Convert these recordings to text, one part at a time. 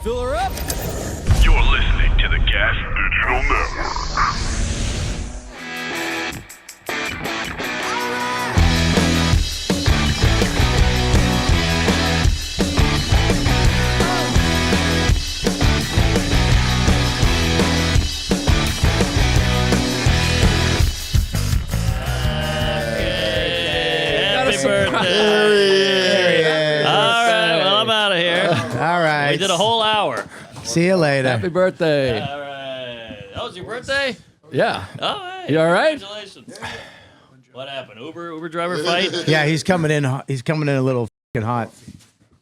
Fill her up. You're listening to the Gas Digital Network. Happy birthday. All right, well, I'm out of here. All right. We did a whole hour. See you later. Happy birthday. All right. That was your birthday? Yeah. Oh, hey. You all right? Congratulations. What happened? Uber driver fight? Yeah, he's coming in. He's coming in a little fucking hot.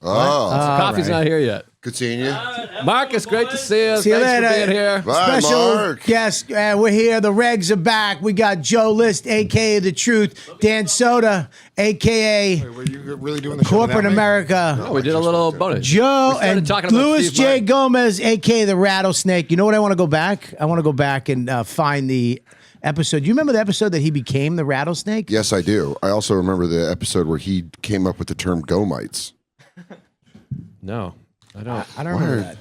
Oh, Coffee's not here yet. good seeing you. Marcus, great to see you. See you Thanks later. for being here. Bye, Special Mark. guest. We're here. The Regz are back. We got Joe List, a.k.a. The Truth. Dan Soder, a.k.a. Were you really doing the show Corporate without me? America. Oh, we did a little bonus. Joe We started and talking about Louis Steve J. Martin. Gomez, a.k.a. The Rattlesnake. You know what I want to go back? I want to go back and find the episode. Do you remember the episode that he became the Rattlesnake? Yes, I do. I also remember the episode where he came up with the term "gomites." No, I don't. I don't remember that.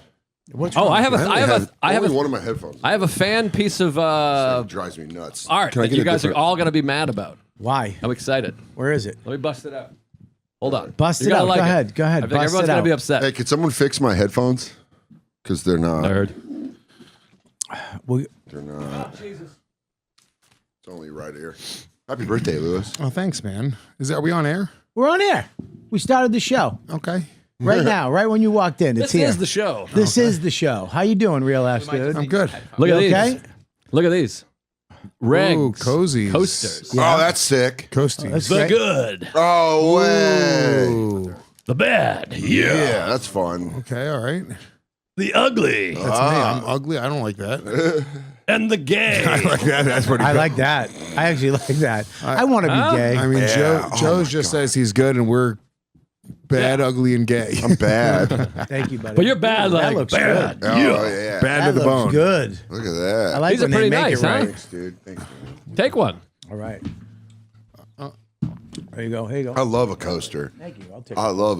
What's Oh, wrong? I have only a one of my headphones. I have a fan piece of It drives me nuts. art Can I that get you a guys are different- all going to be mad about. Why? I'm excited. Where is it? Let me bust it out. Hold on. Bust You're it gonna out. like Go it. ahead. Go ahead. I think Bust everyone's it going to out. be upset. Hey, could someone fix my headphones? Because they're not. Nerd. We- They're not. It's only right here. Happy birthday, Louis. Oh, thanks, man. Are we on air? We're on air. We started the show Okay. right now, right when you walked in. It's This here. is the show. This is the show. How you doing, real ass dude? I'm good. Look You at these. okay? Look at these. Regz. Ooh, cozies. Coasters. Oh, that's sick. Coasties. That's The great. good. Oh, way. Ooh. The bad. Yeah. Yeah, that's fun. Okay, all right. The ugly. That's me. I'm ugly. I don't like that. And the gay. I like that. That's pretty I good. like that. I actually like that. I want to be gay. I mean, Yeah. Oh Joe my just God. says he's good, and we're bad, ugly, and gay. I'm bad. Thank you, buddy. But you're bad, That like, looks bad. good. Oh, yeah. Bad That to the looks bone. good. Look at that. I like These are when they pretty make nice, it huh? right. Thanks, dude. Thanks, man. Take one. All right. There you go. Here you I go. love a coaster. Thank you. I'll take I it. love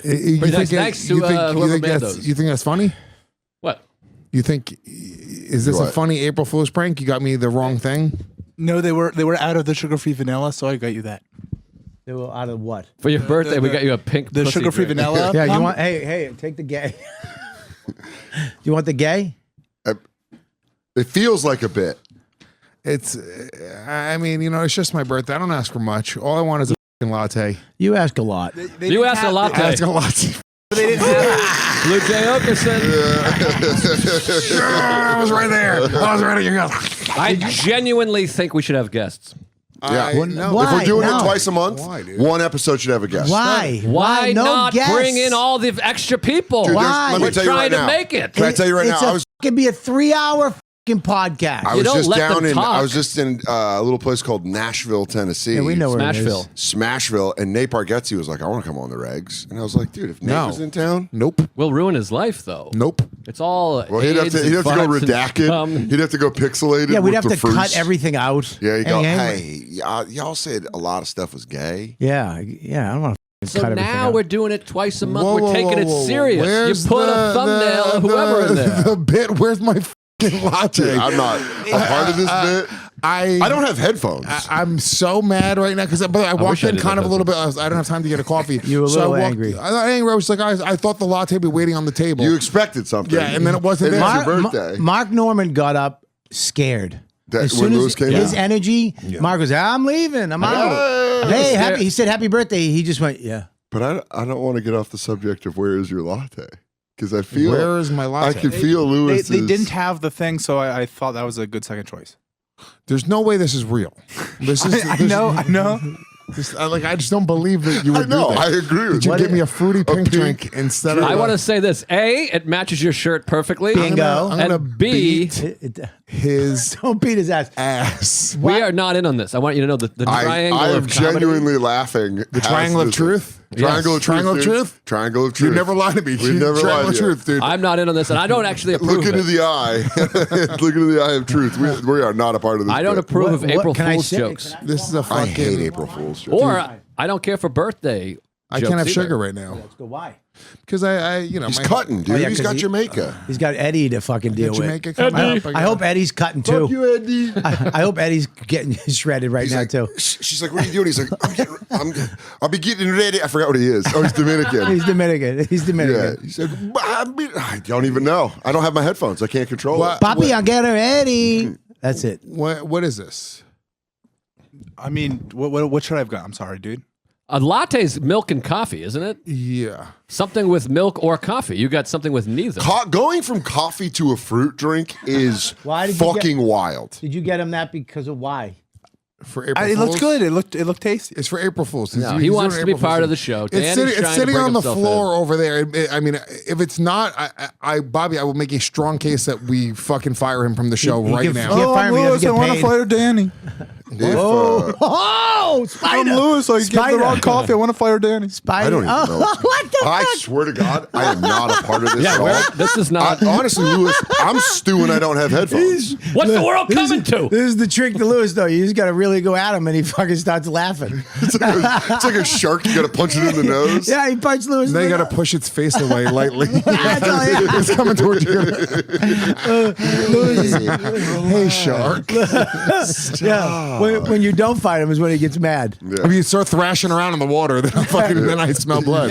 You Pretty nice. think Thanks to whoever made those. You think that's funny? What? You think is this a What? funny April Fool's prank? You got me the wrong thing. No, they were out of the sugar-free vanilla, so I got you that. They were out of what? For your birthday, we got you a pink The pussy sugar-free drink. vanilla. Yeah, you want? Hey, take the gay. Do you want the gay? It feels like a bit. It's, I mean, it's just my birthday. I don't ask for much. All I want is a fucking latte. You ask a lot. You asked a lot. I ask a latte. They didn't have Blue Jay Okerson. I was right there. I was right at your house. I genuinely think we should have guests. Yeah. No. Why? If we're doing No. it twice a month, Why, dude? one episode should have a guest. Why? Why No not guests. bring in all the extra people? Dude, Why? let me We're tell you trying right to now. make it. Can I tell you right It's now? It could be a 3-hour fucking podcast. I You was don't just let them down in. talk. I was just in a little place called Nashville, Tennessee. Yeah, we know where it is. Smashville. Smashville, and Nate Bargatze was like, "I want to come on the Regs," and I was like, "Dude, if Nate No. was in town, Nope. We'll ruin his life, though. Nope. It's all. well, he'd have AIDS to and go farts and redacted. cum. He'd have to go pixelated. Yeah, we'd with have the to cut fruits. everything out. Yeah, you go. Hey, Hey, y'all said a lot of stuff was gay. Yeah, I don't want to So cut everything now out. we're doing it twice a month. Whoa, we're whoa, taking whoa, it whoa. serious. Where's You put a thumbnail of whoever in there. The bit. Where's my fucking latte? Dude, I'm not a part of this bit. I I don't have headphones. I'm so mad right now because I wish walked I in did kind have of a little bit. I didn't have time to get a coffee. You were a So I little walked- angry. I got angry. I was like, I thought the latte would be waiting on the table. you expected something. Yeah, and then it wasn't And there. it's your birthday. Mark Norman got up scared. That- As when soon Louis as came his in? energy, Mark was, I'm leaving. I'm out. Hey, happy. He said, happy birthday. He just went, yeah. But I don't want to get off the subject of where is your latte because I feel Where is my latte? I can feel Louis. they didn't have the thing, so I thought that was a good second choice. There's no way this is real. This is. I know. I just don't believe that you would I know. do that. I agree with You you. give me a fruity pink pink drink instead of. I want to say this: A, it matches your shirt perfectly. Bingo. I'm gonna And B, beat his Don't beat his ass. ass. we are not in on this. I want you to know the triangle I am of comedy. genuinely laughing. The triangle of truth. Triangle of truth. Triangle of dude. truth? Triangle of truth. You never lie to me. We never Triangle lie of to you. truth, dude. I'm not in on this, and I don't actually approve Look into it. the eye. Look into the eye of truth. We are not a part of this. I don't bit. approve of What April can I Fool's say? jokes. This is a I fucking. hate April Fool's jokes. Or I don't care for birthday I jokes can't have either. sugar right now. Let's go. Why? because I He's my cutting, dude. yeah, He's 'cause got he- Jamaica. He's got Eddie to fucking deal with. Jamaica coming up. I hope Eddie's cutting too. Fuck you, Eddie. I hope Eddie's getting shredded right He's now like, too. she's like, what are you doing? He's like, I'll be getting ready. I forgot what he is. Oh, he's Dominican. He's Dominican. He's Yeah. Dominican. He's like, I don't even know. I don't have my headphones. I can't control it. Papi, I'll get her Eddie. That's it. What is this? I mean, what should I have got? I'm sorry, dude. A latte's milk and coffee, isn't it? Yeah. Something with milk or coffee. You got something with neither. Going from coffee to a fruit drink is Why did you fucking wild. Did you get him that because of why? For April It Fools? looked good. It looked tasty. It's for April Fools. No, He's he doing wants to be April part Fools. of the show. It's Danny's sitting, trying to sitting bring on the himself floor in. over there. I mean, if it's not, Bobby, I will make a strong case that we fucking fire him from the show He right can- now. he- Oh, fire I'm me, he Lewis. doesn't I get want paid. to fire Danny. If, Oh, I'm Spider. Lewis. I get Spider. the wrong coffee. I want to fire Danny. Spider. I don't even oh, know. What the I fuck? swear to God, I am not a part of this at all. This is not. Honestly, Lewis, I'm stewing. I don't have headphones. What's the world coming to? This is the trick to Lewis, though. You just got to really go at him, and he fucking starts laughing. It's like a shark. You got to punch it in the nose. Yeah, he punched Lewis. Then you in the got to push its face away lightly. That's all he- It's coming towards you. Lewis. Hey, shark. Yeah, when you don't fight him is when he gets mad. Yeah. If you start thrashing around in the water, then I smell blood.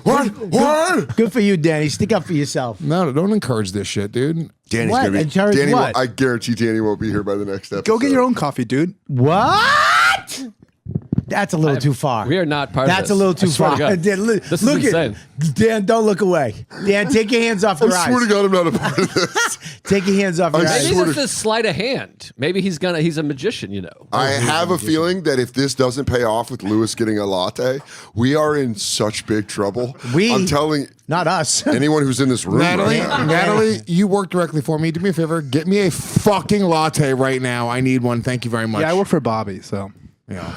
What? Good for you, Danny. Stick up for yourself. No, don't encourage this shit, dude. Danny's What? gonna be. Encourage Danny, what? I guarantee Danny won't be here by the next episode. Go get your own coffee, dude. What? That's a little too far. We are not part of That's this. a little too I swear far. to God. Dan, This is look insane. Dan, don't look away. Dan, take your hands off your I eyes. swear to God, I'm not a part of this. Take your hands off your I eyes. Maybe swear that's to- just sleight of hand. Maybe he's a magician, you know. I have a feeling that if this doesn't pay off with Lewis getting a latte, we are in such big trouble. I'm telling Not us. anyone who's in this room Natalie, right now. Natalie, you work directly for me. Do me a favor. Get me a fucking latte right now. I need one. Thank you very much. Yeah, I work for Bobby, so. Yeah.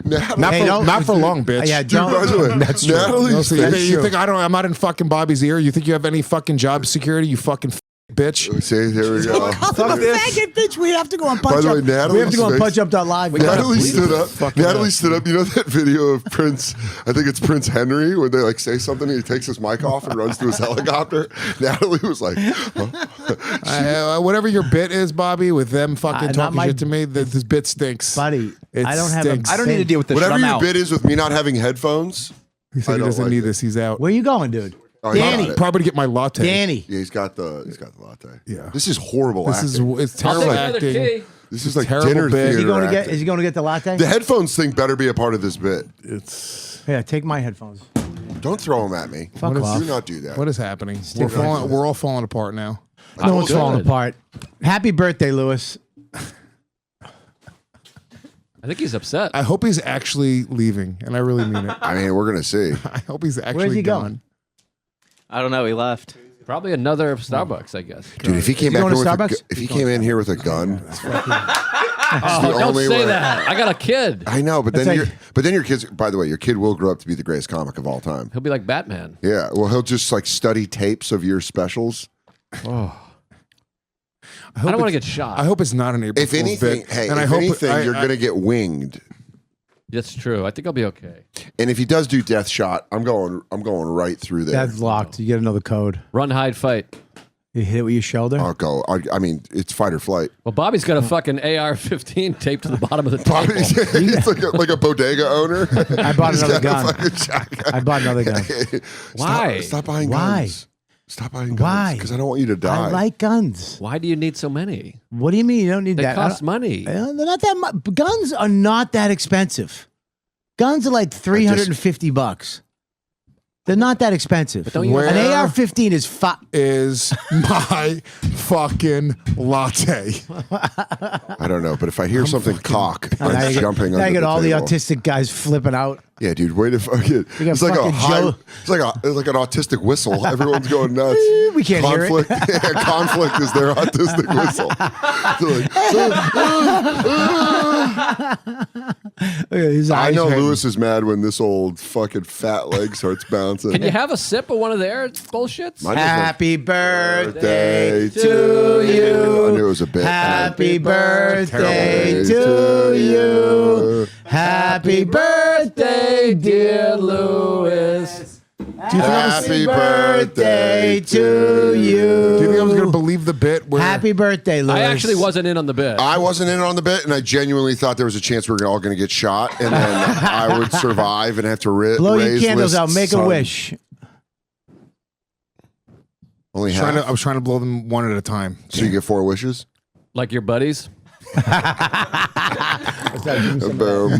Natalie, Not, Hey, for, don't- not for long, bitch. Yeah, dude, by the don't. way, That's true. Natalie's No, so you, face- think, you think I'm not in fucking Bobby's ear? You think you have any fucking job security? You fucking bitch. See, there we go. Fuck faggot, bitch. We have to go on Punch By the Up. way, we have to Natalie's go on face- Punch Up.live. Natalie stood up. fucking Natalie up. stood up. You know that video of Prince? I think it's Prince Henry when they like say something and he takes his mic off and runs to his helicopter. Natalie was like, huh? Whatever your bit is, Bobby, with them fucking not talking my- shit to me, this bit stinks. Buddy, It I don't have a. stinks. I don't need to deal with this. Whatever shit. I'm your out. bit is with me not having headphones. He said I he don't doesn't like need it. this. He's out. Where you going, dude? Oh, he Danny. got it. Probably to get my latte. Danny. Yeah, he's got the latte. Yeah. This is horrible This is acting. it's I'll terrible take another acting. key. This is like terrible dinner bit. Is he theater going to get? acting. Is he going to get the latte? The headphones thing better be a part of this bit. It's Yeah, take my headphones. Don't throw them at me. Fuck off. Do not do that. what is happening? We're all falling apart now. No one's good. falling apart. Happy birthday, Lewis. I think he's upset. I hope he's actually leaving, and I really mean it. I mean, we're gonna see. I hope he's actually Where's he gone. going? I don't know. He left. Probably another Starbucks, I guess. Dude, if he came he back going here to with a, Starbucks? if he came in here with a gun, Oh, the don't only say way. that. I got a kid. I know, but That's then like- your kids. By the way, your kid will grow up to be the greatest comic of all time. He'll be like Batman. Yeah, well, he'll just like study tapes of your specials. I don't want to get shot. I hope it's not an April If Fool's anything, bit. hey, and I if hope anything, you're gonna get winged. That's true. I think I'll be okay. And if he does do death shot, I'm going right through there. That's locked. You get another code. Run, hide, fight. You hit it with your shoulder. I'll go. I mean, it's fight or flight. Well, Bobby's got a fucking AR-15 taped to the bottom of the table. Bobby's he's like a bodega owner. I bought He's another got a gun. fucking shotgun. I bought another gun. Why? Stop buying Why? guns. Stop buying guns. Why? Because I don't want you to die. I like guns. Why do you need so many? What do you mean you don't need They that? cost money. They're not that much. Guns are not that expensive. Guns are like $350. They're not that expensive. But don't you- An Where- AR-15 is is my fucking latte. I don't know, but if I hear something cock, I'm now you jumping now under you got the all table. the autistic guys flipping out. Yeah, dude, way to fucking. You got It's like a fucking high. Joe- It's like an autistic whistle. Everyone's going nuts. We can't hear it. conflict. Yeah, conflict is their autistic whistle. They're like, His I eyes know hurting. Lewis is mad when this old fucking fat leg starts bouncing. Can you have a sip of one of their bullshits? Mine doesn't- Happy birthday Birthday to you. I knew it was a bit. Happy birthday Terrible. to you. Happy birthday, dear Lewis. Happy birthday to you. Do you think I was going to believe the bit? Where Happy birthday, Louis. I actually wasn't in on the bit. I wasn't in on the bit, and I genuinely thought there was a chance we were all going to get shot, and then I would survive and have to blow raise your candles out. lists Make a on- wish. Only I half. was trying to blow them one at a time. So you get 4 wishes? Like your buddies? Boom.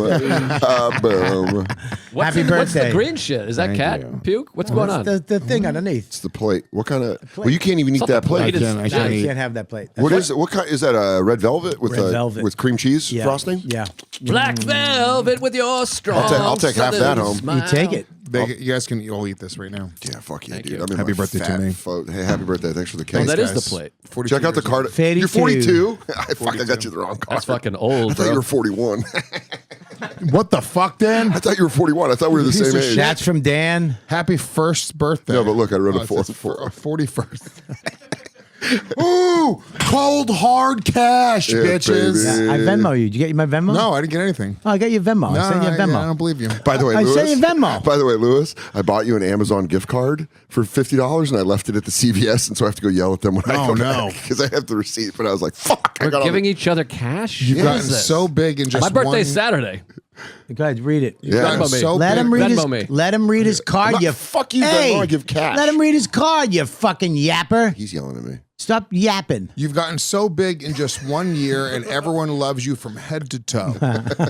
Boom. What's Happy What's the birthday. green shit? Is that Thank cat you. puke? What's going on? The thing underneath. It's the plate. What kind of... Well, you can't even eat It's not that the plate. plate. I No, can't you eat. can't have that plate. What is it? What kind? Is that a red velvet with Red velvet. with cream cheese Yeah. frosting? Yeah. Black velvet with your strong. I'll take half that southern home. smile. You take it. You guys can all eat this right now. Yeah, fuck yeah, Thank dude. you. I'm in Happy my birthday to fat me. Hey, happy birthday. Thanks for the Oh, cake. that is the guys. plate. 42 Check out the years card. 42. You're 42? I got you the wrong card. That's fucking old, I thought you bro. were 41. old. What the fuck, Dan? I thought you were 41. I thought we were the Piece same of age. shit. That's from Dan. Happy first birthday. No, but look, I wrote a it four. says 41st. Ooh, cold hard cash, Yeah, bitches. baby. I Venmo you. Did you get my Venmo? No, I didn't get anything. Oh, I got your Venmo. I sent you a Venmo. I don't believe you. By the way, I Louis. sent you Venmo. By the way, Louis, I bought you an Amazon gift card for $50, and I left it at the CVS, and so I have to go yell at them when I Oh, come no. back because I have the receipt. But I was like, "Fuck!" I We're got all giving the- each other cash? You've What gotten is this? so big in just My birthday's one. Saturday. Go ahead, read it. Yeah. Gotten Venmo me. so Let big. him read Venmo me. Let him read his card. not- You fuck you, Hey, Venmo, I give cash. Let him read his card. You fucking yapper. He's yelling at me. Stop yapping. You've gotten so big in just 1 year, and everyone loves you from head to toe.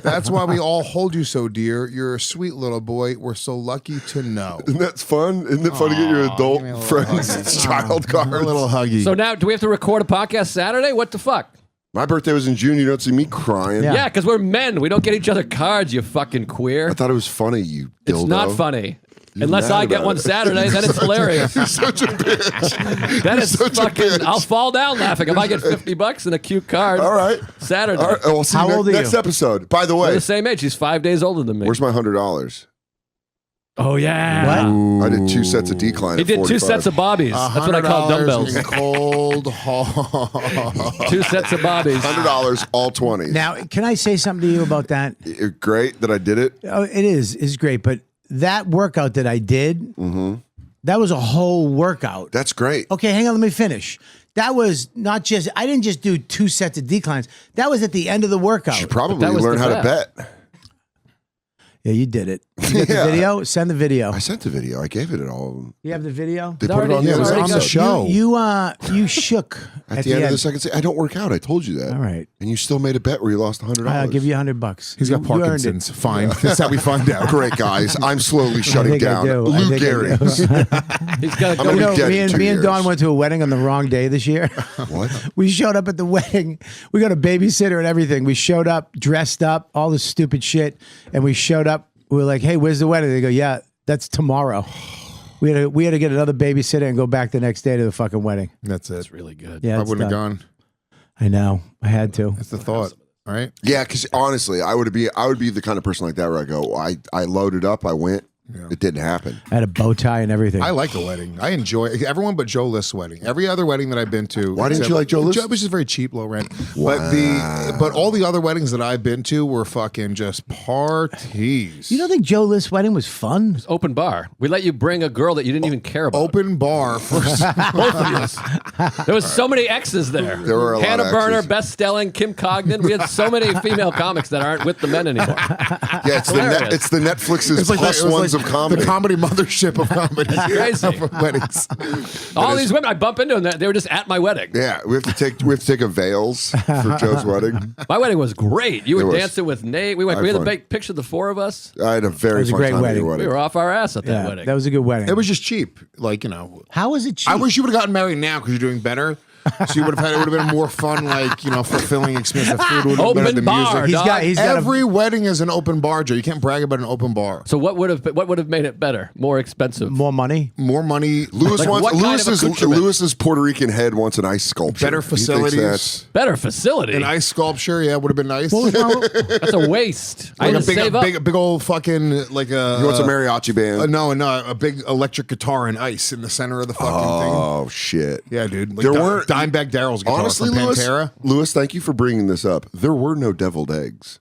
That's why we all hold you so dear. You're a sweet little boy. We're so lucky to know. Isn't that fun? Isn't it fun to get your adult give me a little friends huggy. child cards? A little huggy. So now, do we have to record a podcast Saturday? What the fuck? My birthday was in June. You don't see me crying. Yeah. Yeah, because we're men. We don't get each other cards, you fucking queer. I thought it was funny, you dildo. It's not funny. You're Unless mad I get about one it. Saturday, then it's hilarious. You're such a bitch. Then it's such a fucking. bitch. I'll fall down laughing if I get $50 and a cute card. All right. Saturday. All right. We'll see How you old are next you? episode. By the We're way, the same age. He's 5 days older than me. where's my $100? Oh yeah. What? I did 2 sets of decline. He at did 2 45. sets of bobbies. That's what I call $100 dumbbells. in cold hard. 2 sets of bobbies. $100, all 20. Now, can I say something to you about that? Great that I did it. Oh, it is great, but that workout that I did, that was a whole workout. That's great. Okay, hang on, let me finish. That was not just, I didn't just do 2 sets of declines. That was at the end of the workout. You should probably that was learn the how to best. bet. Yeah, you did it. You got Yeah. the video? Send the video. I sent the video. I gave it all. You have the video? They It's put it already- on the it's other already on the side. show. You shook At the end of the second set, I don't work out. I told you that. All right. And you still made a bet where you lost $100. I'll give you $100. He's got You earned it. Parkinson's. Fine. That's how we find out. Great, guys. I'm slowly shutting think I down. do. I Lou think I Gehrig. do. He's got to I'm go. gonna You know, be dead in 2 me and Dawn years. went to a wedding on the wrong day this year. What? We showed up at the wedding. We got a babysitter and everything. We showed up, dressed up, all this stupid shit. And we showed up. We were like, hey, where's the wedding? They go, yeah, that's tomorrow. We had to get another babysitter and go back the next day to the fucking wedding. That's it. That's really good. Yeah, I it's wouldn't have done. gone. I know. I had to. That's the thought. All right. Yeah, because honestly, I would be the kind of person like that where I go, I loaded up, I went, it didn't happen. I had a bow tie and everything. I like a wedding. I enjoy everyone but Joe List's wedding. Every other wedding that I've been to. Why didn't you like Joe List? Joe was just very cheap, low rent. But all the other weddings that I've been to were fucking just parties. You don't think Joe List's wedding was fun? Open bar. We let you bring a girl that you didn't even care about. Open bar for Both of you. There was so many exes there. There were a lot Hannah of Berner, exes. Beth Stelling, Kim Cogden. We had so many female comics that aren't with the men anymore. Yeah, it's Hilarious. it's the Netflix's It's like plus it was ones like of comedy. The comedy mothership of comedy. Crazy. Weddings. All these women I bump into, and they were just at my wedding. Yeah, we have to take a veils for Joe's wedding. My wedding was great. You It were was. dancing with Nate. We Had had a fun. big picture of the 4 of us. I had a very It was a fun great time at wedding. your We wedding. were off our ass at that Yeah, wedding. that was a good wedding. It was just cheap. Like, you know. How was it cheap? I wish you would have gotten married now because you're doing better. So you would have had, it would have been a more fun, like, you know, fulfilling experience. The food would have been better, Open the bar, music. dog. he's got Every wedding is an open bar, Joe. You can't brag about an open bar. So what would have made it better? More expensive? more money. More money, Louis Like wants what kind of accoutrement? Lewis's Puerto Rican head wants an ice sculpture. better He thinks facilities. that's- Better facility? An ice sculpture, yeah, would have been nice. What was wrong with, That's a waste. I Like had a to save up. big old fucking like a. He wants a mariachi band. No, a big electric guitar and ice in the center of the fucking thing. Oh shit! Yeah, dude. Like There weren't- Dimebag Darrell's guitar Honestly, from Louis, Pantera. Louis, thank you for bringing this up. There were no deviled eggs.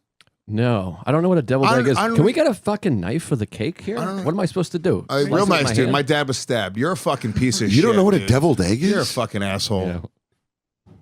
No, I don't know what a deviled egg is. I don't Can we re- get a fucking knife for the cake here? What am I supposed to do? Real Slice it with nice, my dude. hand? My dad was stabbed. You're a fucking piece of shit. You don't know what a dude. deviled egg is? You're a fucking asshole. Yeah.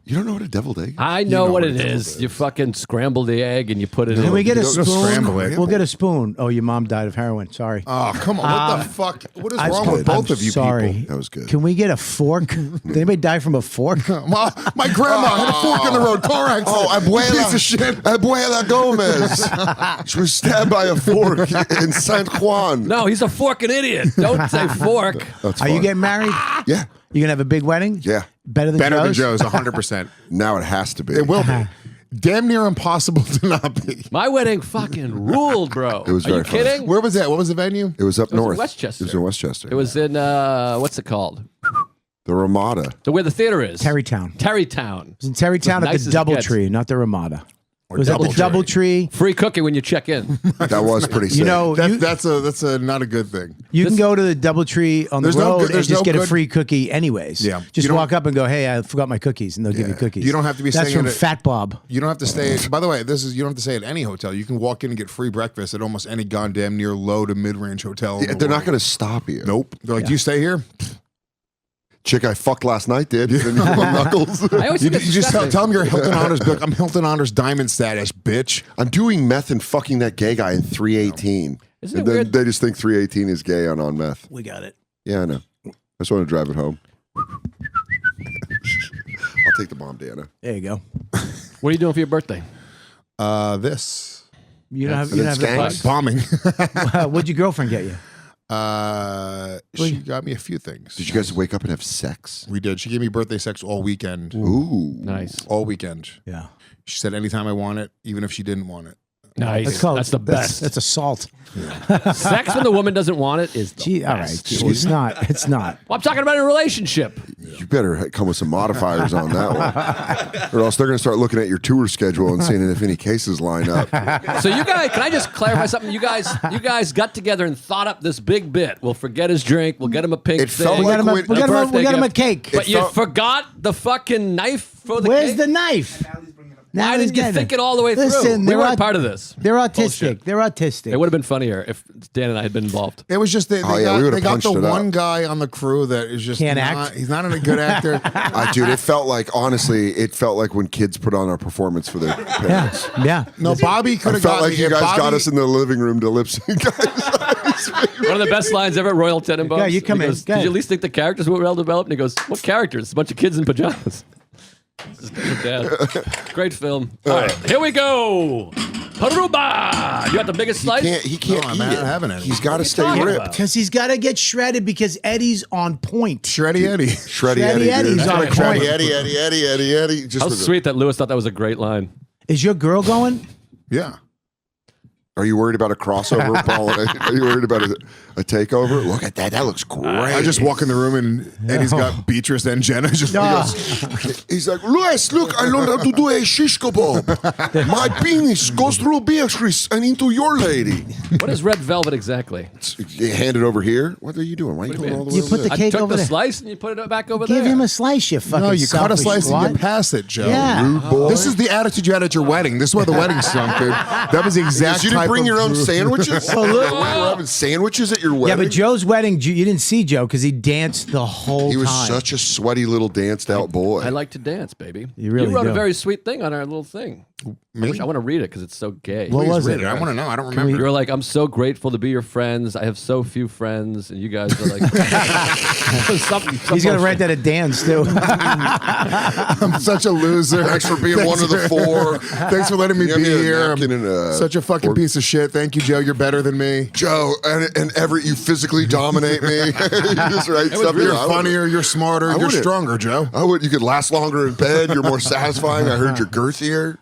You don't know what a deviled egg is? I know what it is. You fucking scramble the egg and you put it in. Can we get a You don't spoon? scramble it. We'll get a spoon. Oh, your mom died of heroin. Sorry. Oh, come on. What the fuck? What is I'm wrong with both of you sorry. people? That was good. Can we get a fork? Did anybody die from a fork? My grandma had a fork in the road. Car accident. Oh, Abuela. Piece of shit. Abuela Gomez. She was stabbed by a fork in San Juan. No, he's a forking idiot. Don't say fork. That's Are you fine. getting married? Yeah. You gonna have a big wedding? Yeah. Better than Better than Joe's? Joe's, 100%. Now it has to be. It will be. Damn near impossible to not be. My wedding fucking ruled, bro. It was Are you very fun. kidding? Where was that? What was the venue? It was up was in north. Westchester. It was in Westchester. It was in what's it called? the Ramada. Where the theater is. Terrytown. Terrytown. It was in Terrytown at nice the as it gets. DoubleTree, not the Ramada. It was at the DoubleTree. Free cookie when you check in. That was pretty sick. You know, That's a not a good thing. you can go to the DoubleTree on the There's no road good- and there's just no get a good- free cookie anyways. Yeah. Just You don't- walk up and go, hey, I forgot my cookies, and they'll give you cookies. You don't have to be That's staying from at a- Fat Bob. You don't have to stay. By the way, you don't have to stay at any hotel. You can walk in and get free breakfast at almost any goddamn near low to mid range hotel. Yeah, they're not going to stop you. Nope. They're like, do you stay here? Chick I fucked last night did. Then you put on knuckles. I always You, think it's just disgusting. tell them you're Hilton Honors. Be like, I'm Hilton Honors diamond status, bitch. I'm doing meth and fucking that gay guy in 318. Isn't it And then weird? they just think 318 is gay on meth. We got it. Yeah, I know. I just want to drive it home. I'll take the bomb, Dana. There you go. What are you doing for your birthday? This You don't have, And you then don't have skanks. bombing. What'd your girlfriend get you? She got me a few things. Did you guys wake up and have sex? We did. She gave me birthday sex all weekend. Ooh. Nice. All weekend. Yeah. She said anytime I want it, even if she didn't want it. Nice. That's the best. That's assault. Sex when the woman doesn't want it is the Gee, all right. best. It's not. It's not. Well, I'm talking about a relationship. You better come with some modifiers on that one. Or else they're going to start looking at your tour schedule and seeing if any cases line up. So you guys, can I just clarify something? You guys got together and thought up this big bit. We'll forget his drink. We'll get him a pink It thing. felt We like got him a, when- we got him a, birthday we got him a gift. cake. But you forgot the fucking knife for the Where's cake? the knife? Now Why he's didn't you getting think it all the way Listen, through? We they're weren't aut- part of this. They're autistic. Bullshit. They're autistic. It would have been funnier if Dan and I had been involved. It was just they Oh, yeah, we got, would've they got the punched it up. one guy on the crew that is just Can't not, act. He's not a good actor. Dude, it felt like, honestly, it felt like when kids put on a performance for their parents. Yeah. Yeah. No, Bobby could I have felt got like me. you If guys got Bobby- us in the living room to lip sync. One of the best lines ever at Royal Tenenbaums. Yeah, you come He in. goes, Go Did you ahead. at least think the characters were well developed? And he goes, what characters? It's a bunch of kids in pajamas. This is good, Dad. Great film. All right, here we go. Haruba! You got the biggest slice? He can't No, eat I'm it. not having any. He's got to stay talking ripped. about? Because he's got to get shredded because Eddie's on point. Shreddy Eddie. Shreddy Shreddy Eddie, Eddie's dude. on Shreddy point. Eddie. Just How with sweet that Lewis thought that was a great line. Is your girl going? Yeah. Are you worried about a crossover, Paul? Are you worried about a takeover? Look at that. That looks great. I just walk in the room and Eddie's got Beatrice and Jenna. Just He's like, Louis, look, I learned how to do a shish kebab. My penis goes through Beatrice and into your lady. What is red velvet exactly? You hand it over here. What are you doing? Why are you going all the way You over put the there? I cake took over the there. slice and you put it back over Give there. him a slice, you fucking no, you cut a selfish slice and slut. you pass it, Joe. Yeah. Rude boy. This is the attitude you had at your wedding. This is why the wedding stunk, dude. That was the exact. You didn't type bring of your own group. sandwiches? You were having sandwiches at your Yeah, wedding? but Joe's wedding, you didn't see Joe because he danced the whole He was time. such a sweaty little danced out boy. I like to dance, baby. You really wrote do. a very sweet thing on our little thing. I want to read it because it's so gay. What Please was read it? I want to know. I don't remember. You're like, I'm so grateful to be your friends. I have so few friends, and you guys are like, He's going to write that at Dan's, too. I'm such a loser. Thanks for being one of the four. Thanks for letting me You be got me a here. napkin and a Such a fucking fork. piece of shit. Thank you, Joe. You're better than me. Joe, and Everett, you physically dominate me. You just write stuff You're here. I funnier. You're smarter. You're wouldn't. stronger, Joe. I would. You could last longer in bed. You're more satisfying. I heard you're girthier.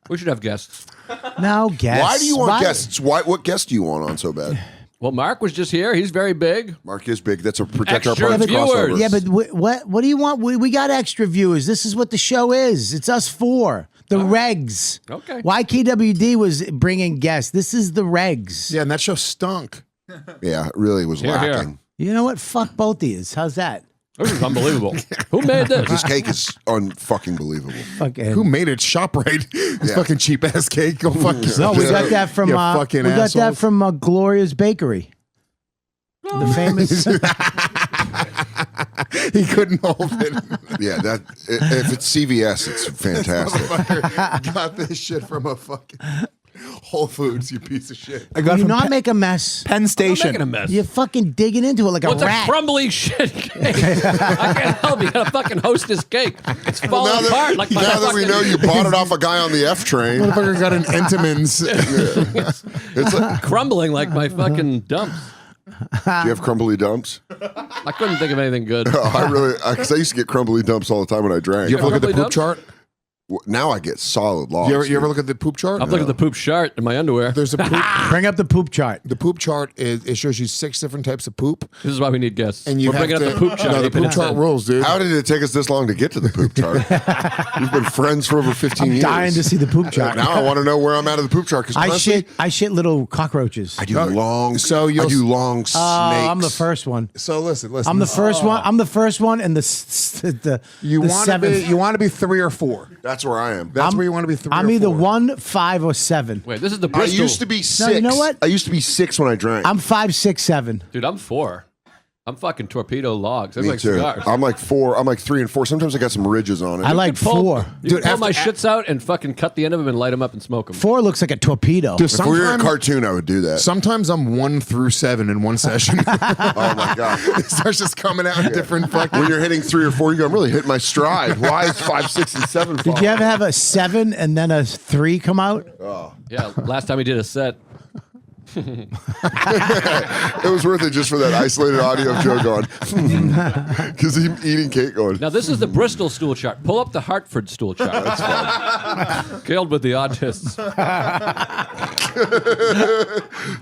We should have guests. No, guess. Why do you want guests? What guest do you want on so bad? Well, Mark was just here. He's very big. Mark is big. That's a protect our Extra parents viewers. crossover. Yeah, but what do you want? We got extra viewers. This is what the show is. It's us four. The Regz. Okay. YKWD was bringing guests. This is the Regz. Yeah, and that show stunk. Yeah, it really was Here, lacking. here. You know what? Fuck both of you. How's that? This is unbelievable. Who made this? This cake is unfucking believable. Fucking. Who made it? ShopRite. This fucking cheap ass cake. Go fuck yourself. No, we got that from You fucking we got that assholes. from Gloria's Bakery. The famous. He couldn't hold it. Yeah, that if it's CVS, it's fantastic. Motherfucker got this shit from a fucking Whole Foods, you piece of shit. I got you it from not make a mess. Penn I'm Station. making a mess. You're fucking digging into it like What's a a rat. crumbly shit cake? I can't help you. Gotta fucking host this cake. It's falling apart like my now that we fucking- know you bought it off a guy on the F train, Motherfucker got an Entenmann's. it's like, crumbling like my fucking dumps. do you have crumbly dumps? I couldn't think of anything good. Because I used to get crumbly dumps all the time when I drank. You ever look at the Probably poop dumps. chart? Now I get solid logs. You ever look at the poop chart? I'm looking at the poop chart in my underwear. There's a poop. Bring up the poop chart. The poop chart it shows you 6 different types of poop, This is why we need guests. and you We're have bringing to, up the poop chart. No, the Even poop instead. chart rules, dude. How did it take us this long to get to the poop chart? We've been friends for over 15 I'm years. dying to see the poop chart. Now I want to know where I'm at of the poop chart. Because I shit little cockroaches. I do long. so I you'll- do long snakes. I'm the first one. So listen. I'm the first one. I'm the first one, and You the want to seventh. be. You want to be 3 or 4. That's where I am. That's where you want to be 3. I'm or either 4. 1, 5, or 7. Wait, this is the I Bristol. used to be 6. you know what? I used to be 6 when I drank. I'm 5, 6, 7. Dude, I'm 4. I'm fucking torpedo logs. I'm Me like too. cigars. I'm like 4. I'm like 3 and 4. Sometimes I got some ridges on it. I like Pull- 4. You Dude, can pull after- my shits out and fucking cut the end of them and light them up and smoke them. 4 looks like a torpedo. Dude, If we were a sometimes, cartoon, I would do that. sometimes I'm 1 through 7 in one session. Oh my god! It starts just coming out in different fucking. When you're hitting 3 or 4, you go, I'm really hitting my stride. Why is 5, 6, and 7? Did you ever have a 7 and then a 3 come out? Yeah, last time we did a set. It was worth it just for that isolated audio of Joe going, because he's eating cake going. Now, this is the Bristol stool chart. Pull up the Hartford stool chart. That's fine. Killed with the autists.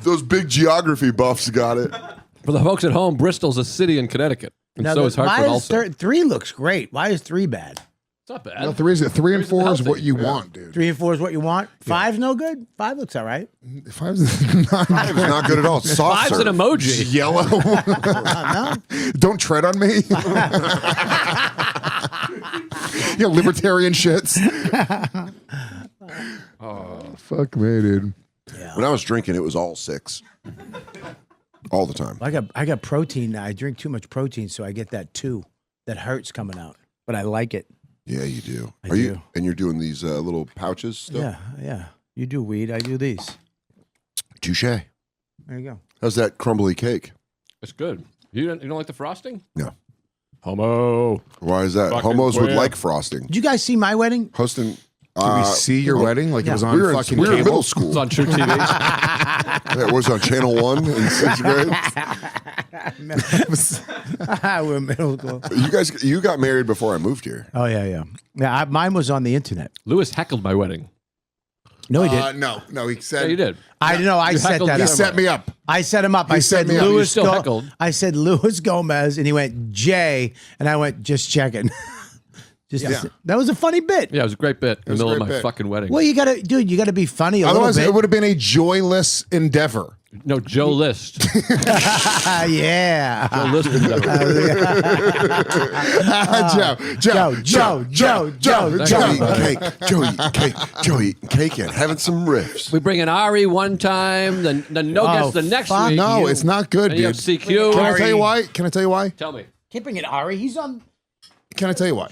Those big geography buffs got it. For the folks at home, Bristol's a city in Connecticut. And so is Hartford why also. is 3 looks great. Why is 3 bad? It's not bad. No, 3 and 4 is what you want, dude. 3 and 4 is what you want. 5's no good. 5 looks all right. 5's not It was not good at all. Soft 5's an serve. emoji. yellow. No. Don't tread on me. Yeah, libertarian shits. Oh, fuck me, dude. When I was drinking, it was all 6. All the time. I got protein now. I drink too much protein, so I get that 2. That hurts coming out, but I like it. Yeah, you do. I Are you? do. And you're doing these little pouches still? Yeah. You do weed. I do these. Touche. There you go. How's that crumbly cake? It's good. You don't like the frosting? No. Homo. Why is that? Fucking Homos would queer. like frosting. Did you guys see my wedding? Hosting. Did we see your wedding? Like it was on we were in, fucking we were in cable? middle school. It's on True TV. Yeah, it was on Channel 1 in 6th grade. We're middle school. You got married before I moved here. Oh yeah. Mine was on the internet. Lewis heckled my wedding. No, he did. No, he Yeah, said. you did. I know. I You set heckled that He up. set me up. I set him up. I set said me up. You Louis. still heckled. I said Louis Gomez, and he went Jay, and I went just checking. That was a funny bit. Yeah, it was a great bit in the was a middle of great my bit. fucking wedding. Well, you gotta be funny a Otherwise, little it bit. would have been a joyless endeavor. No, Joe List. Yeah. Joe List. Joe. Joe eating cake. Joe eating cake. Joe eating cake and having some riffs. We bring in Ari one time, then no guests the next fuck week. No, it's not good, And you have dude. CQ. Can I tell you why? Can I tell you why? Tell me. Keeping it Ari. He's on. Can I tell you why?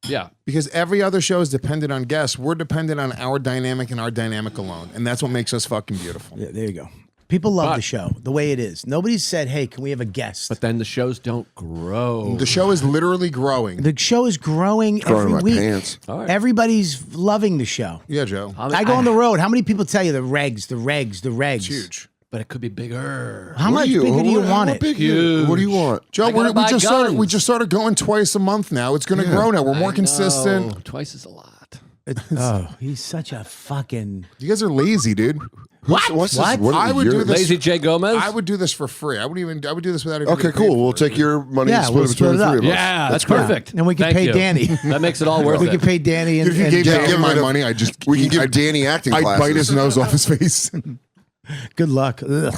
Yeah. Because every other show is dependent on guests. We're dependent on our dynamic and our dynamic alone. And that's what makes us fucking beautiful. Yeah, there you go. People love But- the show the way it is. Nobody's said, "Hey, can we have a guest?" But then the shows don't grow. The show is literally growing. The show is growing Growing every my week. pants. All right. Everybody's loving the show. Yeah, Joe. I go on the road. How many people tell you the regs? It's huge. But it could be bigger. How much bigger do you want What it? big you- What do you want? Joe, I gotta we buy just started. We guns. just started going twice a month now. It's going to grow now. We're more consistent. Oh, twice is a lot. Oh, he's such a fucking. You guys are lazy, dude. What's this? What? What I would do yours? this- Lazy J. Gomez? I would do this for free. I would do this without even. Okay, getting cool. paid We'll for take it. your money Yeah, and split we'll it between split the it three of us. Yeah, that's Yeah. perfect. And we can Thank pay you. Danny. That makes it all worth We it. can pay Danny and, If you and gave Jay. Danny my money, I just We can give Danny acting I'd classes. bite his nose off his face. Good luck. Ugh.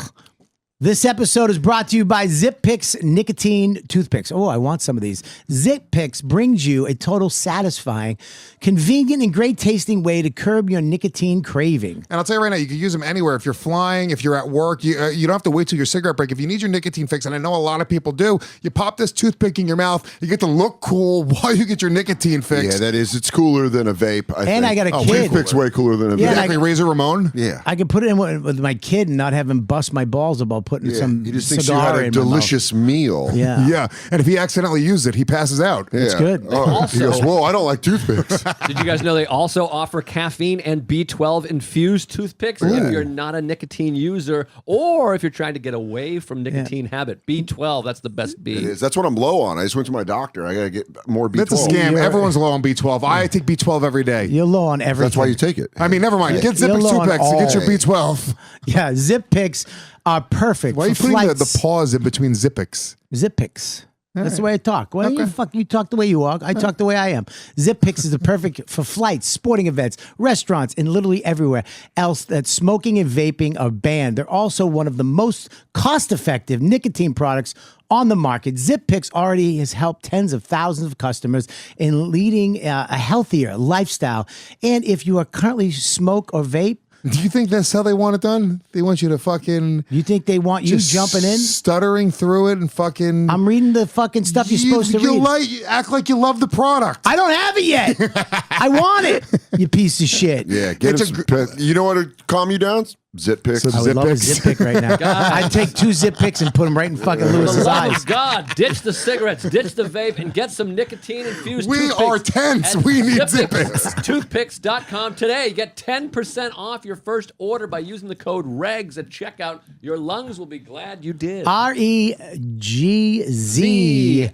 This episode is brought to you by Zippix nicotine toothpicks. Oh, I want some of these. Zippix brings you a total satisfying, convenient, and great tasting way to curb your nicotine craving. And I'll tell you right now, you can use them anywhere. If you're flying, if you're at work, you don't have to wait till your cigarette break. If you need your nicotine fix, and I know a lot of people do, you pop this toothpick in your mouth, you get to look cool while you get your nicotine fix. Yeah, that is. It's cooler than a vape. I think. I got a kid. Toothpick's way cooler than a Yeah, vape. Exactly, Razor Ramon. Yeah. I can put it in with my kid and not have him bust my balls about putting some He just thinks you cigar had a in delicious meal. my mouth. Yeah. Yeah, and if he accidentally uses it, he passes out. Yeah. It's good. Oh, he goes, whoa, I don't like toothpicks. Did you guys know they also offer caffeine and B12 infused toothpicks if you're not a nicotine user or if you're trying to get away from nicotine habit? B12, that's the best B. It is. That's what I'm low on. I just went to my doctor. I got to get more B12. That's a scam. Everyone's low on B12. I take B12 every day. You're low on everything. That's why you take it. I mean, never mind. Get You're Zippix low on toothpicks to get your all. B12. Yeah, Zippix are perfect Why are you for putting flights. the pause in between Zippix? Zippix. That's the way I talk. Well, you talk the way you walk. I talk the way I am. Zippix is the perfect for flights, sporting events, restaurants, and literally everywhere else that smoking and vaping are banned. They're also one of the most cost-effective nicotine products on the market. Zippix already has helped tens of thousands of customers in leading a healthier lifestyle. And if you are currently smoke or vape, Do you think that's how they want it done? They want you to fucking... you think they want you just jumping in? stuttering through it and fucking... I'm reading the fucking stuff you're supposed to read. You act like you love the product. I don't have it yet. I want it, you piece of shit. Yeah, get It's him you know what to calm you down? Zippix. I would love a Zippix right now. I'd take 2 Zippix and put them right in fucking For the Lewis's love eyes. of God, ditch the cigarettes, ditch the vape, and get some nicotine-infused We toothpicks are tense. at We need Zippix. Toothpicks.com today. Get 10% off your first order by using the code REGZ at checkout. Your lungs will be glad you did. REGZ.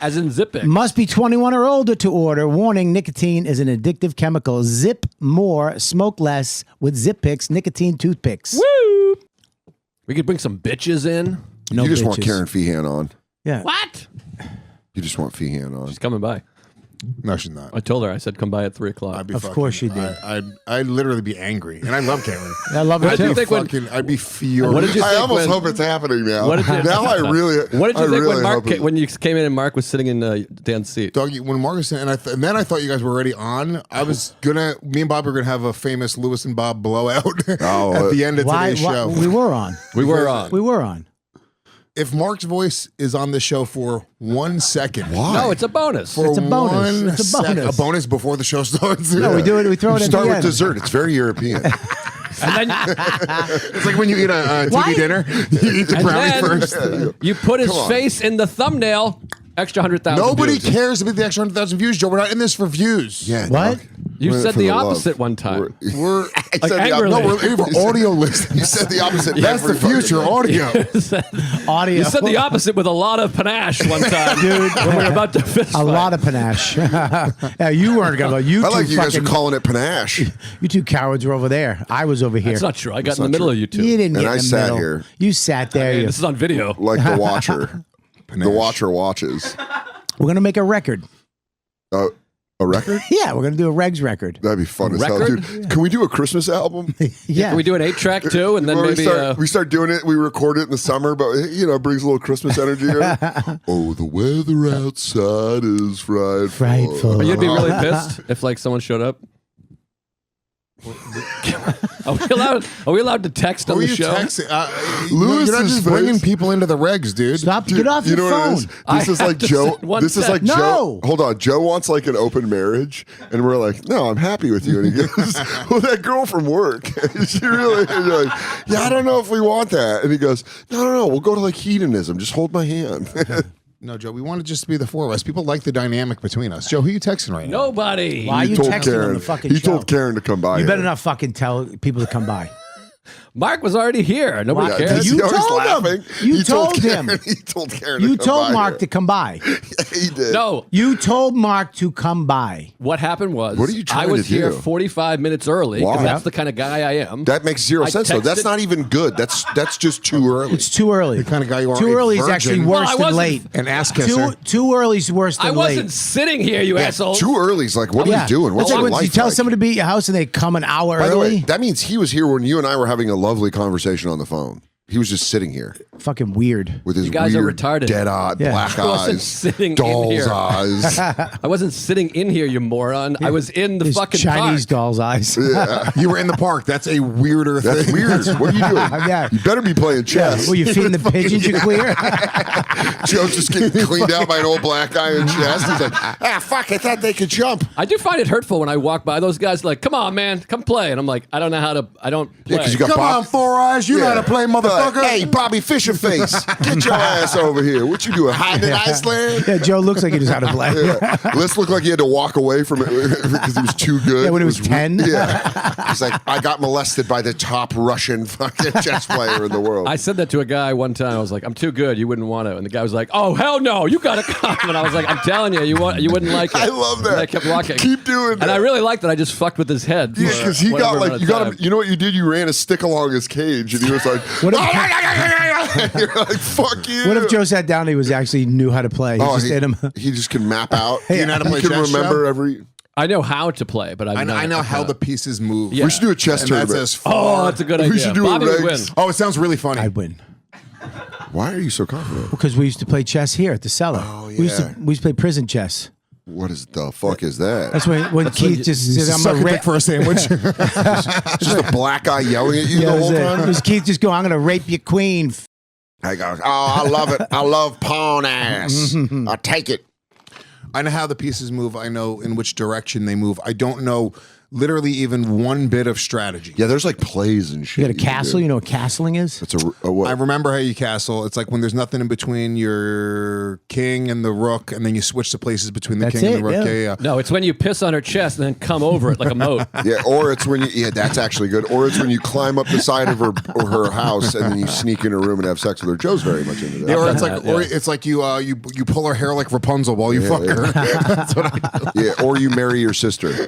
As in Zippix. Must be 21 or older to order. Warning, nicotine is an addictive chemical. Zip more, smoke less with Zippix nicotine toothpicks. Woo! We could bring some bitches in. No You just want bitches. Karen Feehan on. Yeah. What? You just want Feehan on. She's coming by. No, she's not. I told her. I said, come by at 3 o'clock. I'd be Of fucking- course you did. I'd literally be angry. And I love Karen. I love it What did you too. think when- I'd be furious. What did you I think almost when- hope it's happening now. What did you- Now I really. What did you I think really when Mark hope it- when you came in and Mark was sitting in Dan's seat? Doggy, when Marcus and then I thought you guys were already on. I was me and Bob were gonna have a famous Lewis and Bob blowout Oh, at the end of Why? today's show. We were on. We were on. We were on. If Mark's voice is on the show for 1 second, Why? No, it's a bonus. for It's a bonus. one It's a sec- bonus. a bonus before the show starts. No, we do it. We throw it in Start the with end. dessert. It's very European. And then, It's like when you eat a TV Why? dinner, you eat the and brownie then first. you put his Come on. face in the thumbnail. Extra 100,000. Nobody views. cares about the extra 100,000 views, Joe. We're not in this for views. Yeah. What? dog. You We're in it said for the love. opposite one time. We're I Like said the angrily. no, we're in for audio You listings. said the opposite. That's the every fucking future, time. audio. Audio. You said the opposite with a lot of panache one time, dude. When we were about to fist A fight. lot of panache. Yeah, you weren't gonna. You I two like you guys are fucking- calling it panache. You two cowards were over there. I was over here. That's not true. I got in the not middle true. of you two. You didn't And get I in the sat middle. here. You sat there. Hey, you- this is on video. Like the watcher. The watcher watches. We're gonna make a record. A record? Yeah, we're gonna do a Regz record. That'd be fun as hell, Record? dude. Can we do a Christmas album? Yeah. Can we do an 8-track too, and then Where maybe we start doing it. We record it in the summer, but it brings a little Christmas energy. Oh, the weather outside is frightful. Frightful. But you'd be really pissed if like someone showed up. Are we allowed to text on Who are the you show? texting? Lewis's You're not just face. bringing people into the regs, dude. Stop. Dude, Get off you your know phone. what it is? I This is have like to Joe. send one This is like text. Joe. No. Hold on. Joe wants like an open marriage, and we're like, no, I'm happy with you. And he goes, well, that girl from work, she really. And you're like, yeah, I don't know if we want that. And he goes, no, we'll go to like hedonism. Just hold my hand. No, Joe, we want it just to be the four of us. People like the dynamic between us. Joe, who are you texting right now? Nobody. Why are you told texting Karen. on the fucking He show? told Karen to come by. You better here. not fucking tell people to come by. Mark was already here. Nobody Why? cares. You See how he's told him. laughing? You He told him. Karen, he told Karen. You to come told by Mark here. to come by. He did. No. You told Mark to come by. What happened was What are you trying I was to here do? 45 minutes early because Why? that's the kind of guy I am. That makes zero I sense though. That's texted- not even good. That's just too early. It's too early. The kind of guy you are. Too a early is virgin. actually Well, worse I than wasn't- late. An ass kisser. Too early is worse than I late. wasn't sitting here, you asshole. Too early is like, what are Yeah. you doing? What's It's like your when life you tell like? someone to be at your house and they come an hour By the early. way, that means he was here when you and I were having a lovely conversation on the phone. He was just sitting here Fucking weird. with his You guys are weird, retarded. dead-eyed, Yeah. black I wasn't eyes, sitting in doll's here. eyes. I wasn't sitting in here, you moron. I was in the His fucking Chinese park. doll's eyes. You were in the park. That's a weirder That's thing. weird. What are you doing? Yeah. You better be playing chess. Well, you're feeding the pigeons you clear? Joe's just getting cleaned out by an old black guy in chess. He's like, fuck, I thought they could jump. I do find it hurtful when I walk by those guys like, come on, man, come play. And I'm like, I don't know how to, I don't play. Yeah, 'cause you got Come Bob. on, Four Eyes. You know how to play, motherfucker. Hey, Bobby Fisherface, get your ass over here. What you doing, hiding in Iceland? Yeah, Joe looks like he knows how to play. Yeah. Let's look like he had to walk away from it because he was too good. Yeah, when he was It 10. Yeah. He's like, I got molested by the top Russian fucking chess player in the world. I said that to a guy one time. I was like, I'm too good. You wouldn't want to. And the guy was like, oh, hell no. You got to come. And I was like, I'm telling you, you wouldn't like it. I love that. And I kept walking. Keep doing that. And I really liked that. I just fucked with his head. Yeah, because he got like, you got him, you know what you did? You ran a stick along his cage and he was like, What if- you're like, fuck you. What if Joe sat down and he was actually knew how to play? He just hit him. he just can map out. You know how to play He can chess, remember Joe? every. I know how to play, but I know how the pieces move. Yeah. We should do a chess And that's tournament. as far. Oh, that's a good idea. We should do Bobby a would win. Regz. Oh, it sounds really funny. I'd win. Why are you so confident? Because we used to play chess here at the cellar. Oh, We used yeah. to play prison chess. What is the fuck is that? That's when Keith just said, I'm Suck going a to dick for a sandwich. Just a black guy yelling at you Yeah, the that's whole it. time? Just Keith just go, I'm going to rape your queen. I go, oh, I love it. I love pawn ass. I'll take it. I know how the pieces move. I know in which direction they move. I don't know literally even one bit of strategy. Yeah, there's like plays and shit. You got a can castle? do. You know what castling is? It's a what? I remember how you castle. It's like when there's nothing in between your king and the rook, and then you switch the places between the That's king and the it, rook. yeah. Yeah. No, it's when you piss on her chest and then come over it like a moat. Yeah, or it's when you. Yeah, that's actually good. Or it's when you climb up the side of her house and then you sneak in her room and have sex with her. Joe's very much into that. Yeah, or done it's like, that, yeah. or it's like you pull her hair like Rapunzel while you fuck her. That's what I do. Yeah, or you marry your sister.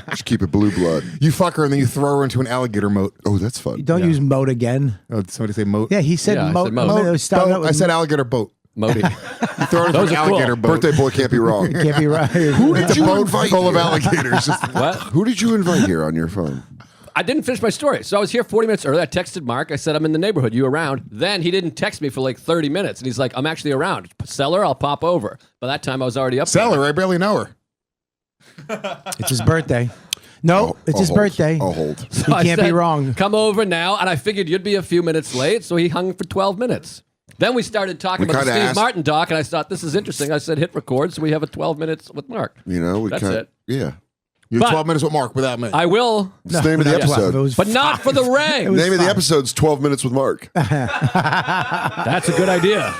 Just keep it blue blood. You fuck her and then you throw her into an alligator moat. Oh, that's fun. Don't use moat again. Oh, did somebody say moat? Yeah, he said Yeah, I moat. said moat. Moat. It was starting out Boat. with I said alligator boat. Moaty. You throw her into Those an are cool. alligator boat. Birthday boy can't be wrong. Can't be right. Who did It's a you boat invite full of here? alligators. What? Who did you invite here on your phone? I didn't finish my story. So I was here 40 minutes early. I texted Mark. I said, I'm in the neighborhood. You around? Then he didn't text me for like 30 minutes. And he's like, I'm actually around. Seller, I'll pop over. By that time, I was already up there. Seller, I barely know her. It's his birthday. No, it's his I'll hold. birthday. I'll hold. So He I can't be said, wrong. Come over now. And I figured you'd be a few minutes late. So he hung for 12 minutes. Then we started talking We about the kinda Steve asked- Martin doc. And I thought, this is interesting. I said, hit record. So we have a 12 minutes with Mark. You know, we That's kind it. Yeah. You're But- 12 minutes with Mark without me. I will, It's the name of the That's why episode. it was but not for the Regz. was Name of the fine. episode's 12 Minutes with Mark. That's a good idea.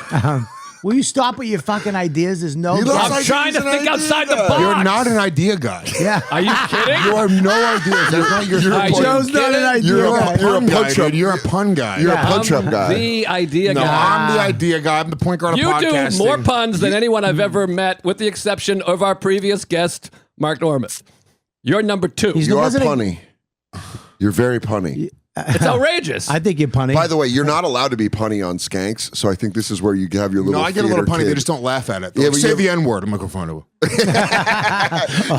Will you stop with your fucking ideas? There's no. He looks I'm like trying he's to an think idea outside the guy. box. You're not an idea guy. Yeah. Are you kidding? You have no ideas. That's not your Are you Joe's not an idea You're a- guy. you're a pun guy, punch up. dude. You're a pun guy. You're a punch-up guy. The idea no, guy. I'm the idea guy. I'm the point guard of You podcasting. do more puns than anyone I've ever met, with the exception of our previous guest, Mark Norman. You're number 2. He's You are wasn't it- punny. You're very punny. It's outrageous. I think you're punny. By the way, you're not allowed to be punny on Skanks, so I think this is where you have your little. No, I get a little theater punny. They kid. just don't laugh at it. Yeah, Yeah, but say you- the N word. I'm like, fine.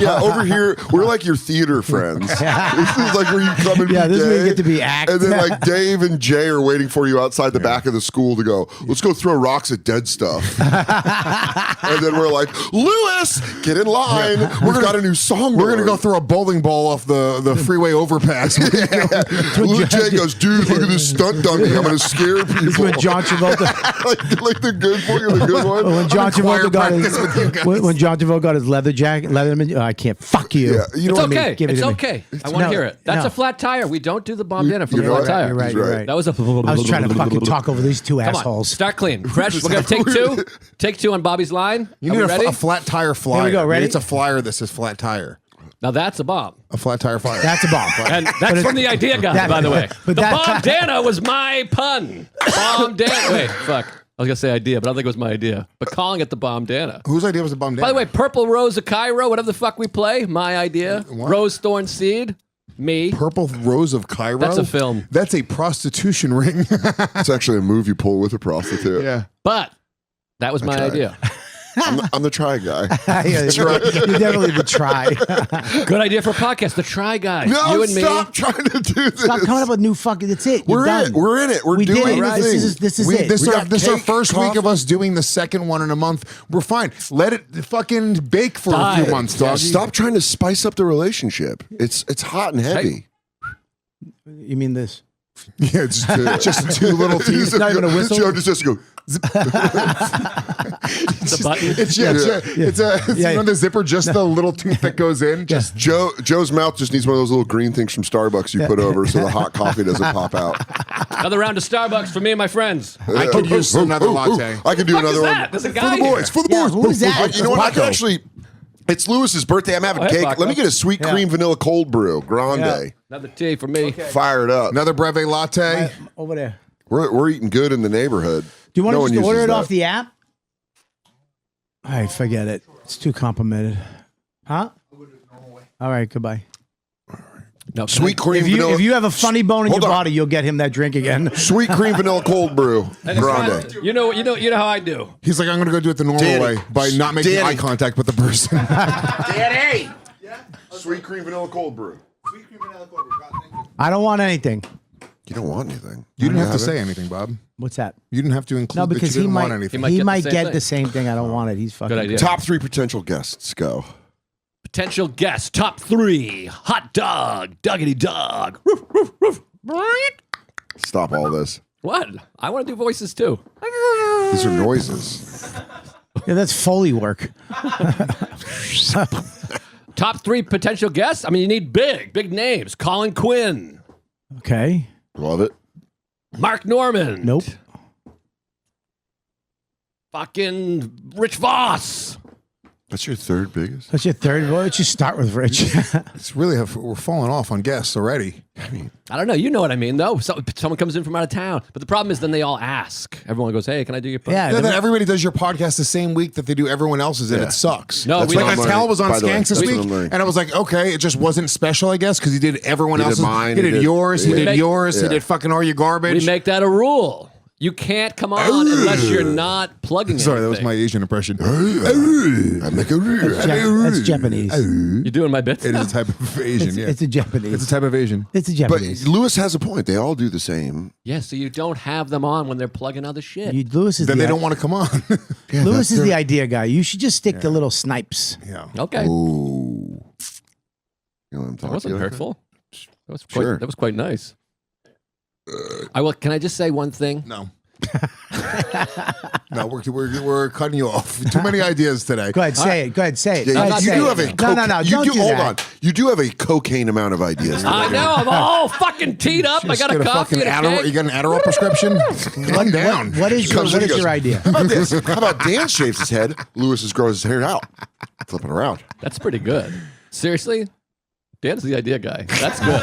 Yeah, over here we're like your theater friends. This is like where you come and Yeah, be this is where you gay, get to be act. and then like Dave and Jay are waiting for you outside the back of the school to go. Let's go throw rocks at dead stuff. And then we're like, Lewis, get in line. We've got a new song. We're gonna go throw a bowling ball off the freeway overpass. Jay goes, dude, look at this stunt dummy. I'm gonna scare people. This is when John Travolta. like the good boy or the good one. When John choir Travolta got practice with you his, guys. when John Travolta got his leather jacket, Leatherman. Oh, I can't. Fuck you. Yeah, you know it's what I mean? okay. Give it It's to me. okay. I want to No, hear it. That's no. a flat tire. We don't do the bombana for You a know flat what? tire. You're right. He's You're right. right. That was a. I was trying to fucking talk over these two Come on, assholes. start clean. Fresh. We're gonna take 2. Take 2 on Bobby's line. You Are need we ready? a flat tire flyer. Here we go, ready? It's a flyer that says flat tire. Now that's a bomb. A flat tire flyer. That's a bomb. And that's from the idea guy, by the way. but The that- bombana was my pun. Bombana. Wait, fuck. I was gonna say idea, but I don't think it was my idea. But calling it the bombana. Whose idea was the bum down? By the way, Purple Rose of Cairo, whatever the fuck we play, my idea. What? Rose Thorn Seed, me. Purple Rose of Cairo. That's a film. That's a prostitution ring. It's actually a move you pull with a prostitute. yeah. But that was my tried. idea. I'm the try guy. You're definitely the try. Good idea for a podcast. The Try Guy. No, you and stop me. trying to do this. Stop coming up with new fucking. That's it. You're We're in done. it. We're in it. We're We did doing it. the This thing. is it. This We is our got first cake, week of coffee. us doing the second one in a month. We're fine. Let it fucking bake for a few months, dog. Stop trying to spice up the relationship. It's hot and heavy. You mean this? Yeah, it's just two little teeth. Not even a whistle? Joe just has to go. The button. It's you know the zipper, just the little tooth that goes in. Just Joe's mouth just needs one of those little green things from Starbucks you put over so the hot coffee doesn't pop out. Another round of Starbucks for me and my friends. I could use another latte. I could do What another is one. that? There's a For guy the boys, for the Yeah, boys. who is that? You know what? I could actually. It's Lewis's birthday. I'm having Oh, hey, cake. Paco. Let me get a sweet cream vanilla cold brew grande. Yeah. Another tea for me. Fire it up. Another breve latte. Over there. We're eating good in the neighborhood. Do you want No to one just order uses it that. off the app? All right, forget it. It's too complimented. Huh? All right, goodbye. No, Sweet cream If you, vanilla. if you have a funny bone in Hold your on. body, you'll get him that drink again. Sweet cream vanilla cold brew grande. You know how I do. He's like, I'm going to go do it the normal Danny. way by not making Danny. eye contact with the person. Daddy. Sweet cream vanilla cold brew. I don't want anything. You don't want anything. You didn't have to have say anything, Bob. What's that? You didn't have to include No, because that you he didn't want might, anything. might he get the might same get thing. the same thing. I don't want it. He's fucking. Good idea. Top 3 potential guests. Go. Potential guest, top 3. Hot dog, doggity dog. Roof, roof, roof. Stop all this. What? I want to do voices too. These are noises. Yeah, that's Foley work. Top 3 potential guests? I mean, you need big names. Colin Quinn, Okay. Love it. Mark Norman. Nope. Fucking Rich Voss. That's your third biggest? That's your third. Why don't you start with Rich? It's really we're falling off on guests already. I don't know. You know what I mean, though. Someone comes in from out of town. But the problem is then they all ask. Everyone goes, hey, can I do your podcast? Yeah. Yeah, then everybody does your podcast the same week that they do everyone else's, and it sucks. No, That's we what Like don't. I'm Attell learning, was on by the way. Skanks this That's what week, I'm learning. and I was like, okay, it just wasn't special, I guess, because he did everyone He did else's. mine, he he did did- yours, he yeah. did yours, he Yeah. did fucking Are You Garbage. We make that a rule. You can't come on unless you're not plugging Sorry, that was anything. my Asian impression. That's Japanese. You doing my bits? It is a type of Asian, yeah. It's a Japanese. It's a type of Asian. It's a But Japanese. Lewis has a point. They all do the same. Yeah, so you don't have them on when they're plugging other shit. Lewis is Then the they don't want to come on. Lewis is the idea guy. You should just stick to little snipes. Yeah. Okay. Ooh. You know what I'm That talking wasn't about? hurtful. Sure. That was quite nice. Can I just say one thing? No. No, we're cutting you off. Too many ideas today. Go ahead, say it. Go ahead, say it. Yeah, Go ahead, you say do it. have a No. you Don't do, do hold that. on. You do have a cocaine amount of ideas. I know. I'm all fucking teed up. I got a Get coffee fucking and a Adderall. cake. You got an Adderall prescription? Calm down. What is Comes in, he goes, your idea? How about this? How about Dan shaves his head? Lewis is grows his hair out. Flipping around. That's pretty good. Seriously? Dan's the idea guy. That's good.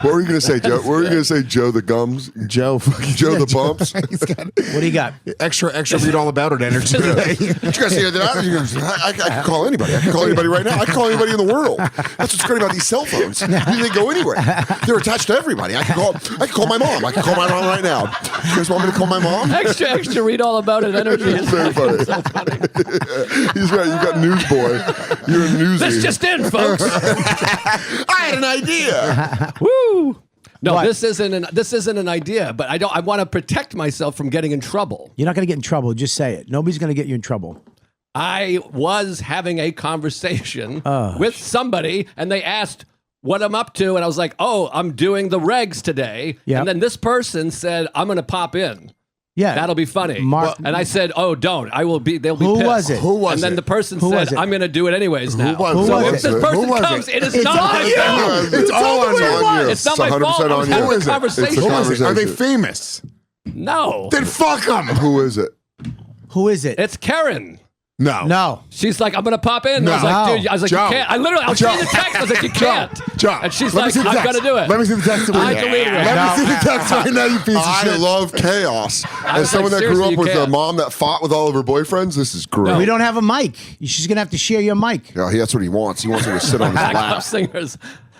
What were you going to say, Joe? What were you going to say, Joe the gums? Joe the bumps? He's got What do you got? extra read all about it energy today. You guys see that? I can call anybody. I can call anybody right now. I can call anybody in the world. That's what's great about these cell phones. They go anywhere. They're attached to everybody. I can call my mom. I can call my mom right now. You guys want me to call my mom? extra read all about it energy. It's very funny. He's right. You got newsboy. You're a newsie. This just in, folks. I had an idea. Woo! No, What? this isn't an idea, but I want to protect myself from getting in trouble. You're not going to get in trouble. Just say it. Nobody's going to get you in trouble. I was having a conversation with somebody, and they asked what I'm up to, and I was like, "Oh, I'm doing the Regz today." Yep. And then this person said, "I'm going to pop in. Yeah. That'll be funny." Mark- and I said, "Oh, don't. I will be. They'll be Who pissed." was it? Who was And then it? the person Who was said, it? "I'm going to do it anyways now." was so it? if this Who person was comes, it? it is It's not on on you. you. It's all on you. It's not my fault. 100% I was on you. having Who a is it? conversation. It's a Are they conversation. famous? No, Then fuck them. Who is it? Who is it? it's Karen. No. No. She's like, I'm gonna pop in. No. I was like, dude, I was like, Joe. you can't. I was Joe. seeing the text. I was like, you can't. Joe. And she's Let me like, see the I'm text. gonna do it. Let me see the text. I deleted it. Let me see the text right now, you piece of I shit. love chaos. As was someone like, that grew seriously, up you with a can't. mom that fought with all of her boyfriends, this is great. We don't have a mic. She's going to have to share your mic. Yeah, that's what he wants. He wants her to sit on his Backup lap. singers.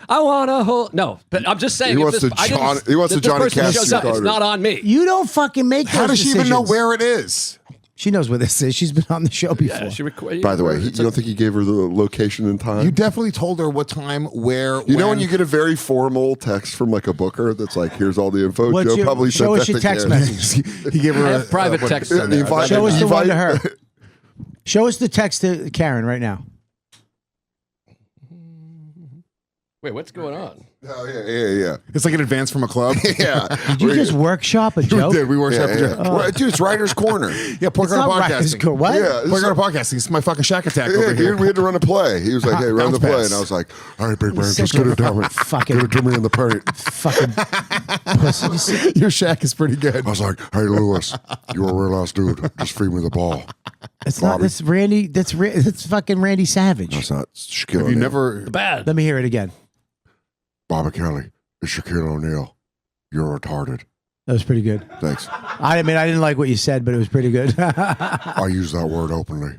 I want to hold. No, but I'm just saying. He if wants this, to I didn't- He wants if to this Johnny person Cash shows your up, it's Carter. not on me. You don't fucking make How those does she even know decisions. where it is? She knows where this is. She's been on the show before. Yeah, she By the way, you don't think he gave her the location and time? You definitely told her what time, where. You know when you get a very formal text from like a booker that's like, "Here's all the info." What's Joe your- probably show sent us that your to text Karen. message. he gave her I a have private text on there. Show us the one to her. Show us the text to Karen right now. Wait, what's going on? Oh yeah. It's like an advance from a club. Yeah. Did you just workshop a We joke? did. We workshopped a joke. Well, dude, it's Writer's Corner. Yeah, Pork It's on not right. podcasting. It's cool. What? Yeah, Pork on podcasting. It's my fucking shack attack over Yeah, here. dude, we had to run a play. He was like, "Hey, run the Bounce play," pass. and I was like, "All right, big man, Such just get a it done. fucking- Get it to me in the paint." Fucking pussy. You see- Your shack is pretty good. I was like, "Hey, Lewis, you're a real ass dude. Just feed me the ball." It's not. That's Randy. That's fucking Randy Savage. That's not Shaquille Have you O'Neal. never? Bad. Let me hear it again. Bobby Kelly, it's Shaquille O'Neal. You're retarded. That was pretty good. Thanks. I mean, I didn't like what you said, but it was pretty good. I use that word openly. Is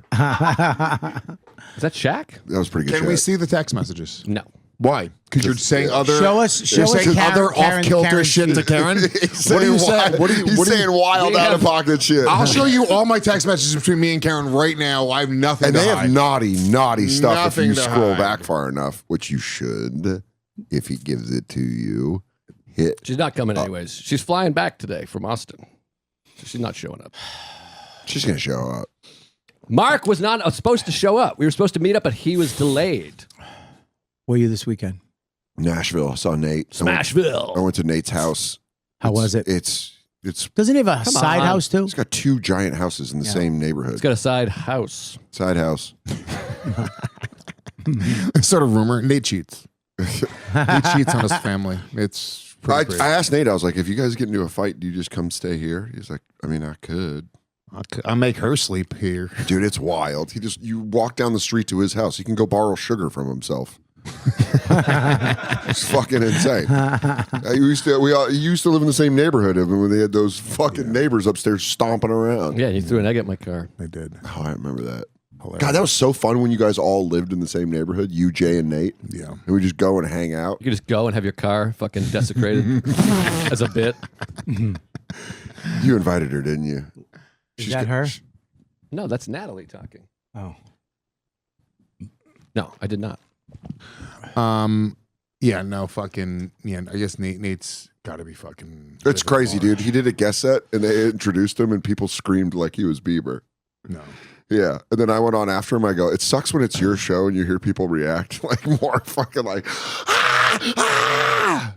that Shaq? That was pretty good. Can we shit. see the text messages? No. Why? Because you're saying other. Show us You're saying Karen- other Karen- off-kilter Karen shit to Sheath. Karen. He's What are you saying saying? What are you? He's What are you? saying wild, we out have- of pocket shit. I'll show you all my text messages between me and Karen right now. I have nothing. And to they hide. have naughty stuff Nothing if you to scroll hide. back far enough, which you should, if he gives it to you. Hit. She's not coming anyways. She's flying back today from Austin. So she's not showing up. She's gonna show up. Mark was not supposed to show up. We were supposed to meet up, but he was delayed. Where are you this weekend? Nashville. I saw Nate. I Smashville. went to Nate's house. How was it? It's Doesn't he have a side on. house too? It's got two giant houses in the same neighborhood. It's got a side house. Side house. sort of rumor. Nate cheats. Nate cheats on his family. It's. I Pretty crazy. asked Nate, I was like, if you guys get into a fight, do you just come stay here? He's like, I mean, I could. I'll make her sleep here. Dude, it's wild. You walk down the street to his house. He can go borrow sugar from himself. It's fucking insane. He used to live in the same neighborhood of him when they had those fucking neighbors upstairs stomping around. Yeah, you threw an egg at my car. I did. Oh, I remember that. Hilarious. God, that was so fun when you guys all lived in the same neighborhood, you, Jay, and Nate. Yeah. And we just go and hang out. You could just go and have your car fucking desecrated as a bit. You invited her, didn't you? Is that her? No, that's Natalie talking. Oh. No, I did not. Yeah. No. Fucking. Yeah. I guess Nate's got to be fucking. It's crazy, dude. He did a guest set, and they introduced him, and people screamed like he was Bieber. No. Yeah, and then I went on after him. I go, it sucks when it's your show and you hear people react like more fucking like,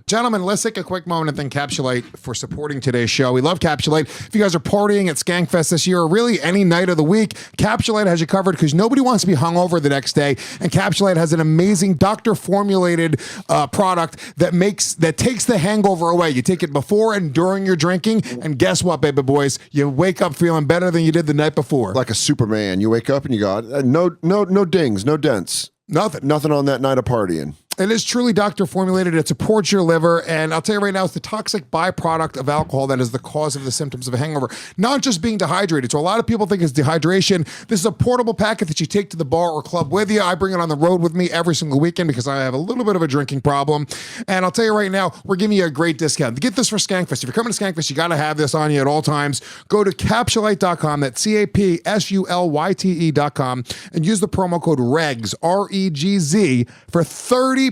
Gentlemen, let's take a quick moment and thank Capsulyte for supporting today's show. We love Capsulyte. If you guys are partying at Skankfest this year, or really any night of the week, Capsulyte has you covered because nobody wants to be hungover the next day. And Capsulyte has an amazing doctor-formulated product that takes the hangover away. You take it before and during your drinking, and guess what, baby boys? You wake up feeling better than you did the night before. like a Superman. You wake up and you go, no dings, no dents, nothing on that night of partying. It is truly doctor formulated. It supports your liver. And I'll tell you right now, it's the toxic byproduct of alcohol that is the cause of the symptoms of a hangover. Not just being dehydrated. So a lot of people think it's dehydration. This is a portable packet that you take to the bar or club with you. I bring it on the road with me every single weekend because I have a little bit of a drinking problem. And I'll tell you right now, we're giving you a great discount. To get this for Skankfest, if you're coming to Skankfest, you got to have this on you at all times. Go to Capsulyte.com. That's CAPSULYTE.com and use the promo code REGZ, REGZ, for 30%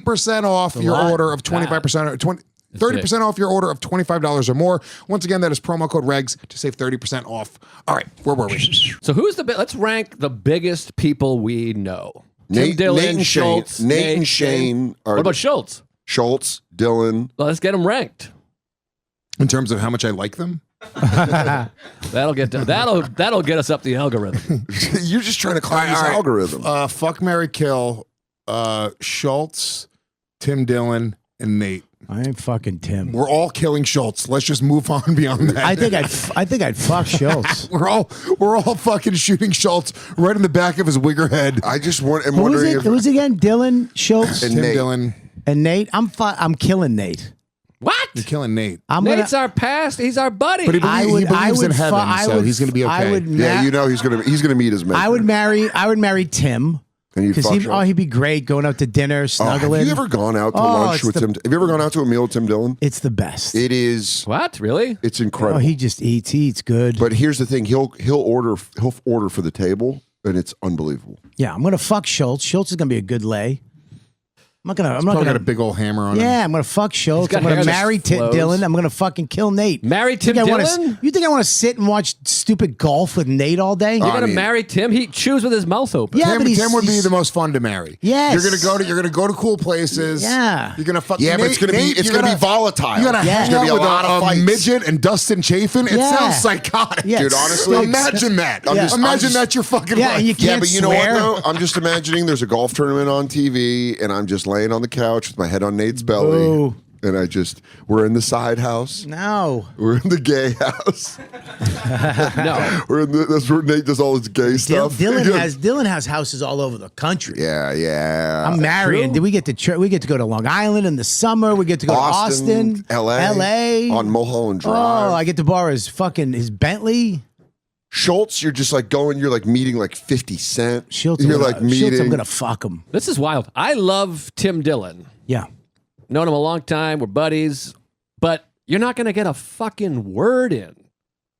off your order of 25%, 30% off your order of $25 or more. Once again, that is promo code REGZ to save 30% off. All right, where were we? So who's let's rank the biggest people we know. Nate, Tim Dillon, Nate and Schultz. Shane. Nate and Shane are What about Schultz? Schultz, Dylan. Well, let's get them ranked. In terms of how much I like them? That'll get us up the algorithm. You're just trying to climb this All right. algorithm. Fuck, marry, kill, Schultz, Tim Dillon, and Nate. I ain't fucking Tim. We're all killing Schultz. Let's just move on beyond that. I think I'd fuck Schultz. we're all fucking shooting Schultz right in the back of his wigger head. I just am Who was wondering it? if Who was it again? Dylan, Schultz, And Tim Nate. Dillon, and Nate. I'm killing Nate. What? you're killing Nate. Nate's our past. He's our buddy. But he believes in heaven, so he's going to be okay. I would yeah, you know he's gonna meet his mate. I would marry Tim. And you'd Because fuck Schultz? he'd be great going out to dinner, snuggling. Have you ever gone out to lunch with Tim? Have you ever gone out to a meal with Tim Dillon? It's the best. It is. What? Really? It's incredible. He just eats. He eats good. But here's the thing: he'll order for the table, and it's unbelievable. Yeah, I'm gonna fuck Schultz. Schultz is gonna be a good lay. I'm not Probably gonna. got a big old hammer on him. Yeah, I'm gonna fuck Schultz. got I'm gonna hair that marry flows. Dylan. I'm gonna fucking kill Nate. Marry Tim Dillon? You think I want to sit and watch stupid golf with Nate all day? You're gonna marry Tim? He chews with his mouth open. Yeah, but Tim would be the most fun to marry. Yes. You're gonna go to cool places. Yeah. You're gonna fuck. Yeah, but it's gonna be volatile. You're gonna hang There's gonna out be a with lot of a fights. midget and Dustin Chafin. It Yeah. sounds psychotic. Yeah, Dude, honestly, imagine that. Yeah. Imagine that's your fucking Yeah, life. and you Yeah, can't but you swear. know what though? I'm just imagining there's a golf tournament on TV, and I'm just laying on the couch with my head on Nate's belly, Ooh. and we're in the side house. No. We're in the gay house. No. That's where Nate does all his gay stuff. Dylan has houses all over the country. Yeah. I'm marrying. We get to we get to go to Long Island in the summer. We get to go to Austin, LA, on Mulholland Drive. Oh, I get to borrow his Bentley. Schultz, you're just like going. You're like meeting like 50 Cent. Schultz, you're like meeting. Schultz, I'm gonna fuck him. This is wild. I love Tim Dillon. Yeah. Known him a long time. We're buddies. But you're not going to get a fucking word in.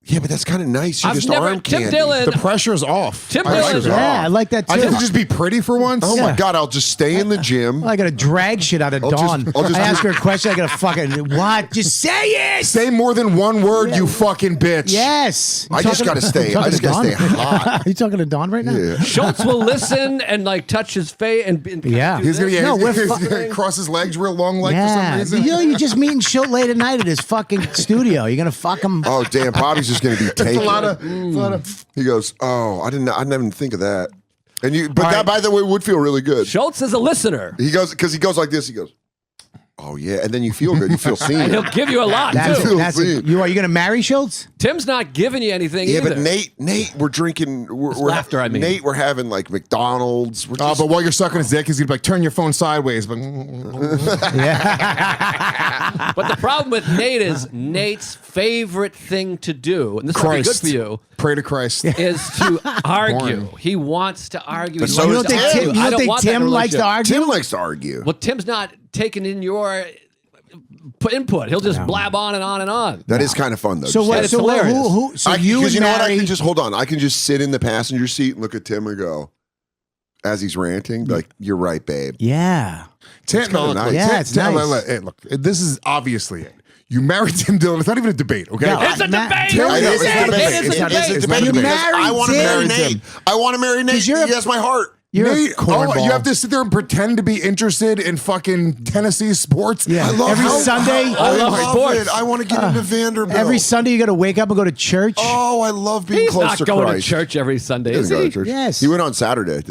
Yeah, but that's kind of nice. You're I've just never- arm Tim candy. Dillon- The pressure's off. Tim I like Dillon's it. Yeah, I like that too. I get to just be pretty for once. Oh my Yeah. God, I'll just stay in the gym. I gotta drag shit out of Dawn. I'll just I ask her a question. I gotta fucking what? Just say it. Say more than one word, you fucking bitch. Yes. I just gotta stay. I just gotta stay hot. Are you talking to Dawn right now? Yeah. Schultz will listen and like touch his face and Yeah. do He's gonna, this. yeah, No, he's, we're he's gonna cross his legs real long, like for some Yeah. reason. You just meeting Schultz late at night at his fucking studio. You're gonna fuck him. Oh damn, Bobby's just gonna be taken. a lot of. He goes, "Oh, I didn't even think of that." And but that, by the way, would feel really good. Schultz is a listener. He goes because he goes like this. He goes, "Oh yeah," and then you feel good. You feel seen. And he'll give you a lot That's too. Feel that's seen. you. Are you gonna marry Schultz? Tim's not giving you anything Yeah, either. but Nate, we're drinking. We're laughter, I mean. Nate, we're having like McDonald's. We're Oh, just, but while you're sucking his dick, he's gonna be like, turn your phone sideways. But But the problem with Nate is Nate's favorite thing to do, and this will be good Christ. for you, pray to Christ. is to argue. Boring. He wants to argue. But He so wants does to Tim. argue. You I don't think want that Tim likes to relationship. argue? Tim likes to argue. Well, Tim's not taking in your input. He'll just blab on and on and on. That is kind of fun though. So Just what? it's So what, hilarious. who? So Because you would you know what? I marry? can just hold on. I can just sit in the passenger seat and look at Tim and go, as he's ranting, like, "You're right, babe." Yeah. Tim, kinda look, nice. Yeah, it's nice. Hey, look, this is obviously it. You married Tim Dillon. It's not even a debate, okay? No, It's a Matt- debate. Tim- It is a It debate. is a It is debate. a debate. You because married I want to marry Tim. Nate. I want to marry Nate. you're a- He has my heart. You're Nate, a cornball. you have to sit there and pretend to be interested in fucking Tennessee sports. Yeah. I love Every how- Sunday. I love love sports. it. I want to get into Vanderbilt. Every Sunday you got to wake up and go to church. Oh, I love being He's close not to going Christ. to church every Sunday, He is doesn't go he? to church. Yes. He went on Saturday.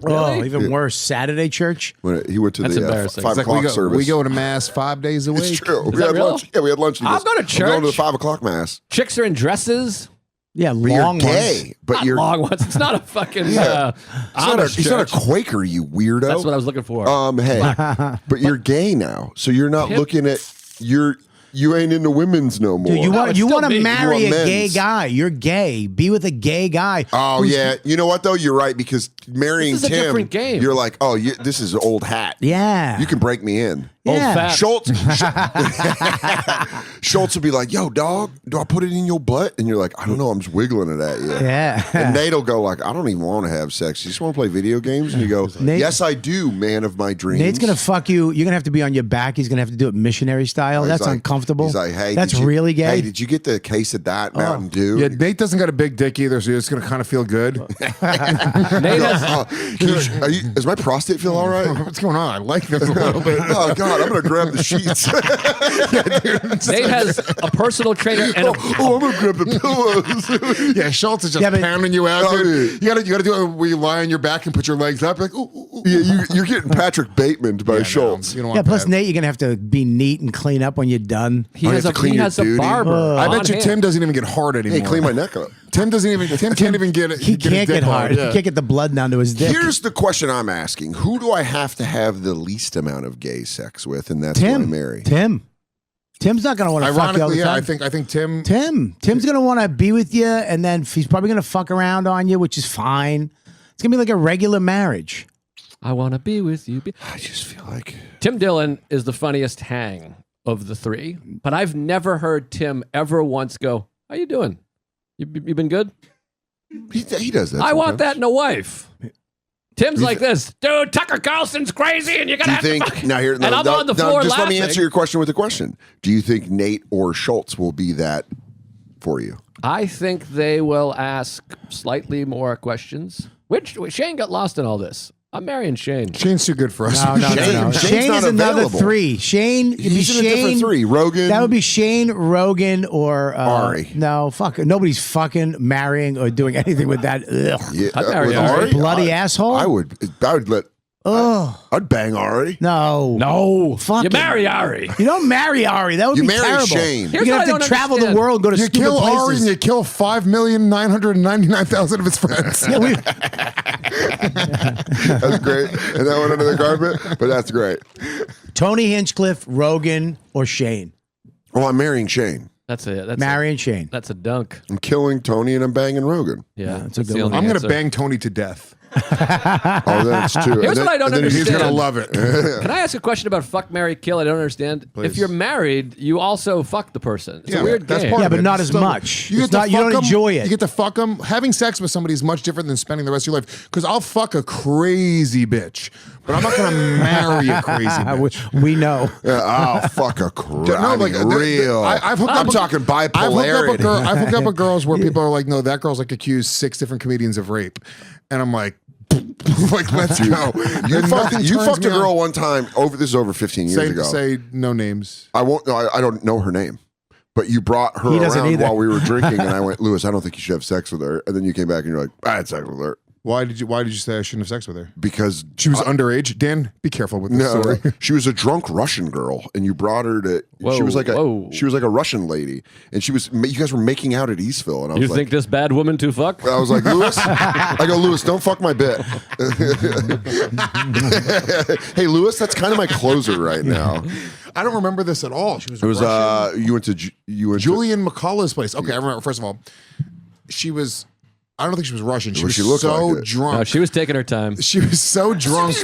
Oh, even worse. Saturday church. He went to That's the embarrassing. 5 It's like o'clock we service. go to mass 5 days a week. It's true. We that had real? lunch. Yeah, we had lunch. He I'll goes, go to I'm going to the church. 5 o'clock mass. Chicks are in dresses. Yeah, But you're long gay. ones. But Not you're long ones. It's not a fucking Yeah. Amish he's not a church. Quaker, you weirdo. That's what I was looking for. Hey, but you're gay now, so you're not Pimp. looking at you ain't into women's no more. Dude, you No, want it's you still want to me. marry You a want gay men's. guy. You're gay. Be with a gay guy. Oh yeah, you know what though? You're right because marrying This is a Tim, different game. you're like, oh, this is old hat. Yeah. You can break me in. Old Yeah. fat. Schultz, Schultz will be like, "Yo, dog, do I put it in your butt?" And you're like, "I don't know, I'm just wiggling it at you." Yeah. And Nate'll go like, "I don't even want to have sex. You just want to play video games?" And you go, Nate- "Yes, I do, man of my dreams." Nate's gonna fuck you. You're gonna have to be on your back. He's gonna have to do it missionary style. He's That's like- uncomfortable. He's like, "Hey, that's did you- really gay. Hey, did you get the case of that Mountain Dew?" Yeah, Nate doesn't got a big dick either, so it's going to kind of feel good. Nate has, Is my prostate feel all right? What's going on? I like this a little bit. Oh God, I'm gonna grab the sheets. Nate has a personal trainer and a, I'm gonna grab the pillows. Yeah, Schultz is just Yeah, but- pounding you out, Oh, dude. You gotta do it where you lie on your back and put your legs up. Like, ooh, ooh, ooh. Yeah, you're getting Patrick Bateman by Yeah, no, Schultz. you don't yeah. want Plus, that. Nate, you're gonna have to be neat and clean up when you're done. he I has have a to clean he your has a duty. barber. I bet on you hand. Tim doesn't even get hard anymore. Hey, clean my neck up. Tim can't even get it. He his can't dick get hard. Yeah. He can't get the blood down to his dick. Here's the question I'm asking: who do I have to have the least amount of gay sex with, and that's who I Tim. marry? Tim's not gonna want to fuck you all the Ironically, yeah, time. I think Tim. Tim's gonna want to be with you, and then he's probably gonna fuck around on you, which is fine. It's gonna be like a regular marriage. I want to be with you. I just feel like Tim Dillon is the funniest hang of the three, but I've never heard Tim ever once go, "How you doing? You been good?" he does that. I want sometimes. that in a wife. Tim's like this, dude. Tucker Carlson's crazy, and you're Do gonna you have think to fuck. now here? And I'm on the now, floor just laughing. let me answer your question with a question. Do you think Nate or Schultz will be that for you? I think they will ask slightly more questions. Which Shane got lost in all this. I'm marrying Shane. Shane's too good for us. No. Shane's Shane not is another available. 3. Shane, it'd be He's in a different Shane. 3. Rogan. That would be Shane, Rogan, or Ari. No, fuck. Nobody's fucking marrying or doing anything with that. Ugh. Yeah, I'd marry with Ari. Bloody asshole. I would let. Ugh. I'd bang Ari. No, Fuck you it. marry Ari. You don't marry Ari. That would You be marry terrible. Shane. You're Here's gonna what I have to don't travel the understand. world, and go to You stupid kill Ari places. and you kill 5,999,000 of his friends. Yeah, we- That's great. And that went under the carpet, but that's great. Tony Hinchcliffe, Rogan, or Shane. Well, I'm marrying Shane. That's it. That's Marrying Shane. That's a dunk. I'm killing Tony and I'm banging Rogan. Yeah, that's a good the one. only I'm going answer. to bang Tony to death. Oh, that's two. Here's what I don't He's understand. going to love it. Can I ask a question about fuck, marry, kill? I don't understand. Please. If you're married, you also fuck the person. It's a weird that's game. part Yeah, of but it. not It's as still- much. You It's get to not- you fuck don't 'em. enjoy it. You get to fuck them. Having sex with somebody is much different than spending the rest of your life. Because I'll fuck a crazy bitch, but I'm not going to marry a crazy bitch. we know. Yeah, oh, fuck a crap. No, like, real. I've hooked I'm up talking I've bipolarity. hooked up with girls where people are like, no, that girl's like accused 6 different comedians of rape. And I'm like, like, let's go. You And fucked, nothing you turns fucked a me on. girl one time. This is over 15 years ago. Say no names. I won't. No, I don't know her name. But you brought her He doesn't around either. while we were drinking, and I went, Lewis, I don't think you should have sex with her. And then you came back and you're like, I had sex with her Why did you say I shouldn't have sex with her? because She was underage. Dan, be careful with this no, story. she was a drunk Russian girl, and you brought her to. she was like a Russian lady, and you guys were making out at Eastville, and I was You like, think this bad woman to fuck? I was like, Lewis, I go, Lewis, don't fuck my bit. Hey, Lewis, that's kind of my closer right now. I don't remember this at all. She was. It was Russian. you went to Julian McCullough's place. Okay, I remember. First of all, she was. I don't think she was Russian. She Well, was she looked so like it. drunk. No, she was taking her time. She was so drunk.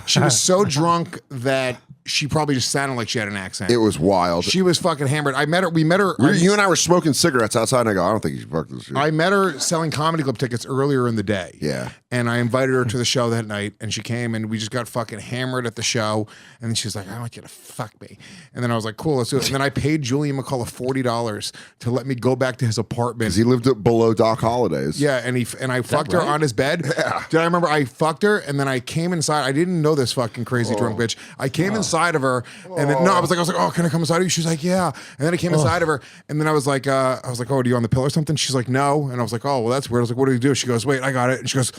She was so drunk that she probably just sounded like she had an accent. It was wild. She was fucking hammered. I met her. We met her. You and I were smoking cigarettes outside, and I go, I don't think you should fuck this shit. I met her selling comedy club tickets earlier in the day. Yeah. And I invited her to the show that night, and she came, and we just got fucking hammered at the show. And then she was like, I want you to fuck me. And then I was like, cool, let's do it. And then I paid Julian McCullough $40 to let me go back to his apartment. Because he lived below Doc Holliday's. Yeah, and I fucked her on his bed. Yeah. Did I remember I fucked her, and then I came inside. I didn't know this fucking crazy drunk bitch. I came inside of her, and then I was like, oh, can I come inside of you? She was like, yeah. And then I came inside of her, and then I was like, oh, do you on the pill or something? She's like, no. And I was like, oh, well, that's weird. I was like, what do you do? She goes, wait, I got it. And she goes,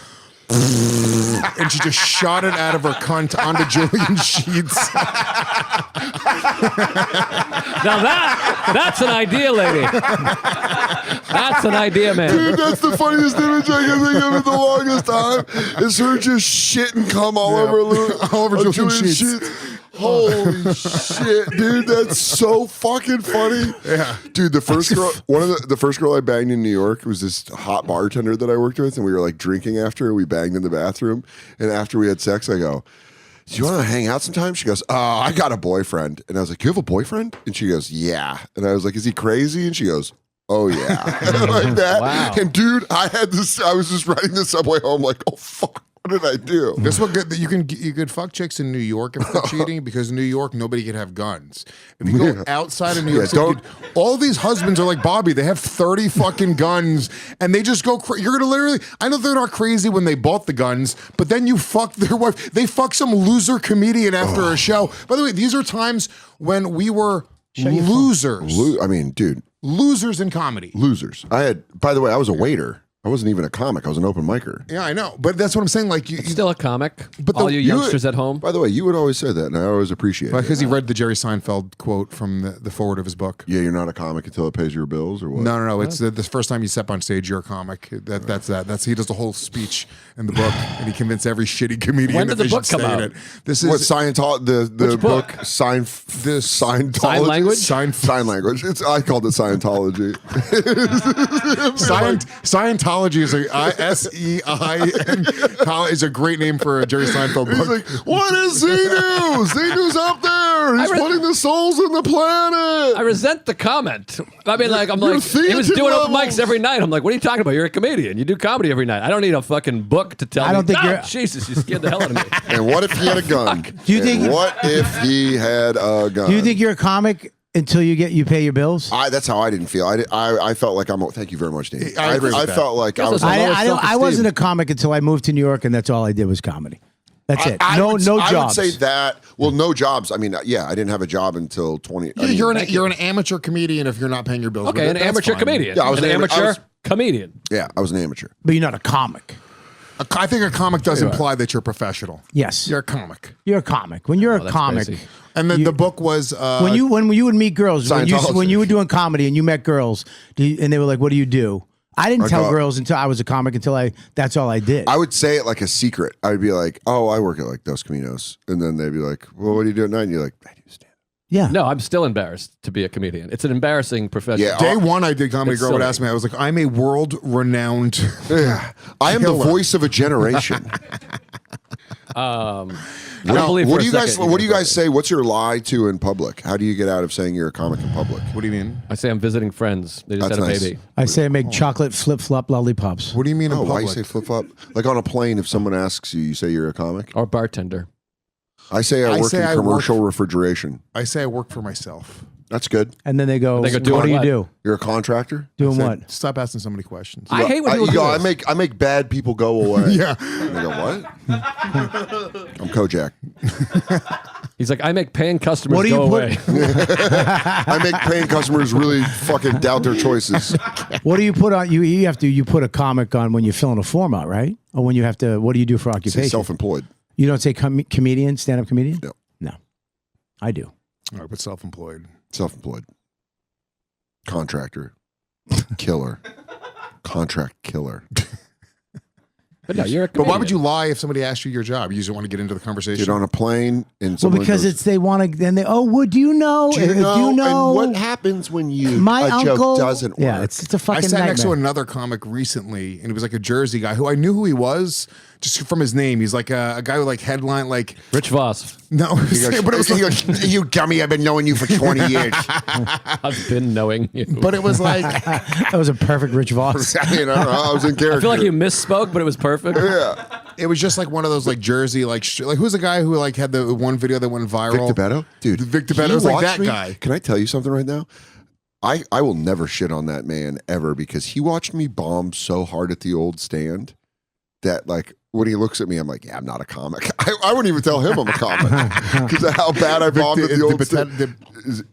and she just shot it out of her cunt onto Julian's sheets. Now that's an idea, lady. That's an idea, man. Dude, that's the funniest image I can think of in the longest time. Is her just shit and cum all over All over Julian's sheets. Holy shit, dude, that's so fucking funny. Yeah. Dude, the first girl, the first girl I banged in New York was this hot bartender that I worked with, and we were like drinking after, and we banged in the bathroom. And after we had sex, I go, do you want to hang out sometime? She goes, I got a boyfriend. And I was like, you have a boyfriend? And she goes, yeah. And I was like, is he crazy? And she goes, oh yeah. Like that. Wow. And dude, I was just riding the subway home like, oh fuck. What did I do? This what good you could fuck chicks in New York if they're cheating, because in New York nobody can have guns. If you go outside of New York City, dude, all these husbands are like Bobby. They have 30 fucking guns, and they just go. You're gonna literally. I know they're not crazy when they bought the guns, but then you fuck their wife. They fuck some loser comedian after a show. By the way, these are times when we were losers. I mean, dude, Losers in comedy. losers. By the way, I was a waiter. I wasn't even a comic. I was an open micer. Yeah, I know, but that's what I'm saying. Like you Still a comic. But all you youngsters at home. By the way, you would always say that, and I always appreciate it. because he read the Jerry Seinfeld quote from the forward of his book. Yeah, you're not a comic until it pays your bills, or what? No. It's the first time you step on stage, you're a comic. That's he does the whole speech in the book, and he convinced every shitty comedian. When did that the they book should come stay in out? it. This is What Scientology? The book? Scientology. Sign language? Sign language. I called it Scientology. Scientology is Sein. Is a great name for a Jerry Seinfeld book. He's like, what is Xenu? Xenu's up there. He's putting the souls in the planet. I resent the comment. I mean, like, I'm Your like, he was theater doing open levels. mics every night. I'm like, what are you talking about? You're a comedian. You do comedy every night. I don't need a fucking book to tell me. I don't think "No, you're- Jesus, you scared the hell out of me. And what if he had a gun? Do you think? And what if he had a gun? Do you think you're a comic until you pay your bills? That's how I didn't feel. I felt like thank you very much, Dave. I agree with that. felt like I Guess was. that's like, a lower I self-esteem. wasn't a comic until I moved to New York, and that's all I did was comedy. That's it. I No would jobs. say that. Well, no jobs. I mean, yeah, I didn't have a job until 20. I mean, You're an amateur comedian if you're not paying your bills. Okay, but an that's amateur fine. comedian. Yeah, I was an an amateur I was- comedian. Yeah, I was an amateur. But you're not a comic. I think a comic does imply that you're professional. Yes, You're a comic. you're a comic. When you're a that's comic, crazy. And then the book was when you would meet girls, when Scientology. you were doing comedy and you met girls, and they were like, "What do you do?" I didn't tell thought- girls until I was a comic that's all I did. I would say it like a secret. I would be like, "Oh, I work at like Dos Caminos," and then they'd be like, "Well, what do you do at night?" And you're like, "I do stand." yeah. No, I'm still embarrassed to be a comedian. It's an embarrassing profession. Yeah. Day one, I did comedy. It's Girl would silly. ask me. I was like, I'm a world-renowned. Yeah, I am the Killer. voice of a generation. I Now, don't believe what for do a you guys? second What do you you're guys say? What's your lie to in public? How do you get out of saying you're a comic in public? What do you mean? I say I'm visiting friends. They just That's had a nice. baby. I say I make chocolate flip flop lollipops. What do you mean in Oh, why you public? say flip flop? Like on a plane, if someone asks you, you say you're a comic. Or bartender. I say I work say in I work- commercial refrigeration. I say I work for myself. That's good. And then they go, They go, doing "What do you what? do? You're a contractor. Doing Say, what?" Stop asking so many questions. I hate when people you do go, this. I make bad people go away. Yeah. And they go, what? I'm Kojak. He's like, I make paying customers What do you go put- away. I make paying customers really fucking doubt their choices. What do you put on? You put a comic on when you're filling a form out, right? Or when you have to. What do you do for Say occupation? self-employed. You don't say comedian, stand up comedian. No. No, I do. All right, but self-employed. Self-employed. Contractor. Killer. Contract killer. But no, you're a But comedian. why would you lie if somebody asked you your job? You just want to get into the conversation. Get on a plane and Well, someone because goes, they want to. Then they. Oh, would you know? do you If know, you know and what happens when my a uncle joke doesn't work? Yeah, it's a I fucking sat nightmare. next to another comic recently, and it was like a Jersey guy who I knew who he was just from his name. He's like a guy who like headline like Rich Voss. no, but it was He like, goes, you dummy, I've been knowing you for 20 years. I've been knowing you. but it was like That was a perfect Rich Voss. I mean, I don't know, I was in character. I feel like you misspoke, but it was perfect. Yeah. it was just like one of those like Jersey like who's the guy who like had the one video that went viral? Vic DeBetto? Dude, Vic DeBetto he was like watched that me. guy. Can I tell you something right now? I will never shit on that man ever because he watched me bomb so hard at the old stand that like when he looks at me, I'm like, yeah, I'm not a comic. I wouldn't even tell him I'm a comic because of how bad I bombed at the old stand.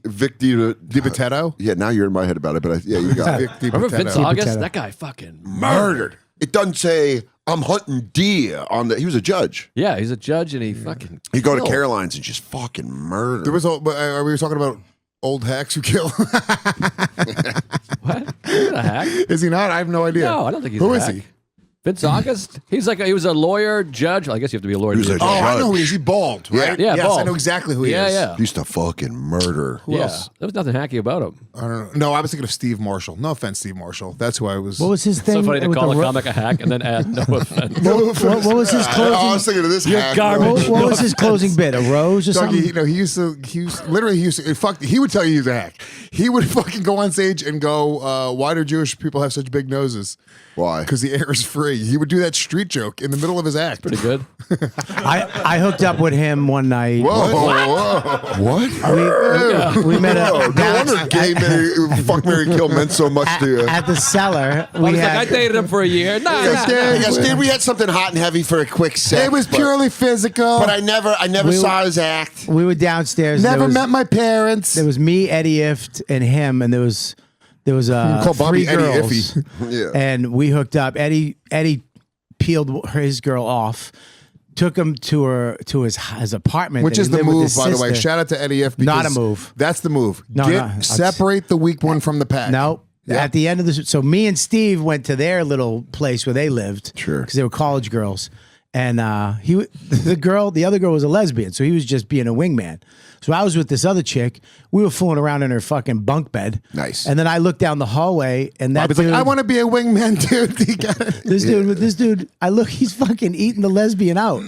Vic DiBitetto? Yeah, now you're in my head about it, but yeah, you got Vic it. Remember Vince DiBitetto. August? Potato. That guy fucking Murdered. It doesn't say I'm hunting deer on the. He was a judge. Yeah, he's a judge and he fucking. You go to killed. Caroline's and just fucking murder. There was we were talking about old hacks who kill. What? He's a hack? Is he not? I have no idea. No, I don't think he's Who a is hack. he? Vince August? He was a lawyer, judge. Well, I guess you have to be a lawyer. to He was be a Oh, I judge. know who he is. He bald, right? Yeah, yes, I bald. know exactly who he is. Yeah. He used to fucking murder. Who Yeah, else? there was nothing hacky about him. I don't know. No, I was thinking of Steve Marshall. No offense, Steve Marshall. That's who I was. What was his thing? So funny to with call the a ro- comic a hack and then add no offense. What was his I closing? was thinking of this hack. garbage. What was his closing bit? A rose or something? Dougie, he used to fuck. He would tell you he's a hack. He would fucking go on stage and go, "Why do Jewish people have such big noses? Why? Because the air is free." He would do that street joke in the middle of his act. Pretty good. I hooked up with him one night. What? We met Oh, at, no wonder gay Mary, fuck Mary Kill meant so much to you. at the cellar. I was like, I dated him for a year. Nah, Yes, dude, we had something hot and heavy for a quick sex. It was but- purely physical. But I never saw his act. We were downstairs. never there was, met my parents. There was me, Eddie Ift, and him, and there was call Bobby three Eddie girls, Iffy. Yeah. and we hooked up. Eddie peeled his girl off, took him to his apartment, Which and is he the lived with move, his by the way. sister. Shout out to Eddie F. Not a because move. That's the move. No, Separate the weak one from the pack. No. Yeah. At the end of the so me and Steve went to their little place where they lived. Sure. Because they were college girls. And the other girl was a lesbian, so he was just being a wingman. So I was with this other chick. We were fooling around in her fucking bunk bed. Nice. And then I looked down the hallway, and that Bobby's dude, like, I want to be a wingman, dude. You got it. this dude, I look, he's fucking eating the lesbian out.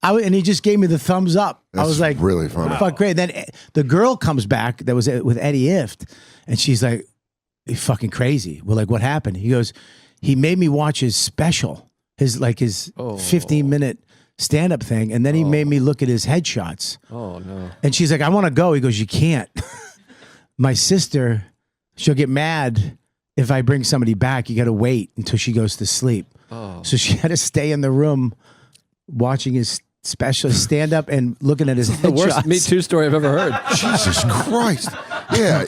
And he just gave me the thumbs up. I That's was like, really funny. Fuck, great. Then the girl comes back that was with Eddie Ift, and she's like, "You're fucking crazy." We're like, "What happened?" He goes, "He made me watch his special, his 15-minute stand-up thing, and then he made me look at his headshots." Oh no. And she's like, "I want to go." He goes, "You can't. My sister, she'll get mad if I bring somebody back. You got to wait until she goes to sleep." Oh. So she had to stay in the room watching his special stand-up and looking at his The worst headshots. Me Too story I've ever heard. Jesus Christ. Yeah.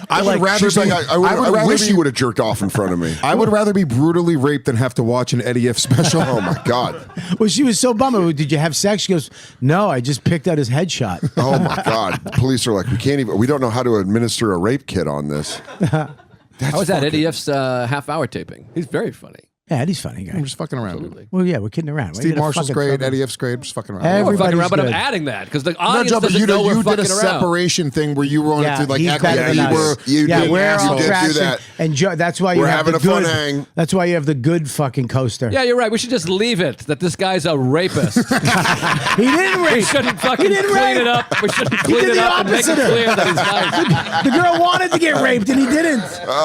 I would rather She's be. like, I wish be, you would have jerked off in front of me. I would rather be brutally raped than have to watch an Eddie F special. Oh my God. Well, she was so bummed. "Did you have sex?" She goes, "No, I just picked out his headshot." Oh my God. The police are like, we don't know how to administer a rape kit on this. How was that Eddie F's half-hour taping? He's very funny. Yeah, Eddie's a funny guy. I'm just fucking around. Absolutely. Well, yeah, we're kidding around. Why you Steve gonna Marshall's fucking great. throw Eddie F's great. Just fucking around. Every- We're fucking Everybody's around, but I'm good. adding that because the No, audience Joe, but doesn't know we're you did fucking a around. separation thing where you wanted Yeah, to like he's act better like than you us. were. You yeah, did- we're you all did do crashing. that. And that's why you We're have having the a fun good. hang. That's why you have the good fucking coaster. Yeah, you're right. We should just leave it that this guy's a rapist. He didn't We rape. shouldn't fucking He didn't clean rape. it up. We shouldn't He clean did it the up and make it opposite. clear that he's nice. The girl wanted to get raped and he didn't.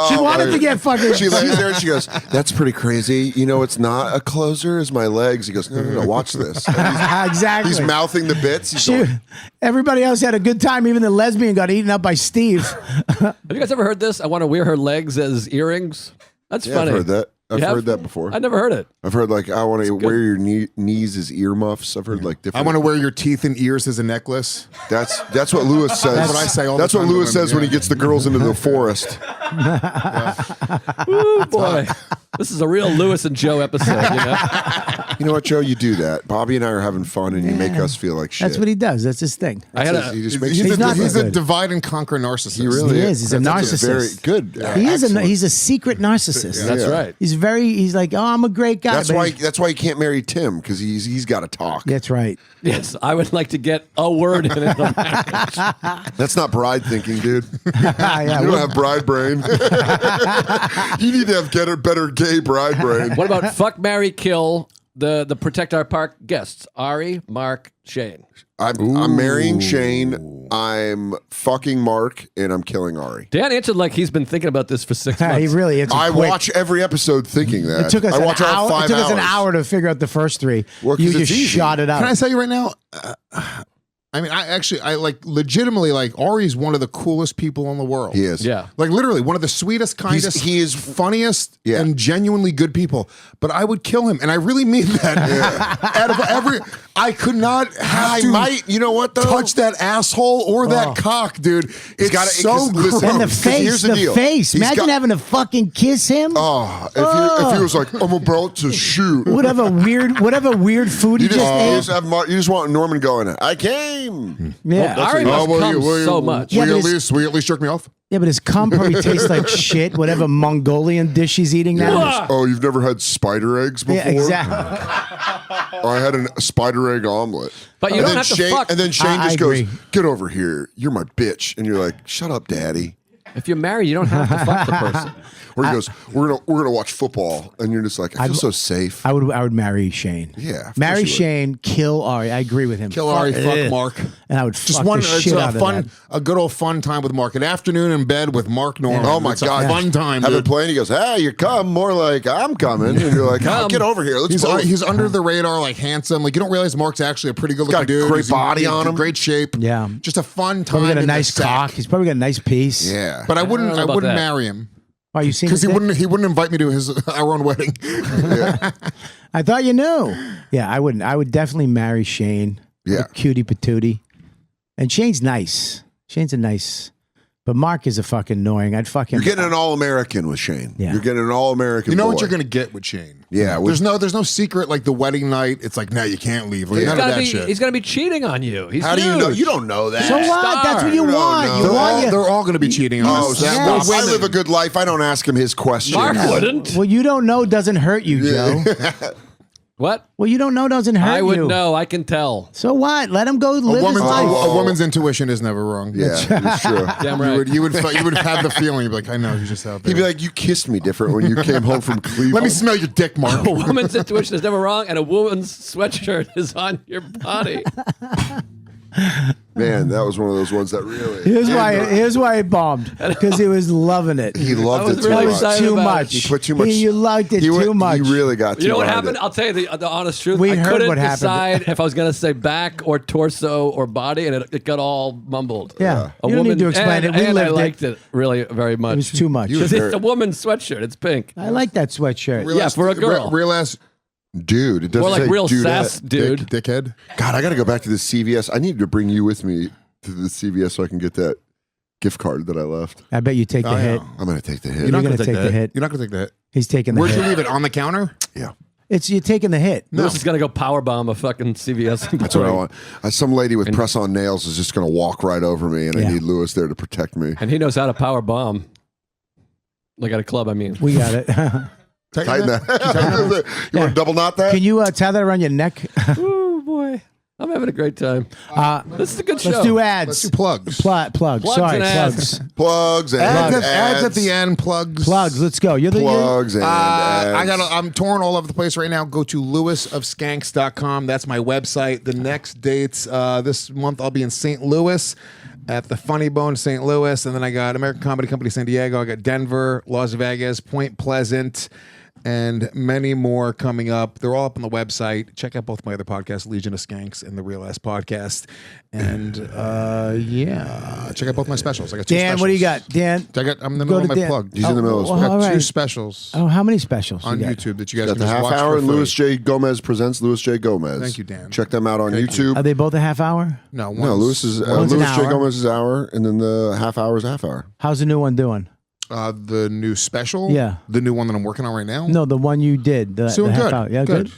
She wanted to get fucking. She lays there and she goes, "That's pretty crazy. You know, it's not a closer, is my legs." He goes, "No, watch this." Exactly. He's mouthing the bits. He's She- going, everybody else had a good time. Even the lesbian got eaten up by Steve. Have you guys ever heard this? I want to wear her legs as earrings. That's yeah, funny. I've heard that. I've You have? heard that before. I never heard it. I've heard like, I want to wear your knees as earmuffs. I've heard like I different. want to wear your teeth and ears as a necklace. That's what Lewis says. That's what I say all the That's what time to Lewis women, says when he yeah. gets the girls into the forest. Ooh, boy. This is a real Lewis and Joe episode, you know? You know what, Joe? You do that. Bobby and I are having fun, and you make us feel like shit. That's what he does. That's his thing. I had a, He just makes He's, you a, not he's that a good. divide and conquer narcissist. He really He is. He's a That's narcissist. Very good. He is Excellent. he's a secret narcissist. that's Yeah. right. He's like, "Oh, I'm a great guy." That's but why. he's- That's why he can't marry Tim, because he's got to talk. That's right. Yes, I would like to get a word in it. That's not bride thinking, dude. Yeah, You don't well, have bride brain. You need to have better gay bride brain. What about fuck, marry, kill the Protect Our Park guests? Ari, Mark, Shane. I'm marrying Shane. I'm fucking Mark, and I'm killing Ari. Dan answered like he's been thinking about this for 6 months. he really. It's I quick. watch every episode thinking that. It took us I an watch all hour. 5 It took us an hours. hour to figure out the first three. Well, 'cause You it's just easy. shot it out. Can I tell you right now? I mean, I like legitimately like Ari's one of the coolest people in the world. He is. Yeah. Like literally one of the sweetest, kindest, he is- funniest, Yeah. and genuinely good people. But I would kill him, and I really mean that. Out of every, I could not have I to might. You know what though? touch that asshole or that cock, dude. It's gotta- so 'cause listen, gross. And the 'cause face, here's the the deal. face. He's Imagine got- having to fucking kiss him. Oh, if he was like, I'm about to shoot. Whatever weird food he You just just, ate. you just want Norman going, I came. Yeah. Ari must come so much. Yeah, but Will you at least jerk me off? Yeah, but his cum probably tastes like shit. Whatever Mongolian dish he's eating now. Oh, you've never had spider eggs before? Yeah, exactly. I had a spider egg omelet. But you And don't then have to Shane, fuck. And then Shane I just goes, agree. get over here. You're my bitch. And you're like, shut up, daddy. If you're married, you don't have to fuck the person. Or he goes, we're gonna watch football. And you're just like, I feel so safe. I would marry Shane. Yeah, of course Marry you would. Shane, kill Ari. I agree with him. Kill Ari, fuck Ugh. Mark. And I would Just fuck one, the it's shit out a of fun, that. a good old fun time with Mark. An afternoon in bed with Mark Norman. Oh my It's a God. fun time, Have it dude. playing. He goes, hey, you come. More like, I'm coming. And you're like, oh, get over here. Let's He's, both. he's under the radar, like handsome. Like you don't realize Mark's actually a pretty good looking got a dude. great He's body on him. great shape. Yeah. just a fun time. Probably got a in the nice sack. cock. He's probably got a nice piece. Yeah. But I wouldn't know about that. marry him Oh, you seen because his he dick? wouldn't invite me to his our own wedding. I thought you knew. Yeah, I wouldn't. I would definitely marry Shane. Yeah. Cutie patootie. And Shane's nice. Shane's a nice. But Mark is a fucking annoying. I'd fucking. You're getting an All-American with Shane. Yeah. You're getting an All-American You know boy. what you're gonna get with Shane. Yeah. There's no secret like the wedding night. It's like no, you can't leave. Like, Yeah. none of that shit. He's gonna be cheating on you. He's How do you know? huge. You don't know that. So what? That's what you No, want. no. You they're, want all, your- they're all going to be cheating on Oh, us. stop. Yeah. I live a good life. I don't ask him his questions. Mark wouldn't. Well, you don't know doesn't hurt you, Joe. What? Well, you don't know doesn't hurt I would you. know. I can tell. So what? Let him go live his A life. woman's intuition is never wrong. Yeah, it's true. Damn right. You would have had the feeling. You'd be like, I know, you're just out there. He'd be like, you kissed me different when you came home from Cleveland. let me smell your dick, Mark. A woman's intuition is never wrong, and a woman's sweatshirt is on your body. Man, that was one of those ones that really. Here's why he bombed, because he was loving it. He loved I it was too really much. excited Too about much. He put too much. You liked it too much. He really got too You know what behind happened? it. I'll tell you the honest truth. We I heard couldn't what happened. decide if I was going to say back or torso or body, and it got all mumbled. Yeah. A You don't need to explain and, it. We and I lived it. liked it really very much. It was too much. Because it's a woman's sweatshirt. It's pink. I like that sweatshirt. Yeah, for a girl. Real ass Dude, it doesn't More like say real dudette. sass, dude. dickhead. God, I got to go back to the CVS. I need to bring you with me to the CVS so I can get that gift card that I left. I bet you take the hit. I'm going to take the hit. You're not going to take the hit. You're not going to take the hit. He's taking the Where'd hit. you leave it? On the counter? Yeah. It's you're taking the hit. Lewis is going to go powerbomb a fucking CVS. That's what I want. Some lady with press-on nails is just going to walk right over me, and Yeah. I need Lewis there to protect me. And he knows how to power bomb. Like at a club, I mean. We got it. Tighten that. You want to double knot that? Can you tie that around your neck? Oh, boy. I'm having a great time. This is a good show. Let's do ads. Let's do plugs. Plugs. Plugs Sorry, and ads. plugs. Plugs and Ads at the end. Plugs. Plugs. Let's go. You're the Plugs and ads. I'm torn all over the place right now. Go to lewisofskanks.com. That's my website. The next dates this month, I'll be in St. Louis at the Funny Bone, St. Louis, and then I got American Comedy Company San Diego. I got Denver, Las Vegas, Point Pleasant, and many more coming up. They're all up on the website. Check out both my other podcasts, Legion of Skanks and the Real Ass Podcast. And check out both my specials. I got two Dan, specials. what do you got? Dan, I'm in the Go middle of to my Dan. plug. He's in the middle of his Oh, I got all two right. specials Oh, how many specials? on you got? YouTube that you guys Got can the just half watch hour, for and free. Louis J. Gomez presents Louis J. Gomez. Thank you, Dan. Check them out on Thank YouTube. Are they both a half hour? No, No, Louis is One's an Louis J. hour. Gomez is hour, and then the half hour is half hour. How's the new one doing? the new special. Yeah. The new one that I'm working on right now. No, the one you did. The Doing half good. hour. Yeah, good.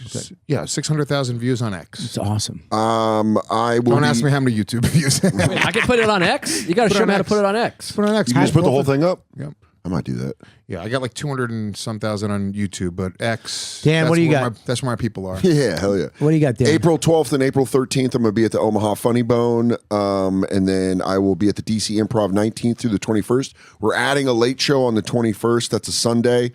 Yeah, 600,000 views on X. It's awesome. I will. Don't ask me how many YouTube views. Wait, I can put it on X? You got to Put it show on me how to X. put it on X. Put it on X. You can just put the whole thing up. Yep. I might do that. Yeah, I got like 200 and some thousand on YouTube, but X. Dan, what do you got? That's where my people are. Yeah, hell yeah. What do you got there? April 12th and April 13th, I'm going to be at the Omaha Funny Bone. And then I will be at the DC Improv 19th through the 21st. We're adding a late show on the 21st. That's a Sunday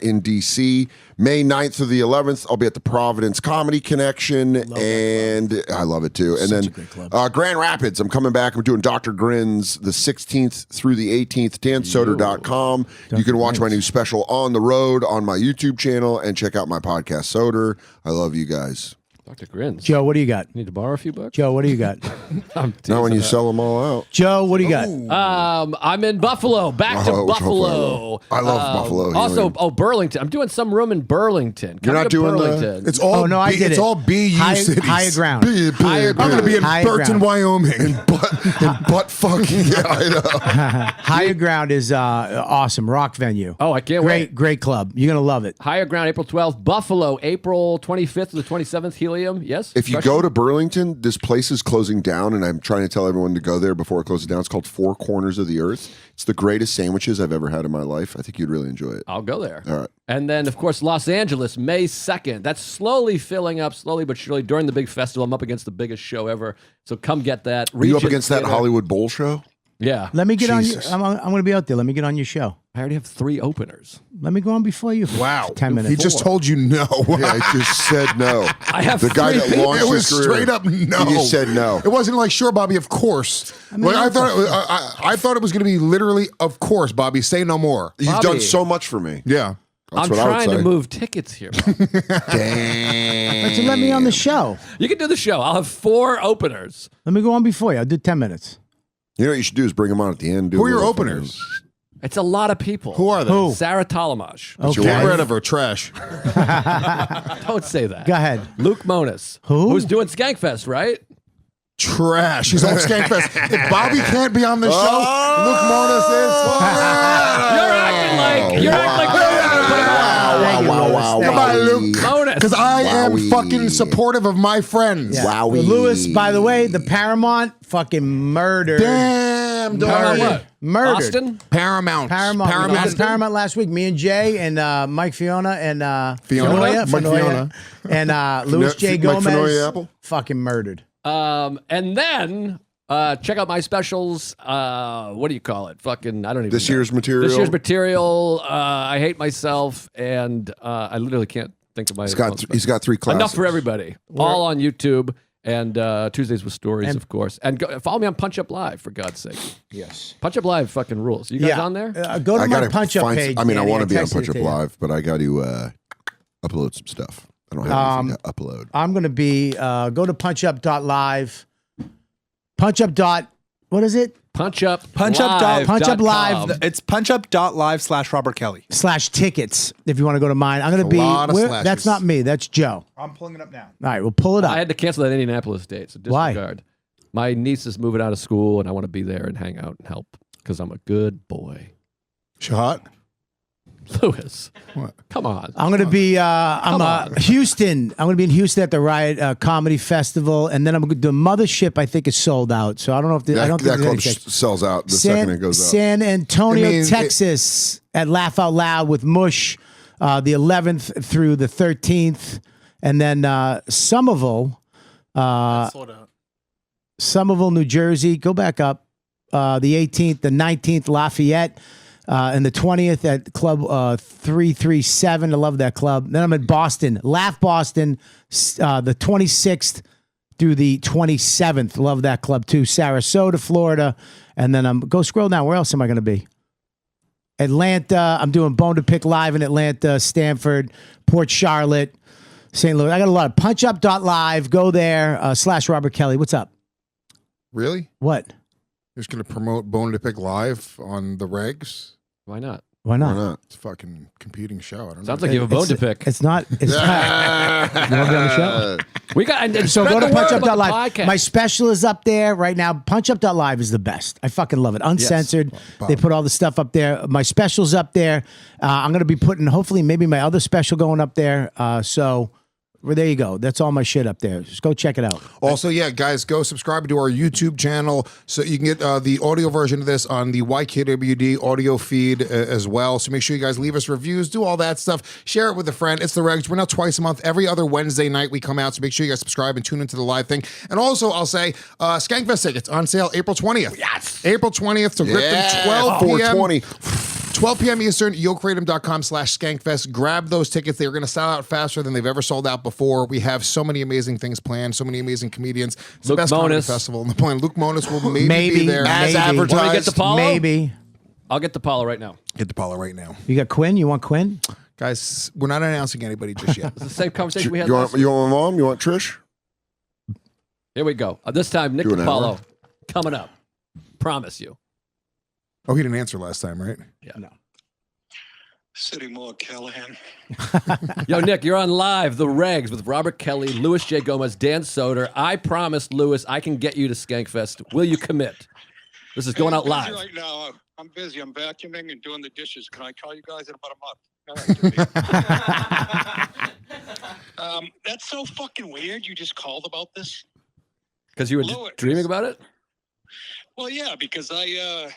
in DC. May 9th through the 11th, I'll be at the Providence Comedy Connection. And I love it too. And then Grand Rapids, I'm coming back. I'm doing Dr. Grins the 16th through the 18th. DanSoder.com. You can watch my new special On the Road on my YouTube channel and check out my podcast, Soder. I love you guys. Dr. Grins. Joe, what do you got? Need to borrow a few bucks? Joe, what do you got? Not when you sell them all out. Joe, what do you got? I'm in Buffalo. Back to Oh, Buffalo. I love Buffalo. Also, Burlington. I'm doing some room in Burlington. You're not doing Burlington. It's all. Oh, no, I did It's it. all BU cities. Higher ground. I'm going to be in High Burton, ground. Wyoming. Butt fucking. Yeah, I know. Higher ground is awesome. Rock venue. Oh, I can't wait. Great club. You're going to love it. Higher Ground, April 12th. Buffalo, April 25th to the 27th. Helium. Yes? If you go to Burlington, this place is closing down, and I'm trying to tell everyone to go there before it closes down. It's called Four Corners of the Earth. It's the greatest sandwiches I've ever had in my life. I think you'd really enjoy it. I'll go there. All right. And then, of course, Los Angeles, May 2nd. That's slowly filling up, slowly but surely. During the big festival, I'm up against the biggest show ever. So come get that. Are you up Regent against that Theater. Hollywood Bowl show? Yeah. Let me get on you. Jesus. I'm going to be out there. Let me get on your show. I already have 3 openers. Let me go on before you. Wow. 10 minutes. He just told you no. Yeah, I just said no. I have the guy 3 that people. launched It was his career. straight up no. He just said no. It wasn't like, sure, Bobby, of course. I thought it was going to be literally, of course, Bobby, say no more. You've Bobby. done so much for me. Yeah. That's I'm what I would trying to say. move tickets here. Bob. But you let me on the show. You can do the show. I'll have 4 openers. Let me go on before you. I'll do 10 minutes. You know what you should do is bring them on at the end. Who are your openers? It's a lot of people. Who are they? Who? Sarah Talamash. Okay. Get rid of her. Trash. Don't say that. Go ahead. Luke Monis. Who? Who's doing Skankfest, right? Trash. She's on Skankfest. If Bobby can't be on the show, Luke Monis is. You're acting like Thank you, Louis. Come on, Luke. Monis. Because I am Wowie. fucking supportive of my friends. Yeah. Wowie. Louis, by the way, the Paramount fucking murdered. Damn. Damn, Paramount dog. what? Murdered. Austin? Paramount. Paramount last week. Me and Jay and Mike Fiona and Fiona? Mike Fiona. and Louis J. Mike Gomez. Fenoya Apple? Fucking murdered. And then check out my specials. What do you call it? Fucking, I don't even This know. year's material. This year's material. I hate myself, and I literally can't think of my. He's got 3 classes. Enough for everybody. All on YouTube and Tuesdays with Stories, of course. And follow me on Punch Up Live, for God's sake. Yes. Punch Up Live fucking rules. You guys on there? Go to I my gotta Punch Up find- page. I mean, I Danny. want to be on texted Punch it Up to you. Live, but I got to upload some stuff. I don't have anything to upload. I'm going to be, go to punchup.live. What is it? PunchUp.live. It's punchup.live/Robert Kelly. /tickets if you want to go to mine. I'm going to be, lot of slashes. that's not me. That's Joe. I'm pulling it up now. All right, we'll pull it up. I had to cancel that Indianapolis date, so Why? disregard. My niece is moving out of school, and I want to be there and hang out and help because I'm a good boy. Shot. Lewis, What? come on. I'm going to be on. Houston. I'm going to be in Houston at the Riot Comedy Festival, and then the Mothership I think is sold out. So I don't know if I don't think That there's any club tickets. sells out the second it goes up. San Antonio, I mean, Texas at Laugh Out Loud with Mush, the 11th through the 13th, and then Somerville, Sold out. Somerville, New Jersey. Go back up. The 18th, the 19th, Lafayette. And the 20th at Club 337. I love that club. Then I'm at Boston. Laugh Boston, the 26th through the 27th. Love that club too. Sarasota, Florida. And then go scroll down. Where else am I going to be? Atlanta. I'm doing Bone to Pick live in Atlanta, Stanford, Port Charlotte, St. Louis. I got a lot of punchup.live. Go there, /Robert Kelly. What's up? Really? What? You're just going to promote Bone to Pick Live on the Regz? Why not? Why not? Why not? It's a fucking competing show. I don't Sounds know. like you have a bone to pick. It's not. It's not. You want to be on the show? We got and So spread go to the word about the punchup.live. podcast. My special is up there right now. Punchup.live is the best. I fucking love it. Uncensored. Bob. They put all the stuff up there. My special's up there. I'm going to be putting, hopefully, maybe my other special going up there. So well, there you go. That's all my shit up there. Just go check it out. Also, yeah, guys, go subscribe to our YouTube channel so you can get the audio version of this on the YKWD audio feed as well. So make sure you guys leave us reviews, do all that stuff, share it with a friend. It's the Regz. We're now twice a month. Every other Wednesday night we come out. So make sure you guys subscribe and tune into the live thing. And also, I'll say, Skankfest tickets on sale April 20th. Yes. April 20th. So grip them 12 p.m. 420. 12 p.m. Eastern, yokeradom.com/skankfest. Grab those tickets. They are going to sell out faster than they've ever sold out before. We have so many amazing things planned, so many amazing comedians. It's Luke the best comedy Monis. festival in the plan. Luke Monis will maybe Maybe. be there. Maybe. Want me to get the Paulo? Maybe. I'll get the Paulo right now. Get the Paula right now. You got Quinn? You want Quinn? Guys, we're not announcing anybody just yet. It's the same conversation we had You last want my mom? You want Trish? Here we go. This time, Nick Do an DiPaolo hour. coming up. Promise you. Oh, he didn't answer last time, right? Yeah. No. City Moore Callahan. Yo, Nick, you're on live, The Regz, with Robert Kelly, Louis J. Gomez, Dan Soder. I promised Louis I can get you to Skankfest. Will you commit? This is going out busy live. Right now, I'm busy. I'm vacuuming and doing the dishes. Can I call you guys in about a month? All right, that's so fucking weird. You just called about this. Because you were just Louis. dreaming about it? Well, yeah, because I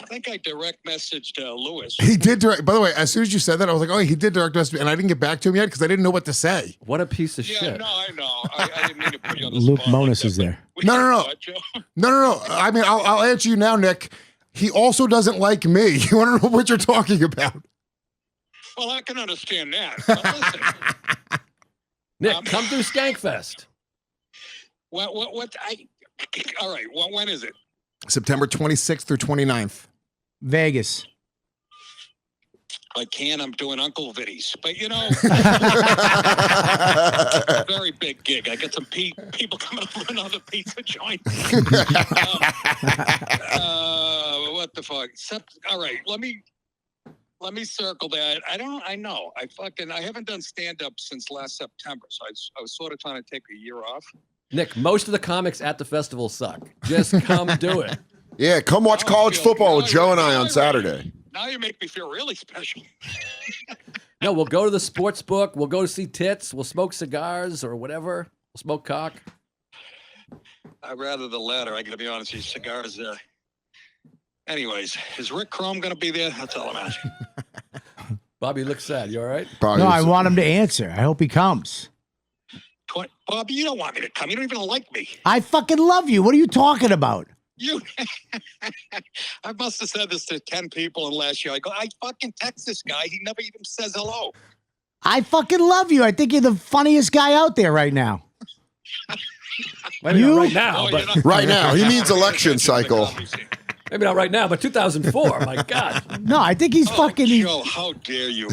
think I direct messaged Lewis. He did direct. By the way, as soon as you said that, I was like, oh, he did direct message me, and I didn't get back to him yet because I didn't know what to say. What a piece of Yeah, shit. no, I know. I didn't mean to put you on the Luke spot like Monis that, is but there. we No, can no, no. talk, Joe. No. I mean, I'll answer you now, Nick. He also doesn't like me. You want to know what you're talking about? Well, I can understand that. But listen, Nick, come through Skankfest. what? All right. When is it? September 26th through 29th. Vegas. I can. I'm doing Uncle Viddy's, but you know, it's a very big gig. I got some people coming up with another pizza joint. What the fuck? All right, let me circle that. I know. I haven't done stand up since last September, so I was sort of trying to take a year off. Nick, most of the comics at the festival suck. Just come do it. Yeah, come watch college football with Joe and I on Saturday. Now you make me feel really special. No, we'll go to the sports book. We'll go see tits. We'll smoke cigars or whatever. We'll smoke cock. I'd rather the latter. I got to be honest with you. Cigars, Anyways, is Rick Chrome going to be there? That's all I'm asking. Bobby looks sad. You all right? No, I want him to answer. I hope he comes. Bobby, you don't want me to come. You don't even like me. I fucking love you. What are you talking about? You, I must have said this to 10 people in last year. I go, I fucking text this guy. He never even says hello. I fucking love you. I think you're the funniest guy out there right now. Maybe not right now, No, but you're not. Right now, he means election cycle. maybe not right now, but 2004. My God. No, I think he's fucking. Joe, how dare you?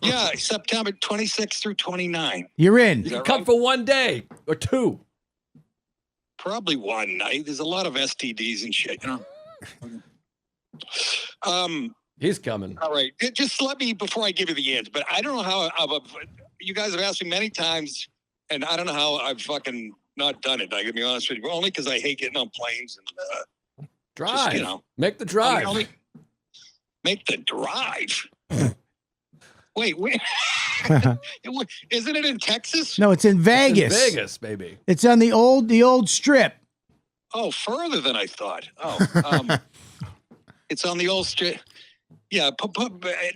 Yeah, September 26th through 29. You're in. Is that Come right? for one day or two. Probably one night. There's a lot of STDs and shit, you know. He's coming. All right. Just let me, before I give you the answer, but I don't know how, you guys have asked me many times, and I don't know how I've fucking not done it. I can be honest with you, only because I hate getting on planes and Drive. just, you know. Make the drive. Make the drive. Wait. Isn't it in Texas? No, it's in Vegas. In Vegas, baby. It's on the old strip. Oh, further than I thought. Oh, it's on the old strip. Yeah,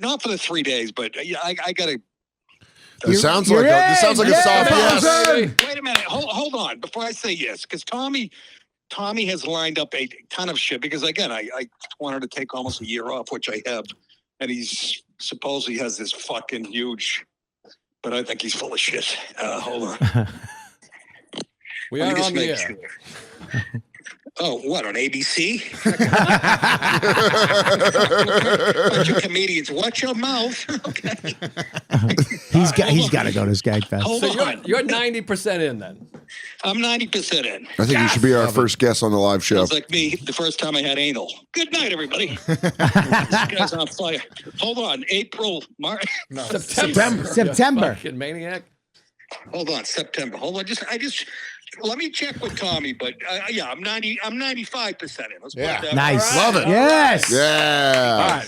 not for the 3 days, but yeah, I got to. This sounds like a soft yes. Wait a minute. Hold on before I say yes, because Tommy has lined up a ton of shit. Because again, I wanted to take almost a year off, which I have, and he's supposedly has this fucking huge, but I think he's full of shit. Hold on. We Let are me just on the make air. sure. Oh, what, on ABC? Bunch of comedians. Watch your mouth. Okay. He's got to go to Skagfest. Hold So on. you're 90% in then. I'm 90% in. I think you should be our first guest on the live show. Sounds like me the first time I had anal. Good night, everybody. This guy's on fire. Hold on. April, March. No. September. Fucking maniac. Hold on. September. Hold on. Let me check with Tommy, but yeah, I'm 95% in. Let's put it that way. Nice. Love it. Yes. Yeah.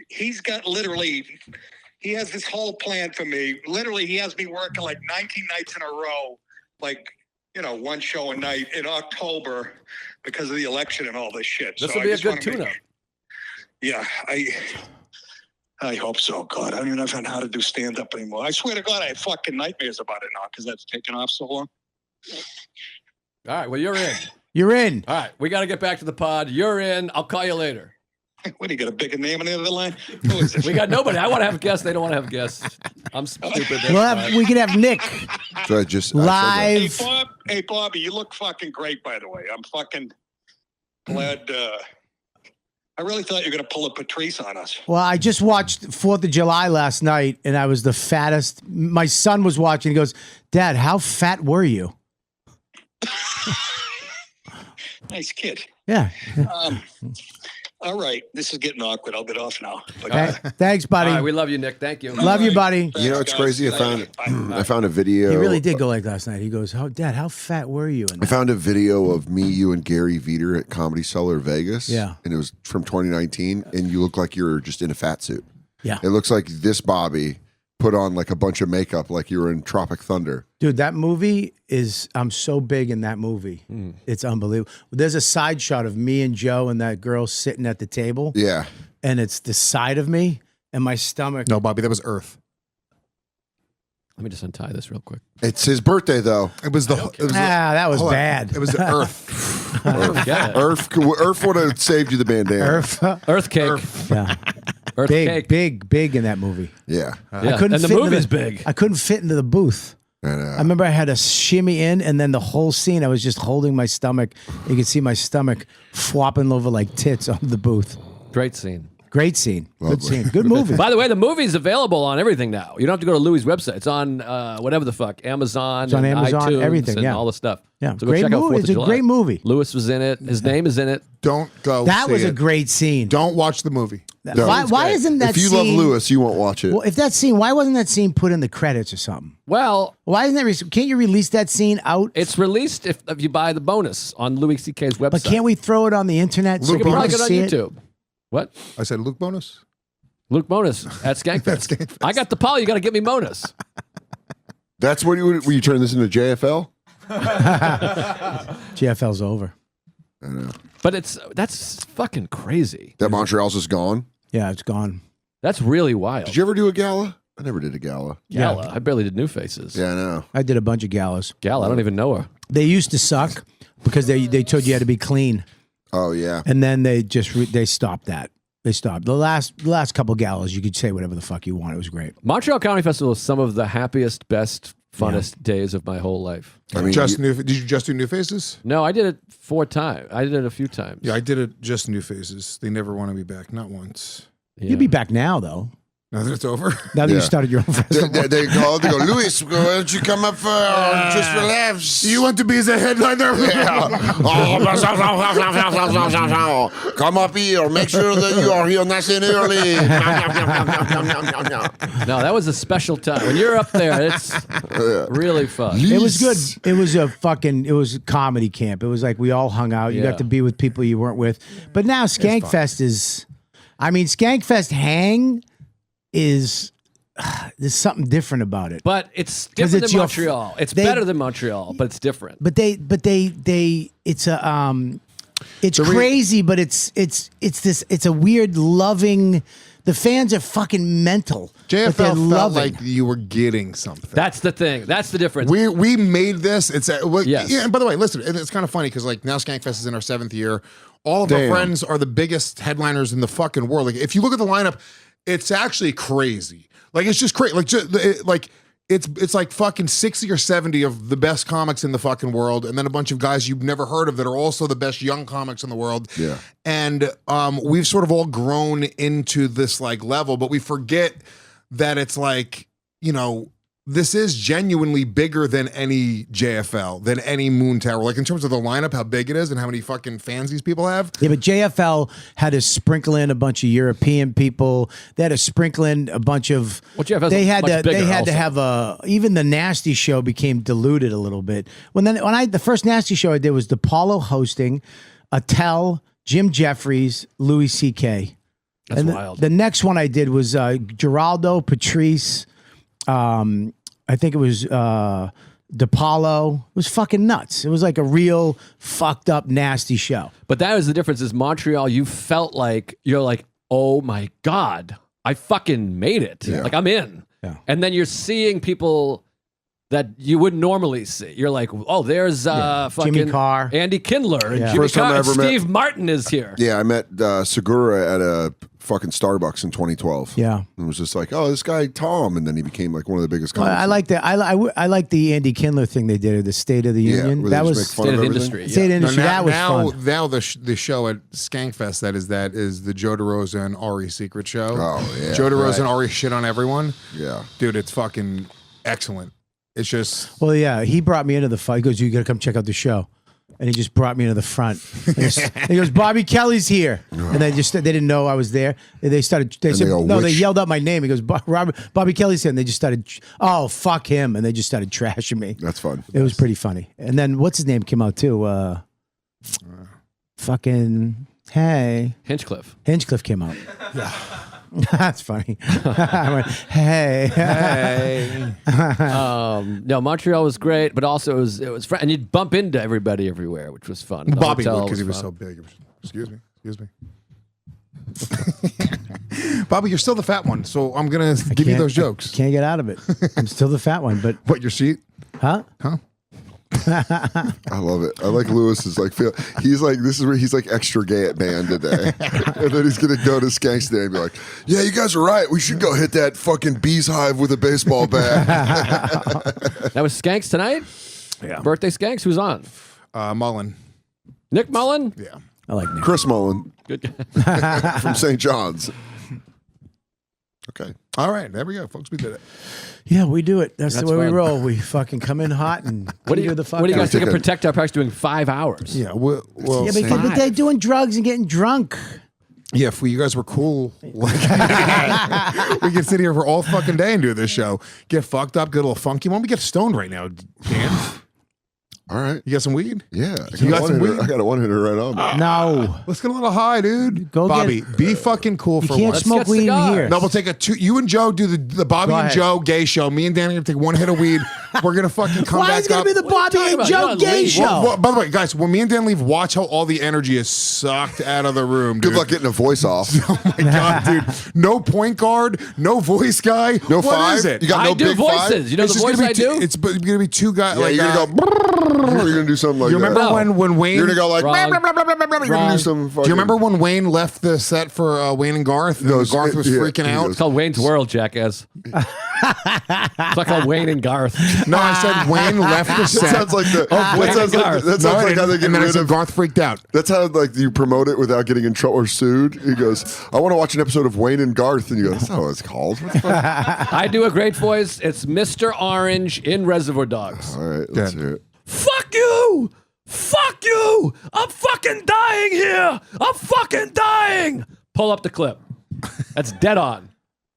He's got literally, he has this whole plan for me. Literally, he has me working like 19 nights in a row, like, you know, one show a night in October because of the election and all this shit. This So will I be a just good wanna tune-up. Yeah, I hope so. God, I don't even know how to do stand-up anymore. I swear to God, I have fucking nightmares about it now because that's taken off so long. All right, well, you're in. You're in. All right, we got to get back to the pod. You're in. I'll call you later. What, do you got a bigger name on the other line? Who is this? We got nobody. I want to have guests. They don't want to have guests. I'm stupid. We could have Nick So I said live. Hey, Bobby, you look fucking great, by the way. I'm fucking glad. I really thought you were going to pull a Patrice on us. Well, I just watched 4th of July last night, and I was the fattest. My son was watching. He goes, "Dad, how fat were you?" Nice kid. Yeah. All right. This is getting awkward. I'll get off now. But, Thanks, buddy. All right, we love you, Nick. Thank you. Love you, buddy. You know, it's guys. crazy. I found a video. He really did go like last night. He goes, "Oh, Dad, how fat were you?" I found a video of me, you, and Gary Veter at Comedy Cellar Vegas. Yeah. And it was from 2019, and you look like you're just in a fat suit. Yeah. It looks like this Bobby put on like a bunch of makeup like you were in Tropic Thunder. Dude, that movie is, I'm so big in that movie. It's unbelievable. There's a side shot of me and Joe and that girl sitting at the table. Yeah. And it's the side of me and my stomach. No, Bobby, that was Earth. Let me just untie this real quick. It's his birthday, though. It was the. It was That was hold on. bad. It was the Earth. Earth would have saved you the bandana. Earth cake. Yeah. Earth cake. Big in that movie. Yeah. Yeah. couldn't And the fit into movie's big. I couldn't fit into the booth. I remember I had to shimmy in, and then the whole scene, I was just holding my stomach. You could see my stomach flopping over like tits on the booth. Great scene. Great scene. Lovely. Good scene. Good movie. By the way, the movie's available on everything now. You don't have to go to Louis' website. It's on whatever the fuck, Amazon, It's on and Amazon, iTunes, everything, and yeah. all the stuff. Yeah, So go great check out movie. 4th It's of a July. great movie. Lewis was in it. His name is in it. Don't go. That see was a it. great scene. Don't watch the movie. Why isn't that If you scene? love Lewis, you won't watch it. Well, if that scene, why wasn't that scene put in the credits or something? Well, Why isn't that? Can't you release that scene out? it's released if you buy the bonus on Louis C.K.'s website. But can't we throw it on the internet so You can people probably get it on see it? YouTube. What? I said Luke bonus. Luke Bonus at Skankfest. I got the poly. You got to get me bonus. That's what you would. Will you turn this into JFL? GFL's over. I know. But that's fucking crazy. That Montreal's just gone. Yeah, it's gone. That's really wild. Did you ever do a gala? I never did a gala. Gala? I barely did New Faces. Yeah, I know. I did a bunch of galas. Gala, I don't even know her. They used to suck because they told you had to be clean, Oh yeah. and then they just they stopped that. They stopped. The last couple galas, you could say whatever the fuck you want. It was great. Montreal Comedy Festival is some of the happiest, best, funnest days of my whole life. I mean, Did you just do New Faces? No, I did it 4 times. I did it a few times. Yeah, I did it just New Faces. They never wanted me back, not once. Yeah. You'll be back now, though. Now that it's over. Now that you Yeah. started your own festival. they go, Louis, why don't you come up for just for laughs? You want to be the headliner? Yeah. Come up here. Make sure that you are here nice and early. No, that was a special time. When you're up there, it's really fun. It was good. It was a comedy camp. It was like we all hung out. You Yeah. got to be with people you weren't with. But now Skankfest is, Skankfest hang is, there's something different about it. But it's different it's than your- Montreal. It's they- better than Montreal, but it's different. But they, it's a, it's crazy, but it's a weird loving. The fans are fucking mental. but they're JFL felt loving. like you were getting something. That's the thing. That's the difference. We made this. Yes. Yeah, and by the way, listen, it's kind of funny because like now Skankfest is in our 7th year. All of Damn. our friends are the biggest headliners in the fucking world. Like if you look at the lineup, it's actually crazy. Like it's just crazy. It's like fucking 60 or 70 of the best comics in the fucking world, and then a bunch of guys you've never heard of that are also the best young comics in the world. Yeah. And we've sort of all grown into this like level, but we forget that it's like, this is genuinely bigger than any JFL, than any Moon Tower. Like in terms of the lineup, how big it is and how many fucking fans these people have. Yeah, but JFL had to sprinkle in a bunch of European people. They had to sprinkle in a bunch of. Well, JFL's they had much to. bigger They had to also. have even the Nasty show became diluted a little bit. The first Nasty show I did was DePaulo hosting, Attell, Jim Jeffries, Louis C.K. That's and wild. The next one I did was Geraldo, Patrice. I think it was DePaulo. It was fucking nuts. It was like a real fucked up, nasty show. But that is the difference. Is Montreal? You felt like you're like, oh my god, I fucking made it. Yeah. Like I'm in. Yeah. And then you're seeing people that you wouldn't normally see. You're like, oh, there's fucking Jimmy Carr. Andy Kindler, and Yeah. Jimmy First time Carr, I and ever met- Steve Martin is here. Yeah, I met Segura at a fucking Starbucks in 2012. Yeah. And it was just like, oh, this guy Tom, and then he became like one of the biggest Well, comics. I like that. I like the Andy Kindler thing they did at the State of the Yeah, Union. where they That just was make fun State of of everything. industry. State of Yeah. Industry. That was now, fun. Now the show at Skankfest that is the Joe DeRosa and Ari secret show. Oh, yeah, Joe DeRosa right. and Ari shit on everyone. Yeah. Dude, it's fucking excellent. It's just Well, yeah, he brought me into the fight. He goes, "You got to come check out the show," and he just brought me into the front. He goes, "Bobby Kelly's here," and they didn't know I was there. And they started. They said, go, "No," they "Which-" yelled out my name. He goes, "Bobby Kelly's here," and they just started. Oh, fuck him, and they just started trashing me. That's fun. It was pretty funny. And then what's his name came out too? Fucking Hinchcliffe. Hinchcliffe came out. Yeah. That's funny. I went, hey. No, Montreal was great, but also it was and you'd bump into everybody everywhere, which was fun. The Bobby hotel would because he was fun. so big. Excuse me. Bobby, you're still the fat one, so I'm gonna give you those jokes. Can't get out of it. I'm still the fat one, but What, your seat? huh? I love it. I like Lewis's like feel. He's like this is where he's like extra gay at band today, and then he's gonna go to Skanks Day and be like, "Yeah, you guys are right. We should go hit that fucking bee's hive with a baseball bat." That was Skanks tonight? Yeah. Birthday Skanks? Who's on? Mullen. Nick Mullen? Yeah. I like Nick. Chris Mullen Good. from St. John's. Okay. All right, there we go, folks. We did it. Yeah, we do it. That's the That's way we fun. roll. We fucking come in hot and What do you the fuck What do you out. guys think of Take a- Protect Our Price doing 5 hours? Yeah. Well, Yeah, but they're doing drugs and getting drunk. yeah. If you guys were cool, like, we could sit here for all fucking day and do this show. Get fucked up, get a little funky. Why don't we get stoned right now, Dan? All right. You got some weed? Yeah. You got some weed? I got a one-hitter right on me. No. Let's get a little high, dude. Go Bobby, get- be fucking cool You for can't once. smoke get weed in cigars. here. No, we'll take you and Joe do the Bobby Go and ahead. Joe gay show. Me and Danny are gonna take one hit of weed. We're gonna fucking come Why back is it going up. to be the Bobby talking and about? Joe You're not gay leaving. show? Well, by the way, guys, when me and Dan leave, watch how all the energy is sucked out of the room. Good Dude. luck getting a voice off. Oh my god, dude! No point guard, no voice guy. No What five? is it? You got I no do big voices. five? You know It's the just voice gonna I be two, do? It's gonna be two guys. Yeah, like you're gonna go. You're gonna do something like you remember that. when Wayne? You're gonna go like. Wrong. You're gonna Wrong. do some. Do you remember when Wayne left the set for Wayne and Garth? And Goes- Garth was yeah, freaking he out. goes- It's called Wayne's World, jackass. It's not called Wayne and Garth. No, I said Wayne left the That set. sounds like the. Wayne that sounds and like, Garth. that sounds No, I like how didn't. they get and then I rid said of. Garth freaked out. That's how like you promote it without getting in trouble or sued. He goes, "I want to watch an episode of Wayne and Garth," and you go, "That's not what it's called." What the fuck? I do a great voice. It's Mr. Orange in Reservoir Dogs. All right, let's Good. hear it. Fuck you! Fuck you! I'm fucking dying here! I'm fucking dying! Pull up the clip. That's dead on.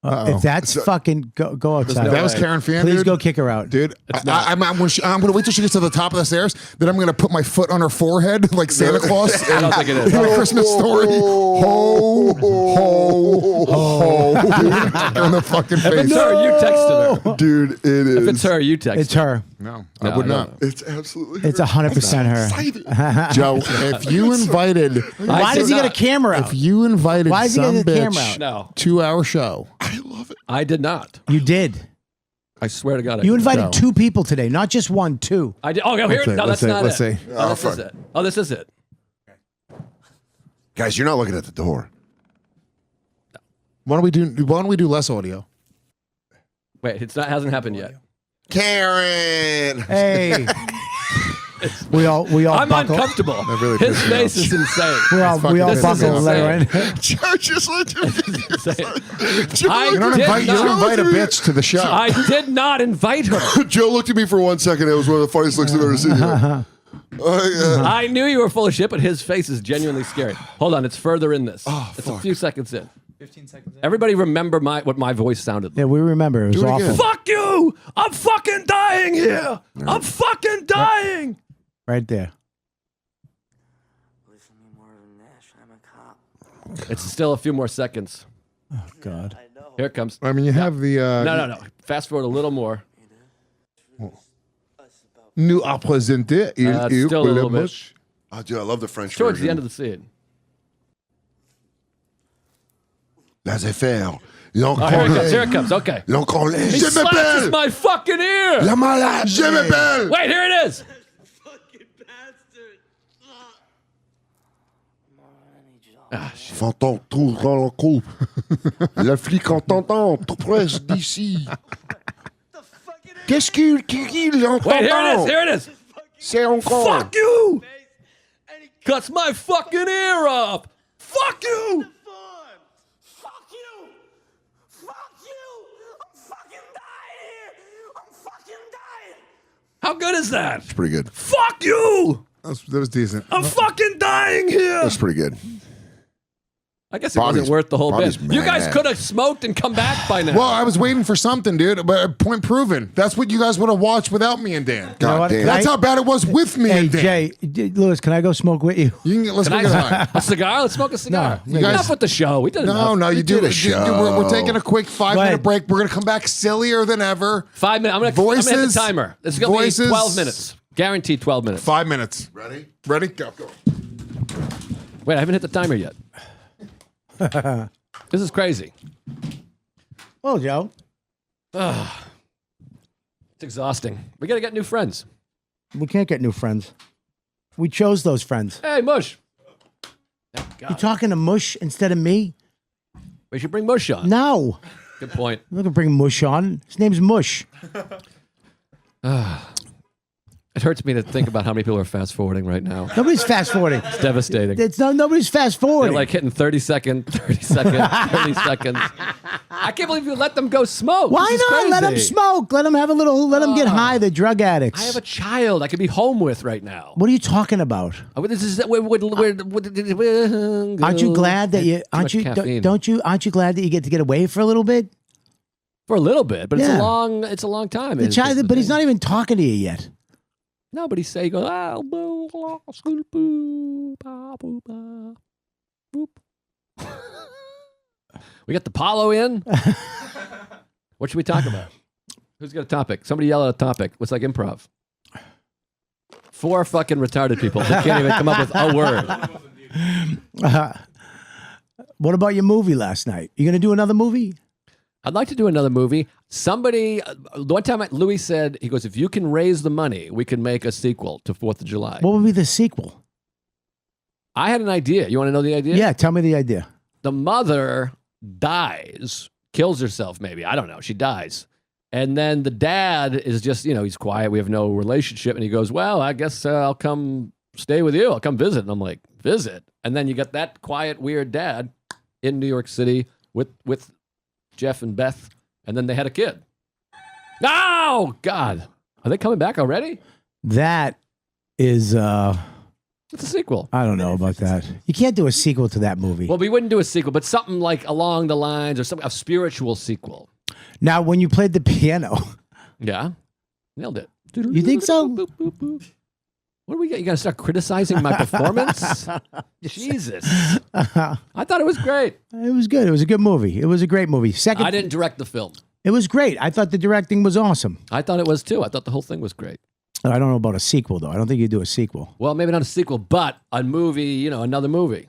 If that's fucking go outside. no That was way. Karen Fan, Please dude. go kick her out. Dude, I'm going to wait till she gets to the top of the stairs. Then I'm going to put my foot on her forehead like Santa Claus. I don't think it is. In a Christmas story. Ho, ho, ho. On the fucking If it's face. her, you texted her. Dude, it is. If it's her, you texted It's her. No, No, I would I not. don't. It's absolutely. It's 100% her. Joe, if you invited, Why does he get a camera out? if you invited Why does he some get the camera bitch out? No, 2 hour show, I love it. I did not. You did. I swear to God. I You did. invited No. 2 people today, not just 1, 2. I did. Oh, here. Let's see, No, let's that's see, not let's it. see. Oh, this is fine. it. Oh, this is it. Guys, you're not looking at the door. why don't we do less audio? Wait, it's not. Hasn't happened yet. Karen. Hey. we all I'm buckle. uncomfortable. really His pissed me face off. is insane. We all This is buckle and let her insane. in. Joe just let you. Insane. I You don't did invite not. a bitch to the show. I did not invite her. Joe looked at me for 1 second. It was one of the funniest looks I've ever seen. I knew you were full of shit, but his face is genuinely scary. Hold on, it's further in this. It's a few seconds in. 15 seconds in. Everybody remember what my voice sounded like. Yeah, we remember. It was Do it awful. again. Fuck you! I'm fucking dying here! I'm fucking dying! Right there. Listen to me more than Nash. I'm a cop. It's still a few more seconds. Oh, God. Here it comes. I mean, you have the No. Fast forward a little more. nous à présenter. Still a little bit. Oh, dude, I love the French Towards version. the end of the scene. Laissez faire. Oh, here it comes. Here it comes. Okay. L'encolé. He Je slashes m'appelle. my fucking ear. La malade. Je m'appelle. Wait, here it is. Fantôme, tout dans le coup. Le flic en t'entend, tout près d'ici. Qu'est-ce qu'il entend? Wait, here it is. Here it is. C'est encore. Fuck you! Cuts my fucking ear up! Fuck you! Fuck you! Fuck you! I'm fucking dying here! I'm fucking dying! How good is that? It's pretty good. Fuck you! That was decent. I'm fucking dying here! That's pretty good. I guess it wasn't worth the whole Bobby's bit. You guys mad. could have smoked and come back by now. Well, I was waiting for something, dude. But point proven. That's what you guys would have watched without me and Dan. God what? damn. That's how bad it was with me Hey, and Dan. Jay, Lewis, can I go smoke with you? You can get, let's Can go get I high. a cigar? Let's smoke a cigar. No, you guys- Enough with the show. We did No, enough. you do did a it. show. We're taking a quick 5-minute ahead. break. We're gonna come back sillier than ever. 5 minutes. I'm gonna hit Voices. the timer. This is gonna Voices. be 12 minutes. Guaranteed 12 minutes. 5 minutes. Ready? Ready? Go. Wait, I haven't hit the timer yet. This is crazy. Well, Joe. It's exhausting. We gotta get new friends. We can't get new friends. We chose those friends. Hey, Mush. Thank You God. talking to Mush instead of me? We should bring Mush on. No. Good point. I'm not going to bring Mush on. His name's Mush. It hurts me to think about how many people are fast forwarding right now. Nobody's fast forwarding. It's devastating. Nobody's fast They're forwarding. like hitting 30 seconds. I can't believe you let them go smoke. Why This is not? Let them crazy. smoke. Let them have a little. Let them get high. They're drug addicts. I have a child I could be home with right now. What are you talking about? This is Aren't you glad that you? Aren't you? Don't you? Aren't you glad that you get to get away for a little bit? For a little bit, but Yeah. it's a long time. The child, but he's not even talking to you yet. No, but he goes, ah, boo, blah, school, boo, ba, boo, ba, boop. We got the Apollo in. What should we talk about? Who's got a topic? Somebody yell at a topic. What's like improv? 4 fucking retarded people that can't even come up with a word. What about your movie last night? You going to do another movie? I'd like to do another movie. Somebody, one time Louis said, he goes, if you can raise the money, we can make a sequel to 4th of July. What would be the sequel? I had an idea. You want to know the idea? Yeah, tell me the idea. The mother dies, kills herself maybe. I don't know. She dies. And then the dad is just, he's quiet. We have no relationship. And he goes, well, I guess I'll come stay with you. I'll come visit. And I'm like, visit? And then you got that quiet, weird dad in New York City with Jeff and Beth. And then they had a kid. Oh, God. Are they coming back already? That is... It's a sequel. I don't know about that. You can't do a sequel to that movie. Well, we wouldn't do a sequel, but something like along the lines or a spiritual sequel. Now, when you played the piano... Yeah. Nailed it. You think so? What do we get? You got to start criticizing my performance? Jesus. I thought it was great. It was good. It was a good movie. It was a great movie. I didn't direct the film. It was great. I thought the directing was awesome. I thought it was too. I thought the whole thing was great. I don't know about a sequel, though. I don't think you do a sequel. Well, maybe not a sequel, but a movie, another movie.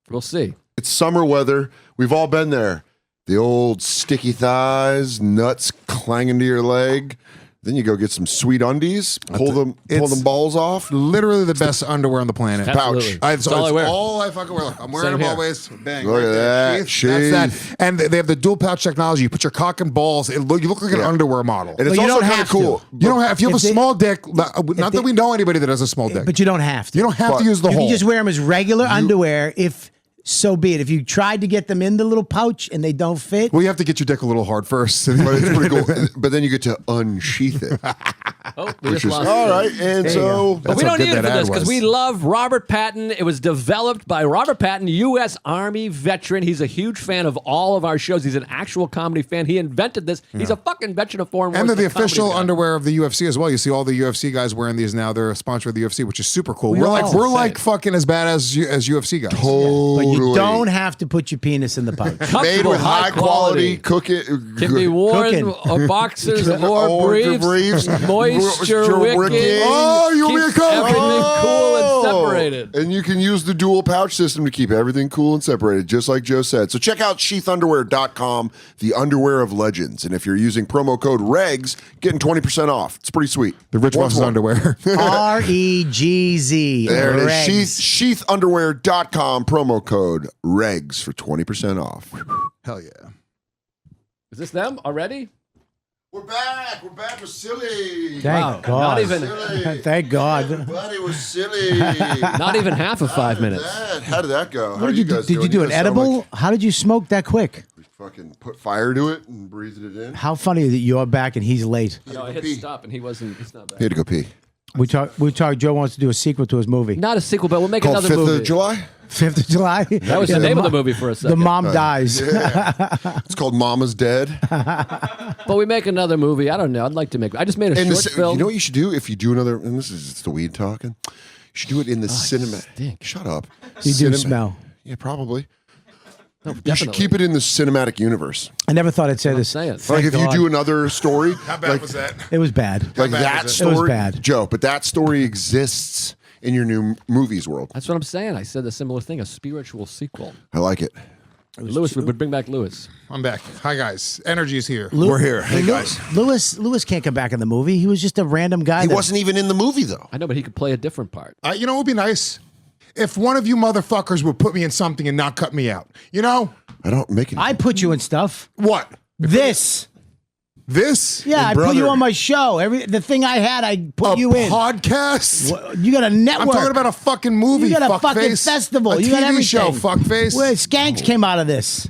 We'll see. It's summer weather. We've all been there. The old sticky thighs, nuts clanging to your leg. Then you go get some sweet undies, pull them balls off. Literally the best underwear on the planet. Absolutely. Pouch. That's all I wear. All I fucking wear. I'm wearing Same them here. always. Bang. Look right at there. that. Sheath. That's that. And they have the dual pouch technology. You put your cock and balls. You look like an underwear model. And it's But you also don't kind of have cool. to. You don't have. If you have a small dick, not they- that we know anybody that has a small dick. But you don't have to. You don't have to use the You hole. can just wear them as regular underwear if so be it. If you tried to get them in the little pouch and they don't fit. Well, you have to get your dick a little hard first. But it's pretty cool. But then you get to unsheath it. Oh, we Which just is lost all it. right. And so But we how don't good need it that for this ad because was. we love Robert Patton. It was developed by Robert Patton, U.S. Army veteran. He's a huge fan of all of our shows. He's an actual comedy fan. He invented this. He's a fucking veteran of foreign wars. And they're the a comedy official guy. underwear of the UFC as well. You see all the UFC guys wearing these now. They're a sponsor of the UFC, which is super cool. We We're all like fucking as bad as UFC guys. But totally. you don't have to put your penis in the pouch. Made Comfortable, with high quality cooking. Can be worn Cooking. or boxers or Or briefs, moisture moisture wicking. wicking. Oh, you want me to Keeps cook? everything cool and separated. And you can use the dual pouch system to keep everything cool and separated, just like Joe said. So check out sheathunderwear.com, the underwear of legends. And if you're using promo code REGZ, getting 20% off. It's pretty sweet. The Rich Once Boss's more. underwear. REGZ. There it Regs. is. Sheathunderwear.com, promo code REGZ for 20% off. Hell yeah. Is this them already? We're back. We're back. We're silly. Thank God. Not even, Thank God. Everybody was silly. not even half of 5 minutes. How did that go? How What are did you do? guys Did doing? you do an guys sound edible? like How did you smoke that quick? we fucking put fire to it and breathed it in. How funny that you're back and he's late. No, I hit stop and he's not back. He had to go pee. We talk. Joe wants to do a sequel to his movie. Not a sequel, but we'll make Called another 5th movie. of July. 5th of July. That was the name of the movie for a The second. mom dies. It's called Mama's Dead. But we make another movie. I don't know. I'd like to make. I just made a And short film. you know what you should do if you do another? And this is it's the weed talking. You should do it in the cinema. stink. Shut up. You do smell. Yeah, probably. No, You should definitely. keep it in the cinematic universe. I never thought I'd say I'm this. saying. Like if you God. do another story, How bad was that? It was bad. like bad that was it? It was story, bad. Joe. But that story exists in your new movies world. That's what I'm saying. I said a similar thing, a spiritual sequel. I like it. Lewis would bring back Lewis. I'm back. Hi, guys. Energy is here. We're here. Hey guys. Lewis can't come back in the movie. He was just a random guy. He that- wasn't even in the movie though. I know, but he could play a different part. You know what would be nice? If one of you motherfuckers would put me in something and not cut me out. You know? I don't make it. I put you in stuff. What? This. This? Yeah, I put brother. you on my show. The thing I had, I put A you in. podcast? What- You got a network. I'm talking about a fucking movie, You got a fucking fuckface. festival. A You TV got everything. show, fuckface. Where Skanks came out of this.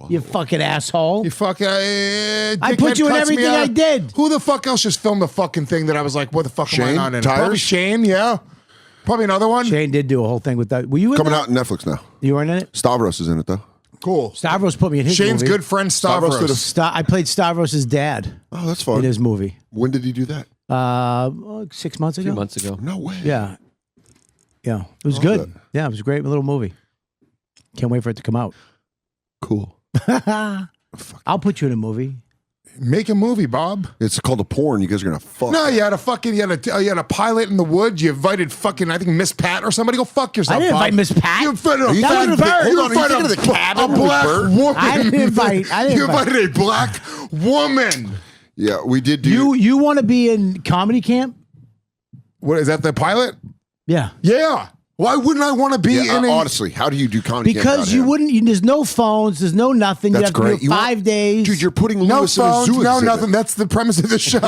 You fucking asshole. You fucking I put dickhead you in cuts me everything out. I did. Who the fuck else just filmed the fucking thing that I was like, what the fuck am I Shane? not in? Tires? Probably Shane, yeah. Probably another one. Shane did do a whole thing with that. Were you in Coming that? out on Netflix now. You weren't in it? Stavros is in it though. Cool. Stavros put me in his Shane's movie. good friend Stavros Stavros. did a- I played Stavros' dad Oh, that's in fun. his movie. When did he do that? 6 months A ago. few months ago. No way. Yeah. Yeah. It was Love good. it. Yeah, it was a great little movie. Can't wait for it to come out. Cool. I'll put you in a movie. Make a movie, Bob. It's called a porn. You guys are gonna fuck. No, you had a pilot in the woods. You invited fucking, I think, Miss Pat or somebody. Go fuck yourself. I didn't Bob. invite Miss Pat. You invited a you fucking thinking- bird. hold You on, are you invited thinking of the cabin a with black bird? woman. I didn't invite. You invited a black woman. Yeah, we did do. You want to be in comedy camp? What is that? The pilot? Yeah. Yeah. Why wouldn't I want to be Yeah, in a? honestly, how do you do comedy? camp Because without you him? wouldn't. There's no phones. There's no nothing. That's you have to great. do You want- 5 days. Dude, you're putting No Lewis in a phones, zoo no exhibit. nothing. That's the premise of the show.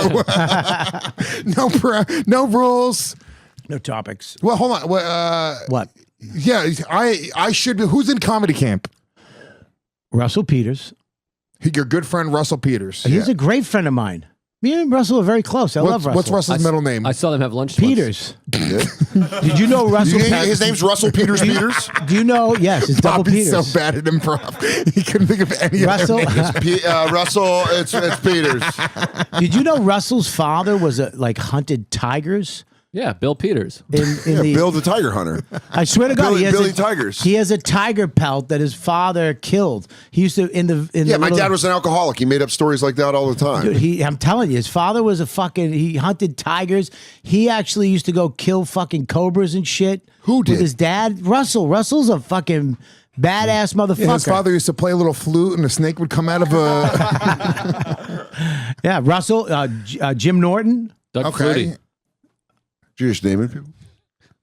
no rules. no topics. Well, hold on. Well, What? yeah, I should be. Who's in comedy camp? Russell Peters. Your good friend Russell Peters. He's a great friend of mine. Me and Russell are very close. I love Russell. What's Russell's middle name? I saw them have lunch. Peters. Yeah. Did you know Russell? His name's Russell Peters Peters. Do you know? Yes, it's double Bobby's Peters. so bad at improv. He couldn't think of any Russell. other name. Russell, it's Peters. Did you know Russell's father was hunted tigers? Yeah, Bill Peters. In the, Bill the Tiger Hunter. I swear to God, Billy Tigers. He has a tiger pelt that his father killed. He used to Yeah, my dad was an alcoholic. He made up stories like that all the time. Dude, I'm telling you, his father was he hunted tigers. He actually used to go kill fucking cobras and shit. Who did? With his dad, Russell. Russell's a fucking badass motherfucker. Yeah, his father used to play a little flute, and a snake would come out of a. Yeah, Russell, Jim Norton. Doug Okay. Flutie. Did you just name it, people?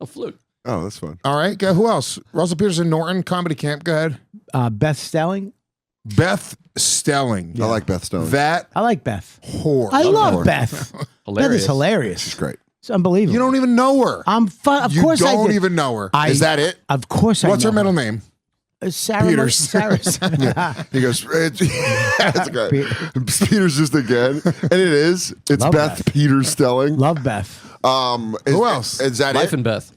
A flute. Oh, that's fun. All right, go. Who else? Russell Peters and Norton comedy camp. Go ahead. Beth Stelling. Beth Stelling. I like Beth Stone. That I like Beth. whore. I love her. Beth. Beth Hilarious. is hilarious. She's great. It's unbelievable. You don't even know her. Of You course I don't do. even know her. Is that it? Of course I What's know her middle name? Sarah Peters. Sarah. He goes, that's great. Peters just again. And it is. It's Love Beth Beth. Peters Stelling. Love Beth. Who else? Is that Life it? and Beth.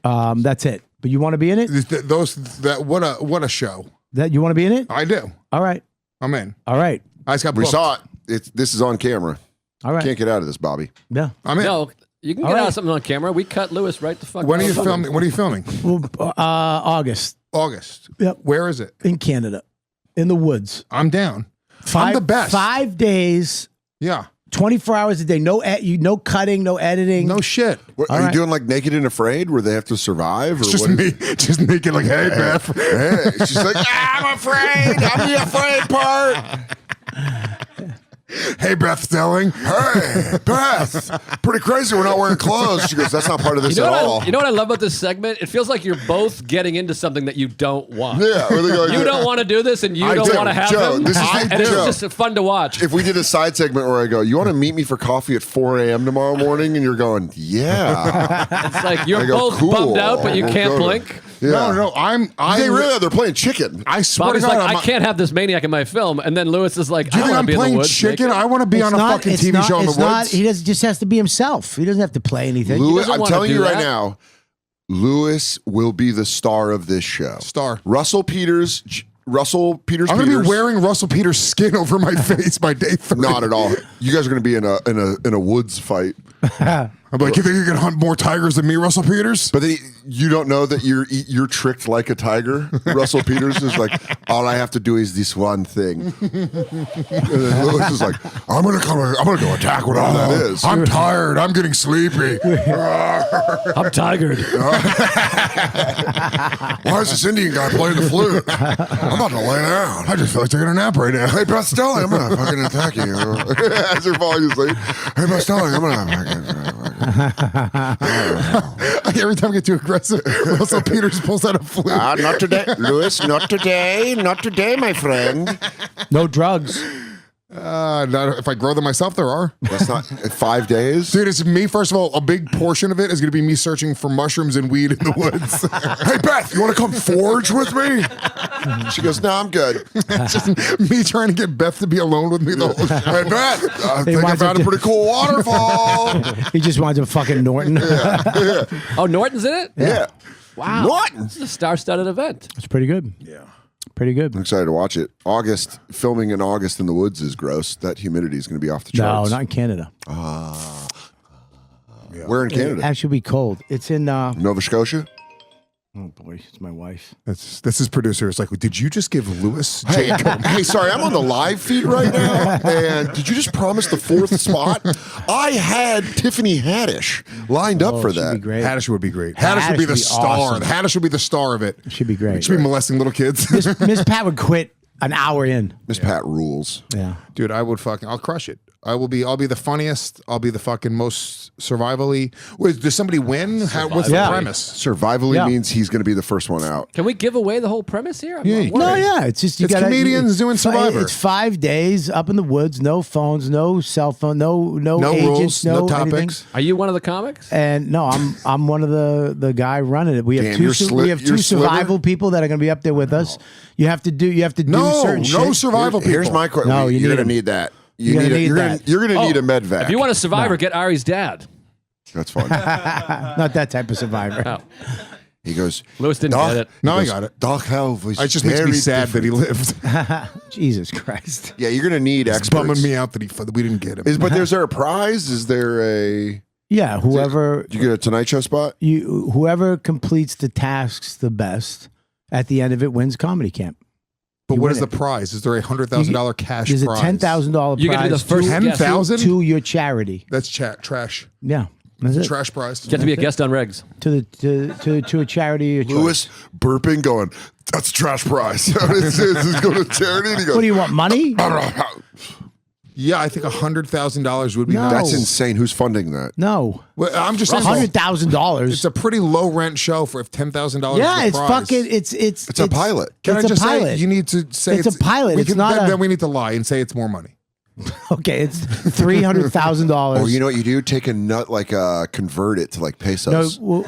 That's it. But you want to be in it? What a show. That you want to be in it? I do. All right. I'm in. All right. I just got We booked. saw it. This is on camera. All right. Can't get out of this, Bobby. Yeah. I'm in. No, you can All get out right. of something on camera. We cut Lewis right the fuck When are out. you filming? When are you filming? Well, August August. Yep. Where is it? in Canada, in the woods. I'm down. I'm the best. 5 days, Yeah. 24 hours a day. No cutting, no editing. No shit. What, All are you right. doing like Naked and Afraid where they have to survive? Or It's just what me. is it? Just making like, hey, Beth. Hey, she's like, I'm afraid. I'm the afraid part. Hey, Beth Stelling. Hey, Beth. Pretty crazy. We're not wearing clothes. She goes, that's not part of this You know, at what all. you know what I love about this segment? It feels like you're both getting into something that you don't want. Yeah. Where they go, You don't want to do this, and you I don't do. want to have Joe, them. this is and the- it's Joe. just fun to watch. If we did a side segment where I go, you want to meet me for coffee at 4 a.m. tomorrow morning? And you're going, yeah. It's like you're I go, both cool. bummed out, but you We'll can't go to- blink. Yeah. No, They really are. They're playing chicken. I swear Bobby's to God, like, I can't have this maniac in my film, and then Lewis is like, Do you I think want I'm to be in the playing woods. chicken? naked. I want to be on a fucking TV show in the woods. He just has to be himself. He doesn't have to play anything. Lewis, doesn't I'm wanna telling do you right that. now, Lewis will be the star of this show. Star. Russell Peters. I'm going to Peters. be wearing Russell Peters' skin over my face by day 3. Not at all. You guys are going to be in a woods fight. I'm like, you think you can hunt more tigers than me, Russell Peters? But then you don't know that you're tricked like a tiger. Russell Peters is like, all I have to do is this one thing. And then Lewis is like, I'm gonna go attack whatever that is. I'm tired. I'm getting sleepy. I'm tired. Why is this Indian guy playing the flute? I'm about to lay down. I just feel like taking a nap right now. Hey, Beth Stelling, I'm gonna fucking attack you. As you're falling asleep. Hey, Beth Stelling, I'm gonna Every time I get too aggressive, Russell Peters pulls out a flute. not today, Lewis. Not today, my friend. No drugs. Not, if I grow them myself, there are. That's not 5 days. Dude, it's me. First of all, a big portion of it is going to be me searching for mushrooms and weed in the woods. Hey, Beth, you want to come forage with me? She goes, no, I'm good. Just me trying to get Beth to be alone with me the whole time. Hey, Beth, I think I winds up found a pretty cool waterfall. He just wants a fucking Norton. Oh, Norton's in it? Yeah. Wow. Norton. This is a star-studded event. It's pretty good. Yeah. Pretty good. I'm excited to watch it. Filming in August in the woods is gross. That humidity is going to be off the No, charts. not in Canada. Where in It Canada? actually be cold. It's in Nova Scotia? oh boy, it's my wife. This is producer. It's like, did you just give Lewis Hey, Jacob? hey, sorry, I'm on the live feed right now. And did you just promise the 4th spot? I had Tiffany Haddish lined up for She'd that. be great. Haddish would be great. Haddish would be the would be star. awesome. Haddish would be the star of it. She'd be great. She'd be molesting little kids. Miss Pat would quit an hour in. Miss Pat rules. Yeah. Dude, I'll crush it. I'll be the funniest. I'll be the fucking most survivally. Wait, does somebody win? What's the Yeah. premise? Survivally Yeah. means he's going to be the first one out. Can we give away the whole premise here? I'm Yeah, not you No, worried. yeah, it's just you It's got comedians doing Survivor. It's 5 days up in the woods, no phones, no cell phone, no No agents, rules, no anything. topics. Are you one of the comics? And no, I'm one of the guy running it. We have Damn, two you're we have you're two survival Sliver? people that are going to be up there with us. You have to do No, certain no shit. survival people. Here's my question. No, you you're need going to him. need that. You're gonna need that. You're going to need Oh, a med vac. If you want a survivor, get Ari's dad. That's fine. Not that type of survivor. Oh. He goes, Lewis didn't "Doc," get it. No, he I goes, got it. Doc Health was It just makes me very sad that he different." lived. Jesus Christ. Yeah, you're going to need It's experts. bumming me out that we didn't get him. But is there a prize? Is there a... Yeah, whoever Do you get a Tonight Show spot? whoever completes the tasks the best at the end of it wins comedy camp. But You what win is the it. prize? Is there a $100,000 cash There's prize? a $10,000 You get to be the prize first to, guest. 10,000? to your charity. That's trash. Yeah. That's it. Trash prize. Get to be a guest on Regz. To a charity. Of your choice. Lewis burping going, that's a trash prize. This is going to charity. And he goes, What do you want? Money? Yeah, I think $100,000 would be No. nice. That's insane. Who's funding that? No. Well, I'm just saying, $100,000. it's a pretty low rent show for if $10,000. Yeah, is it's the prize. fucking. It's a pilot. Can it's I just a pilot. say you need to say It's a pilot. we It's can- not then, a- then we need to lie and say it's more money. Okay, it's $300,000. Or you know what you do? Take a nut, convert it to No, pesos. well,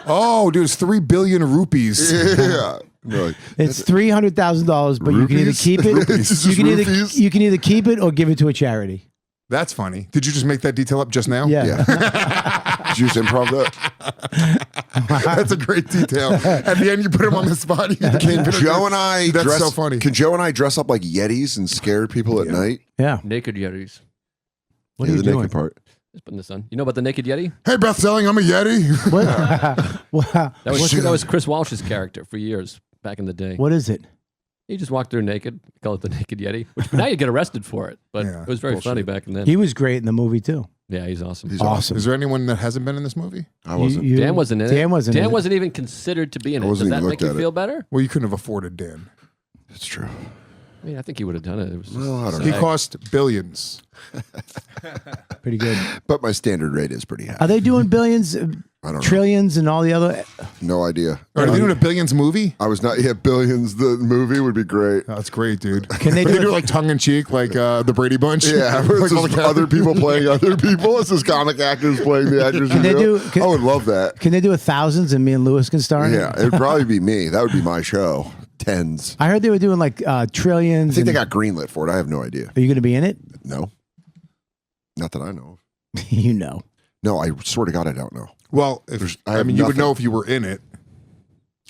Oh, dude, it's 3 billion rupees. Yeah. You're like, it's $300,000, but you can either Rupees? keep it. Rupees? You can either Rupees? you can either keep it or give it to a charity. That's funny. Did you just make that detail up just now? Yeah. yeah. Did you just improv that? That's a great detail. At the end, you put him on the spot. Can Joe and I That's dress? so funny. Can Joe and I dress up like Yetis and scare people at night? Yeah. Naked Yetis. What are Yeah, you the doing? naked part. Just putting this on. You know about the Naked Yeti? Hey, Beth Selling, I'm a Yeti. What? That was Chris Walsh's character for years back in the day. What is it? He just walked through naked. Call it the Naked Yeti. Which now you get arrested for it, but Yeah, it was very bullshit. funny back then. He was great in the movie too. Yeah, he's awesome. He's Awesome. Is there anyone that hasn't been in this movie? I wasn't. You- Dan wasn't in it. Dan wasn't. Dan in it. wasn't even considered to be in I it. Does wasn't that even make looked you at feel better? Well, you couldn't have afforded Dan. It's true. I mean, I think he would have done it. It was just Well, I don't He know. cost billions. Pretty good. But my standard rate is pretty high. Are they doing billions, I don't know. trillions, and all the other? No idea. Are they doing a billions movie? I was not. Yeah, Billions. The movie would be great. Oh, that's great, dude. Can they But do do it- it like tongue in cheek, like the Brady Bunch? Yeah, Like it's all the just other people playing other people. It's just comic actors playing the actors. Can they do- can- I would love that. Can they do 1,000s and me and Lewis can star in Yeah, it? it would probably be me. That would be my show. Tens. I heard they were doing like trillions. I think they and- got greenlit for it. I have no idea. Are you going to be in it? No, not that I know of. You know. No, I swear to God, I don't know. Well, I I have mean, you would nothing. know if you were in it.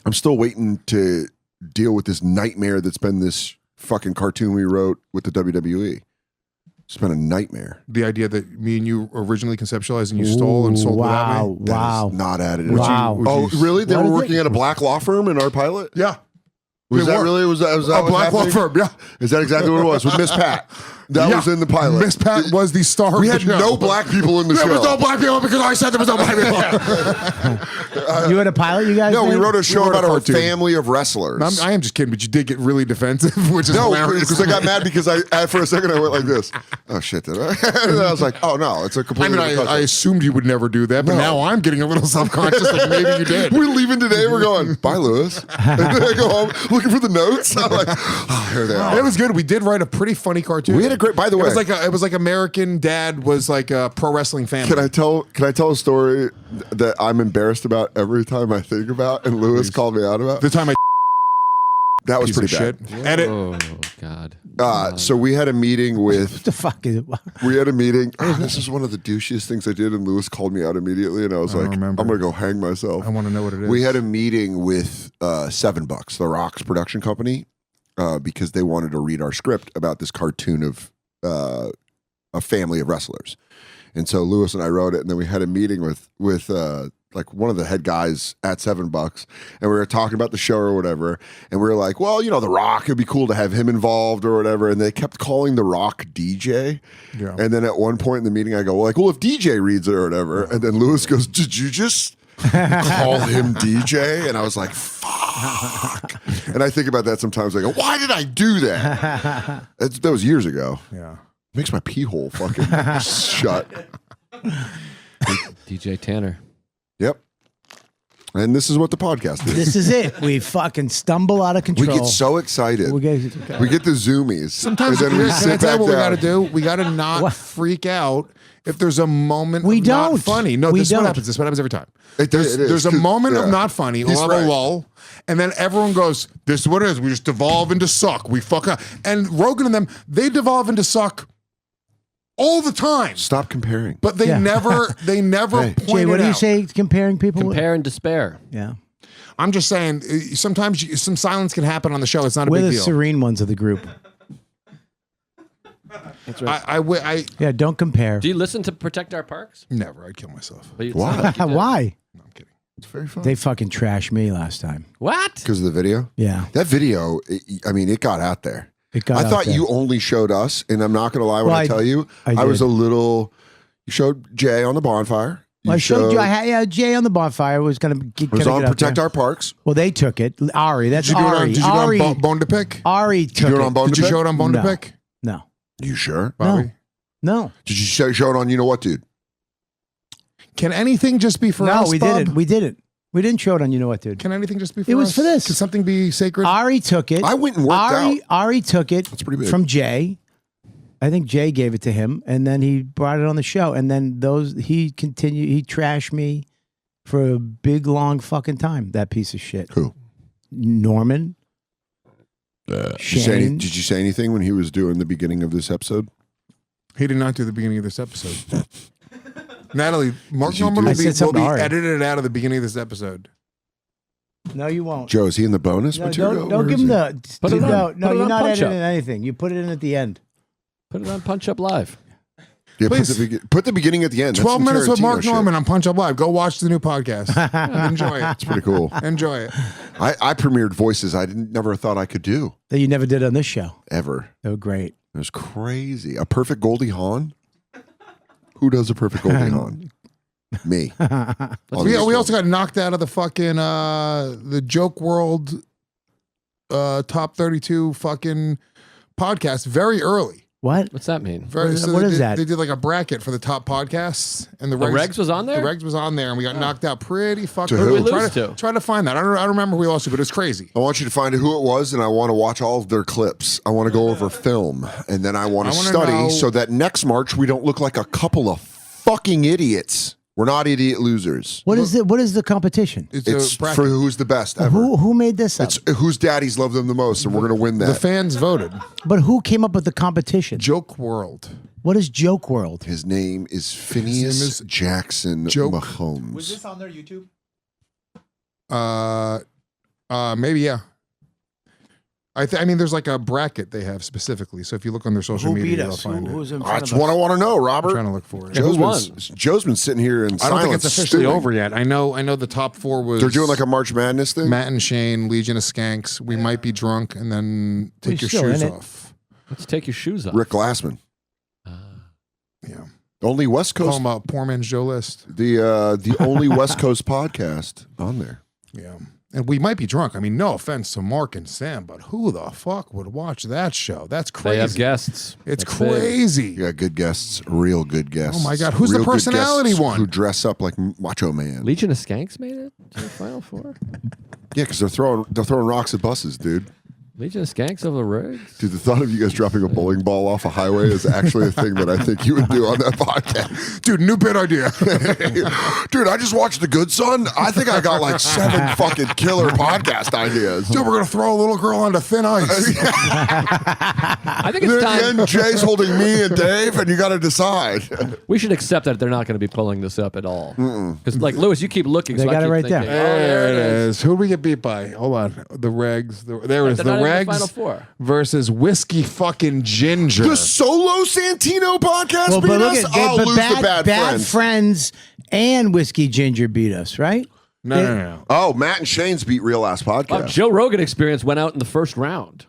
I'm still waiting to deal with this nightmare that's been this fucking cartoon we wrote with the WWE. It's been a nightmare. The idea that me and you originally conceptualized and you stole and sold wow, without me. That is wow. not added. Wow. Oh, really? They What were is working it? at a black law firm in our pilot? Yeah. Was They that were. really? Was that A what's black law happening? firm, yeah. Is that exactly what it was? With Miss Pat. That Yeah. was in the pilot. Miss Pat was the star We of had the show. no black people in the There show. was no black people because I said there was no black people. You had a pilot, you guys? No, we did? wrote a show wrote a about a cartoon. family of wrestlers. I am just kidding, but you did get really defensive, which is No, hilarious. because I got mad because for a second I went like this. Oh shit! Did I? And I was like, oh no, it's a I completely. mean, different I concept. assumed you would never do that, but No. now I'm getting a little self-conscious like maybe you did. We're leaving today. We're going. Bye, Lewis. And then I go home looking for the notes. I'm like, oh, here they are. It was good. We did write a pretty funny cartoon. We had a great. By the way, It was like American Dad was like a pro wrestling family. Can I tell a story that I'm embarrassed about every time I think about, and Lewis called me out about? The time I That was piece of pretty bad. shit. Edit. Oh God. So we had a meeting with. What the fuck is it? We had a meeting. This is one of the douchiest things I did, and Lewis called me out immediately, and I was I don't like, remember. I'm gonna go hang myself. I want to know what it is. We had a meeting with $7, The Rock's production company, because they wanted to read our script about this cartoon of a family of wrestlers. And so Lewis and I wrote it, and then we had a meeting with like one of the head guys at $7, and we were talking about the show or whatever, and we were like, well, you know, The Rock, it'd be cool to have him involved or whatever, and they kept calling The Rock DJ. Yeah. And then at one point in the meeting, I go, well, like, well, if DJ reads it or whatever, and then Lewis goes, did you just call him DJ? And I was like, fuck. And I think about that sometimes. I go, why did I do that? That was years ago. Yeah. Makes my pee hole fucking shut. DJ Tanner. Yep. And this is what the podcast is. This is it. We fucking stumble out of We control. get so excited. We get the zoomies. Sometimes and then we can I sit tell you back what we down. got to do? We got to not What? freak out if there's a moment We of not don't. funny. No, We this is don't. what happens. This is what happens every time. It is, There's a 'cause- moment of yeah. not funny. He's We'll have right. a lull. And then everyone goes, this is what it is. We just devolve into suck. We fuck up. And Rogan and them, they devolve into suck all the time. Stop comparing. But they Yeah. never Hey. point Jay, it what do you out. say comparing people? Compare and despair. Yeah. I'm just saying, sometimes some silence can happen on the show. It's not a We're big the deal. serene ones of the group. That's right. I Yeah, don't compare. Do you listen to Protect Our Parks? never. I'd kill myself. But you- Why? sound like you did. Why? No, I'm kidding. It's very fun. They fucking trashed me last time. What? Because of the video? Yeah. That video, I mean, it got out there. It got I out thought there. you only showed us, and I'm not going to lie when Well, I tell you, I I was did. a little. You showed Jay on the bonfire. You I showed you. Yeah, Jay on the bonfire was going to get. It was gonna on get out Protect there. Our Parks. Well, they took it. Ari, that's Did you do Ari. it Ari, on Bone to Pick? Ari Did you took do it on Bone Did to you Pick? show it on Bone No. to Pick? No, You sure? Bobby? no. Did you show it on You Know What, Dude? Can anything just be for No, us, we Bob? didn't. We didn't. We didn't show it on. You know what, dude? Can anything just be for It was us? for this. Can something be sacred? Ari took it. I went and worked out. Ari took it That's pretty big. from Jay. I think Jay gave it to him, and then he brought it on the show. And then he trashed me for a big long fucking time. That piece of shit. Who? Norman. Did you say Shane. did you say anything when he was doing the beginning of this episode? He did not do the beginning of this episode. Natalie, Mark Did you Norman do- will I be, said will something be to Ari. edited out of the beginning of this episode. No, you won't. Joe, is he in the bonus No, material? don't Where give is him he? the. Put it on- no, put no, it you're on not Punch editing Up. anything. You put it in at the end. Put it on Punch Up Live. Yeah, Please. put the beginning at the end. That's 12 some minutes with Tarantino Mark shit. Norman on Punch Up Live. Go watch the new podcast. Enjoy it. It's pretty cool. Enjoy it. I premiered voices I never thought I could do That you never did on this show. ever. They were great. It was crazy. A perfect Goldie Hawn? Who does a perfect Goldie Hawn? Me. We also got knocked out of the fucking the Joke World top 32 fucking podcast very early. What? What's that mean? Very, What is- so what they is did, that? They did like a bracket for the top podcasts, and the The Regz was on there? The Regz was on there, and we got knocked out pretty fucking. To who? Who did we Try lose to? Try to find that. I don't remember who we lost to, but it's crazy. I want you to find who it was, and I want to watch all of their clips. I want to go over film, and then I want to I wanna study know- so that next March we don't look like a couple of fucking idiots. We're not idiot losers. What is it? What is the competition? It's a bracket. for who's the best ever. Who made this up? It's whose daddies love them the most, and we're going to win The that. fans voted. But who came up with the competition? Joke World. What is Joke World? His name is Phineas is Jackson Joke. Mahomes. Was this on their YouTube? Maybe yeah. I mean, there's like a bracket they have specifically. So if you look on their social Who media, beat you'll us? find it. Who's in front That's of us? what I want to know, I'm Robert. trying to look for it. Yeah, who Joe's been sitting here in I don't think silence. it's officially stewing. over yet. I know the top four was They're doing like a March Madness thing. Matt and Shane, Legion of Skanks. We might be drunk, and then take We're your still shoes in it. off. Let's take your shoes off. Rick Glassman, Yeah. only West Call Coast. them a poor man's Joe list. The only West Coast podcast on there. Yeah. And we might be drunk. I mean, no offense to Mark and Sam, but who the fuck would watch that show? That's crazy. They have guests. It's That's big. crazy. You got good guests, real good guests. Oh my God, who's the Real good personality guests one? Who dress up like Macho Man? Legion of Skanks made it to the Final Four. Yeah, because they're throwing rocks at buses, dude. Legion of Skanks over the Regz. Dude, the thought of you guys dropping a bowling ball off a highway is actually a thing that I think you would do on that podcast. Dude, new bit idea. Dude, I just watched The Good Son. I think I got like 7 fucking killer podcast ideas. Dude, we're going to throw a little girl onto thin ice. I think And it's then at the time. end, Jay's holding me and Dave, and you got to decide. We should accept that they're not going to be pulling this up at all. Because, like, Lewis, you keep looking. They so I got it keep right there. thinking, Oh, there it is. Who did we get beat by? Hold on. The Regz. There it is. They're The not the Final Regz Four. versus Whiskey fucking Ginger. The solo Santino podcast Well, beat but look us. at I'll but lose the bad friends. and Whiskey Ginger beat us, right? No. Oh, Matt and Shane's beat Real Ass Podcast. Oh, Joe Rogan Experience went out in the first round.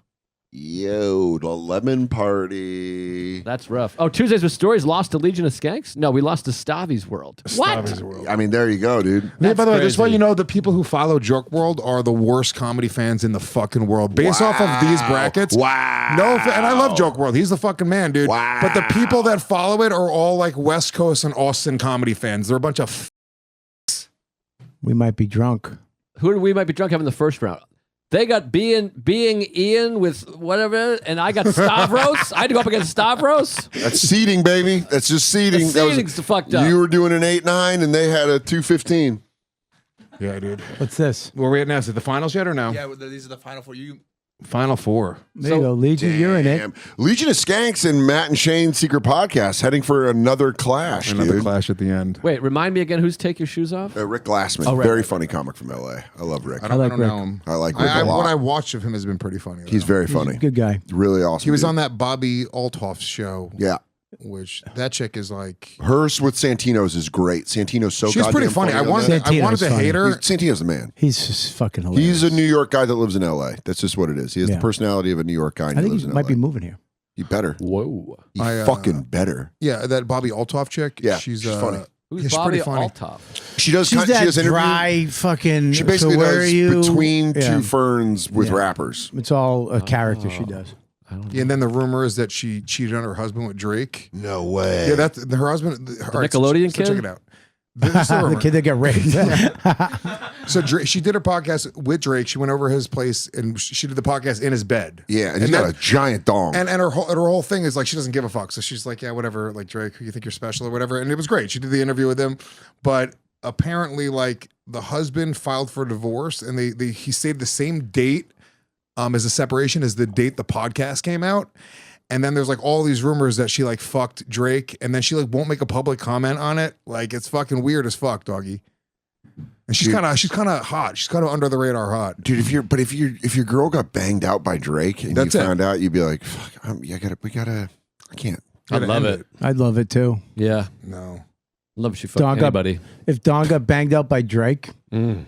Yo, the lemon party. That's rough. Oh, Tuesdays with Stories lost to Legion of Skanks? No, we lost to Stavi's World. Stavi's World. I mean, there you go, dude. Yeah, by the way, just crazy. so you know, the people who follow Joke World are the worst comedy fans in the fucking world. Based off of these brackets. Wow. No, and I love Joke World. He's the fucking man, dude. Wow. But the people that follow it are all like West Coast and Austin comedy fans. They're a bunch of We might be drunk. Who did we might be drunk having the first round? They got being Ian with whatever, and I got Stavros. I had to go up against Stavros. That's seeding, baby. That's just seeding. The seeding's fucked up. You were doing an 8-9 and they had a 2-15. Yeah, dude. What's this? Where are we at now? Is it the finals yet or no? Yeah, these are the final four. Final four. There you go, Legion. You're in it. Damn. Legion of Skanks and Matt and Shane's secret podcast heading for another clash, Another dude. clash at the end. Wait, remind me again who's Take Your Shoes Off? Rick Glassman, Right. very funny comic from LA. I love Rick. I don't like know Rick. him. I like Rick a lot. What I watched of him has been pretty funny. He's though. very He's a funny. good guy. Really awesome. He was dude. on that Bobby Althoff show, Yeah. which that chick is like. Hers with Santino's is great. Santino's so She's pretty goddamn funny. I on wanted, that. I wanted to Santino's hate her. Santino's the man. He's just fucking hilarious. He's a New York guy that lives in LA. That's just what it is. He has Yeah. the personality of a New York guy and I he think lives he in might LA. be moving here. He better. Whoa. He I, fucking better. Yeah, that Bobby Althoff chick. Yeah, she's she's funny. Who's yeah, she's Bobby pretty funny. Althoff? She does. She's She that does interview. dry fucking. She basically so where does are you? between Yeah. two ferns with Yeah. rappers. It's all a character she does. Yeah, and then the rumor is that she cheated on her husband with Drake. No way. Yeah, that's her husband. The Nickelodeon kid? Check it out. This is the The rumor. kid that got raped. So Drake, she did her podcast with Drake. She went over his place and she did the podcast in his bed. Yeah, and he's got a giant dong. And her whole thing is like she doesn't give a fuck. So she's like, yeah, whatever. Like Drake, you think you're special or whatever. And it was great. She did the interview with him, but apparently, like the husband filed for divorce, and he stayed the same date as a separation as the date the podcast came out. And then there's like all these rumors that she like fucked Drake, and then she like won't make a public comment on it. Like it's fucking weird as fuck, doggy. And she's kind of hot. She's kind of under the radar hot. Dude, if your girl got banged out by Drake and That's you it. found out, you'd be like, fuck, I can't. I love end it. I'd love it too. Yeah. No. Love if she fucked Dog up. anybody. If Dawn got banged out by Drake, it'd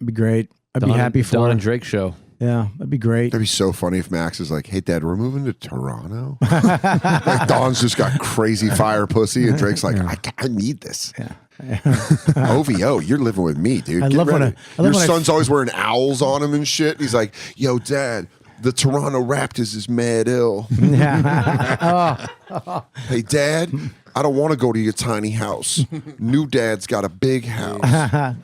be great. I'd be happy for Dawn her. and Drake show. Yeah, that'd be great. That'd be so funny if Max is like, hey, Dad, we're moving to Toronto. Like Dawn's just got crazy fire pussy, and Drake's like, I need this. Yeah. OVO, you're living with me, dude. I Get love when ready. I love Your when I son's always wearing owls on him and shit. He's like, yo, Dad, the Toronto Raptors is mad ill. Hey, Dad, I don't want to go to your tiny house. New Dad's got a big house.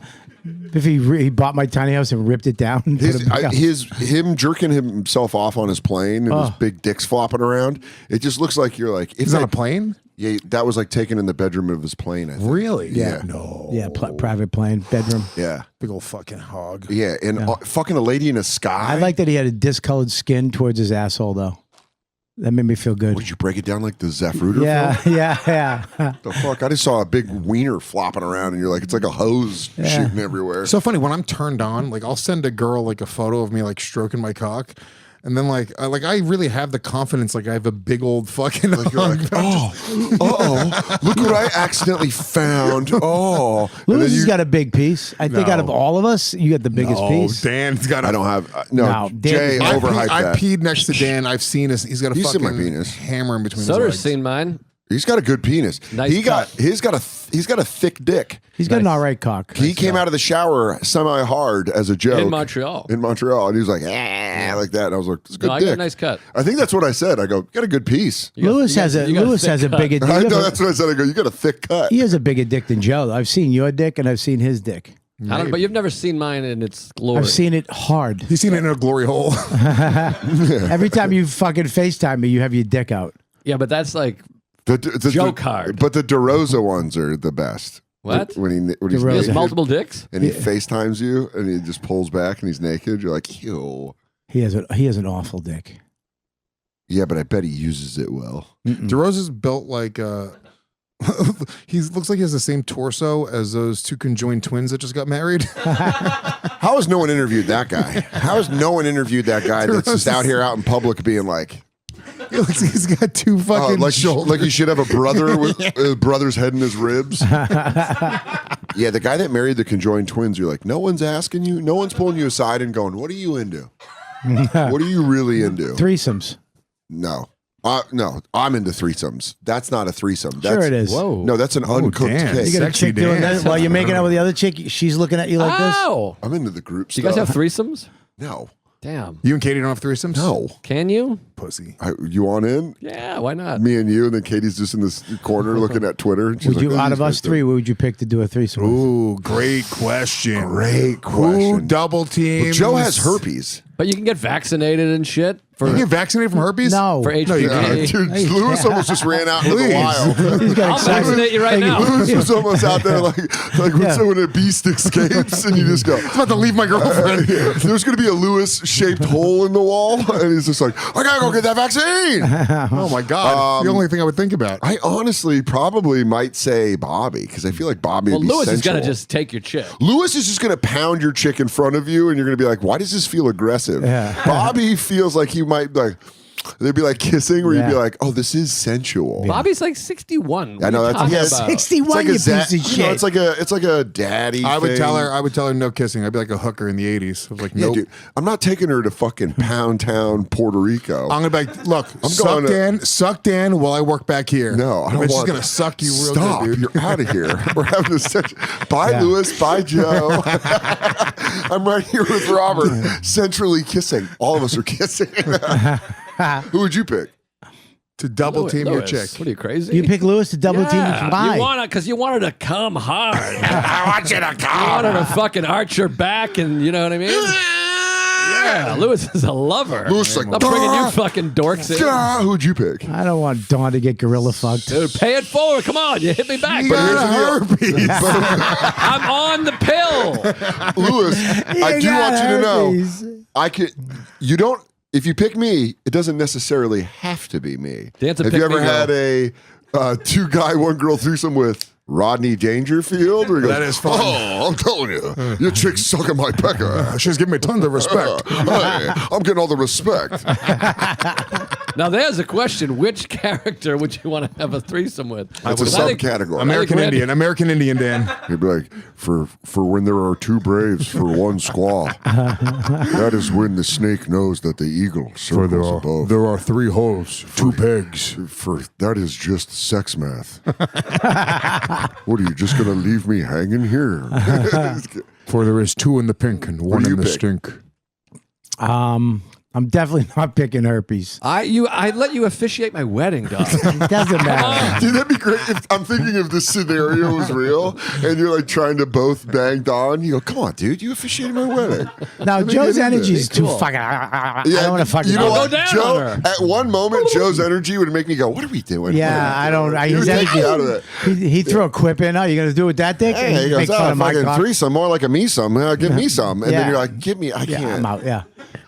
If he bought my tiny house and ripped it down. and put a big house. Him jerking himself off on his plane and his big dick's flopping around. It just looks like you're like, He's on a plane? Yeah, that was like taken in the bedroom of his plane. I think. Really? Yeah. No. Yeah, private plane, bedroom. Yeah. Big old fucking hog. Yeah, and fucking a lady in a sky. I like that he had a discolored skin towards his asshole, though. That made me feel good. Would you break it down like the Zeph Ruder Yeah, film? yeah. The fuck? I just saw a big wiener flopping around, and you're like, it's like a hose shooting everywhere. So funny when I'm turned on, like I'll send a girl like a photo of me like stroking my cock, and then like I really have the confidence like I have a big old fucking. Like you're like, look what I accidentally found. Oh, and Lewis then has got a big piece. I think out of all of us, you got the biggest piece. Dan's got. I don't have no. No, Jay Dan- overhyped I that. peed next to Dan. I've seen his. He's got a He's seen my fucking penis. hammer in between his Soder's legs. seen mine. He's got a good penis. Nice He's got a thick dick. He's got an all right cock. He came out of the shower semi-hard as a joke In Montreal. and he was like, like that. And I was like, it's a good No, I dick. got a nice cut. I think that's what I said. I go, got a good piece. Lewis has a bigger dick. I know that's what I said. I go, you got a thick cut. He has a bigger dick than Joe. I've seen your dick and I've seen his dick. I don't, but you've never seen mine in its glory. I've seen it hard. He's seen it in a glory hole. Every time you fucking FaceTime me, you have your dick out. Yeah, but that's like The joke hard. But the DeRosa ones are the best. What? When he's DeRosa. He has naked multiple dicks. and he FaceTimes you and he just pulls back and he's naked. You're like, ew. He has an awful dick. Yeah, but I bet he uses it well. DeRosa's built like He looks like he has the same torso as those two conjoined twins that just got married. How has no one interviewed that guy? How has no one interviewed that guy that's just out here out in public being like, He looks like he's got two fucking shoulders. like he should have a brother with his brother's head in his ribs. Yeah, the guy that married the conjoined twins, you're like, no one's asking you, no one's pulling you aside and going, what are you into? What are you really into? Threesomes. No. No, I'm into threesomes. That's not a threesome. That's, Sure it is. Whoa. No, that's an uncooked damn. cake. You got a Sexy chick doing dance. that while you're making out with the other chick. She's looking at you like this. Ow! I'm into the group Do stuff. you guys have threesomes? No. Damn. You and Katie don't have threesomes? No. Can you? Pussy. You want in? Yeah, why not? Me and you, and then Katie's just in this corner looking at Twitter. And she's Would like, you, "This out is of us nice." three, what would you pick to do a threesome with? Ooh, great question. Great Who question. double teams? Well, Joe has herpes. But you can get vaccinated and shit for You get vaccinated from herpes? No. for HPV. Yeah, dude, Lewis almost just ran out into the Please. wild. He's got I'll excited. vaccinate you right now. Lewis was almost out there like when someone a beast escapes and you just go, I'm about to leave my girlfriend. there's going to be a Lewis-shaped hole in the wall. And he's just like, I got to go get that vaccine. Oh my God. The only thing I would think about. I honestly probably might say Bobby because I feel like Bobby Well, would be Lewis is gonna sensual. just take your chick. Lewis is just going to pound your chick in front of you, and you're going to be like, why does this feel aggressive? Yeah. Bobby feels like he might be like, they'd be like kissing, where you'd be Yeah. like, oh, this is sensual. Bobby's like 61. I know What are you that's talking about? 61, like you a piece za- of you know, shit. it's like a daddy. I would thing. tell her no kissing. I'd be like a hooker in the 80s. I was like, Yeah, nope. dude, I'm not taking her to fucking Pound Town, Puerto Rico. I'm gonna be like, look, going suck Dan while I work back here. No, I don't She's want gonna that. suck you real Stop! good, dude. You're out of here. We're having a section. Bye, Yeah. Lewis. Bye, Joe. I'm right here with Robert, centrally kissing. All of us are kissing. Who would you pick? To double team your Lewis, chick. What are you, crazy? You pick Lewis to double team. Yeah, Why? you want to, because you wanted to come hard. I want you to You come. wanted to fucking arch your back, and you know what I mean? Yeah, Lewis is a lover. Lewis is like, I'm bringing you fucking dorks in. Who'd you pick? I don't want Dawn to get gorilla fucked. Dude, pay it forward. Come on, you hit me back. You got herpes. I'm on the pill. Lewis, I do want you to know, I could. You don't. If you pick me, it doesn't necessarily have to be me. Dance a Have pick you ever me had a 2-guy, 1-girl threesome with Rodney Dangerfield? Where he goes, That is fun. Oh, I'm telling you, your chick's sucking my pecker. She's giving me tons of respect. Hey, I'm getting all the respect. Now, there's a question. Which character would you want to have a threesome with? That's a subcategory. American Indian. American Indian, Dan. He'd be like, for when there are 2 braves for 1 squaw, that is when the snake knows that the eagle circles above. there are 3 holes, 2 pegs. For that is just sex math. What are you just gonna leave me hanging here? For there is 2 in the pink and 1 do you in the pick? stink. I'm definitely not picking herpes. I let you officiate my wedding, dog. It doesn't matter. Dude, that'd be great. If I'm thinking if this scenario was real and you're like trying to both bang Dawn, you go, come on, dude, you officiated my wedding. Now, me Joe's get into energy it. is too Cool. fucking. I don't want to fucking. You know I'll what? go down Joe, on her. at one moment, Joe's energy would make me go, what are we doing? Yeah, I don't. He His would take energy. me out of it. He threw a quip in. Oh, you gonna do it with that dick? And Hey, he he goes, makes fun oh, of my fucking cock. threesome, more like a me some. Give me some. And Yeah. then you're like, give me, I Yeah, can't. I'm out. Yeah.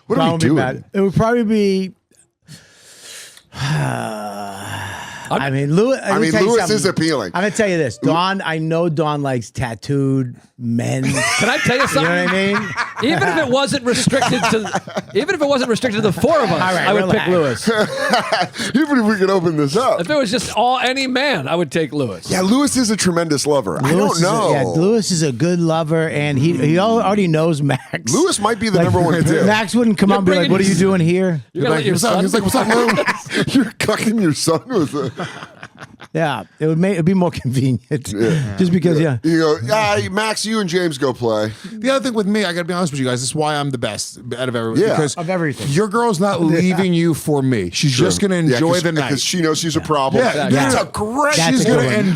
What are we Won't be doing? mad. It would probably be. I mean, Lewis. I mean, Lewis is appealing. I'm gonna tell you this, Dawn. I know Dawn likes tattooed men. Can I tell you You something? know what I mean? Even if it wasn't restricted to the 4 of us, All right, I would relax. pick Lewis. Even if we could open this up. If it was just any man, I would take Lewis. Yeah, Lewis is a tremendous lover. I Lewis don't know. Lewis is a good lover, and he already knows Max. Lewis might be the number one pick. Max wouldn't come You're up and be like, bringing "What are you his- doing here?" You're gonna let your What's up? son. He's like, what's up, Lou? You're cucking your son with a. Yeah, it'd be more convenient. Just because, yeah. You go, Max, you and James go play. The other thing with me, I gotta be honest with you guys, this is why I'm the best out of everyone. Yeah. Because Of everything. your girl's not leaving you for me. She's just gonna enjoy the night. Because she knows she's a problem. Yeah, That's yeah. a great. That's She's a good gonna one.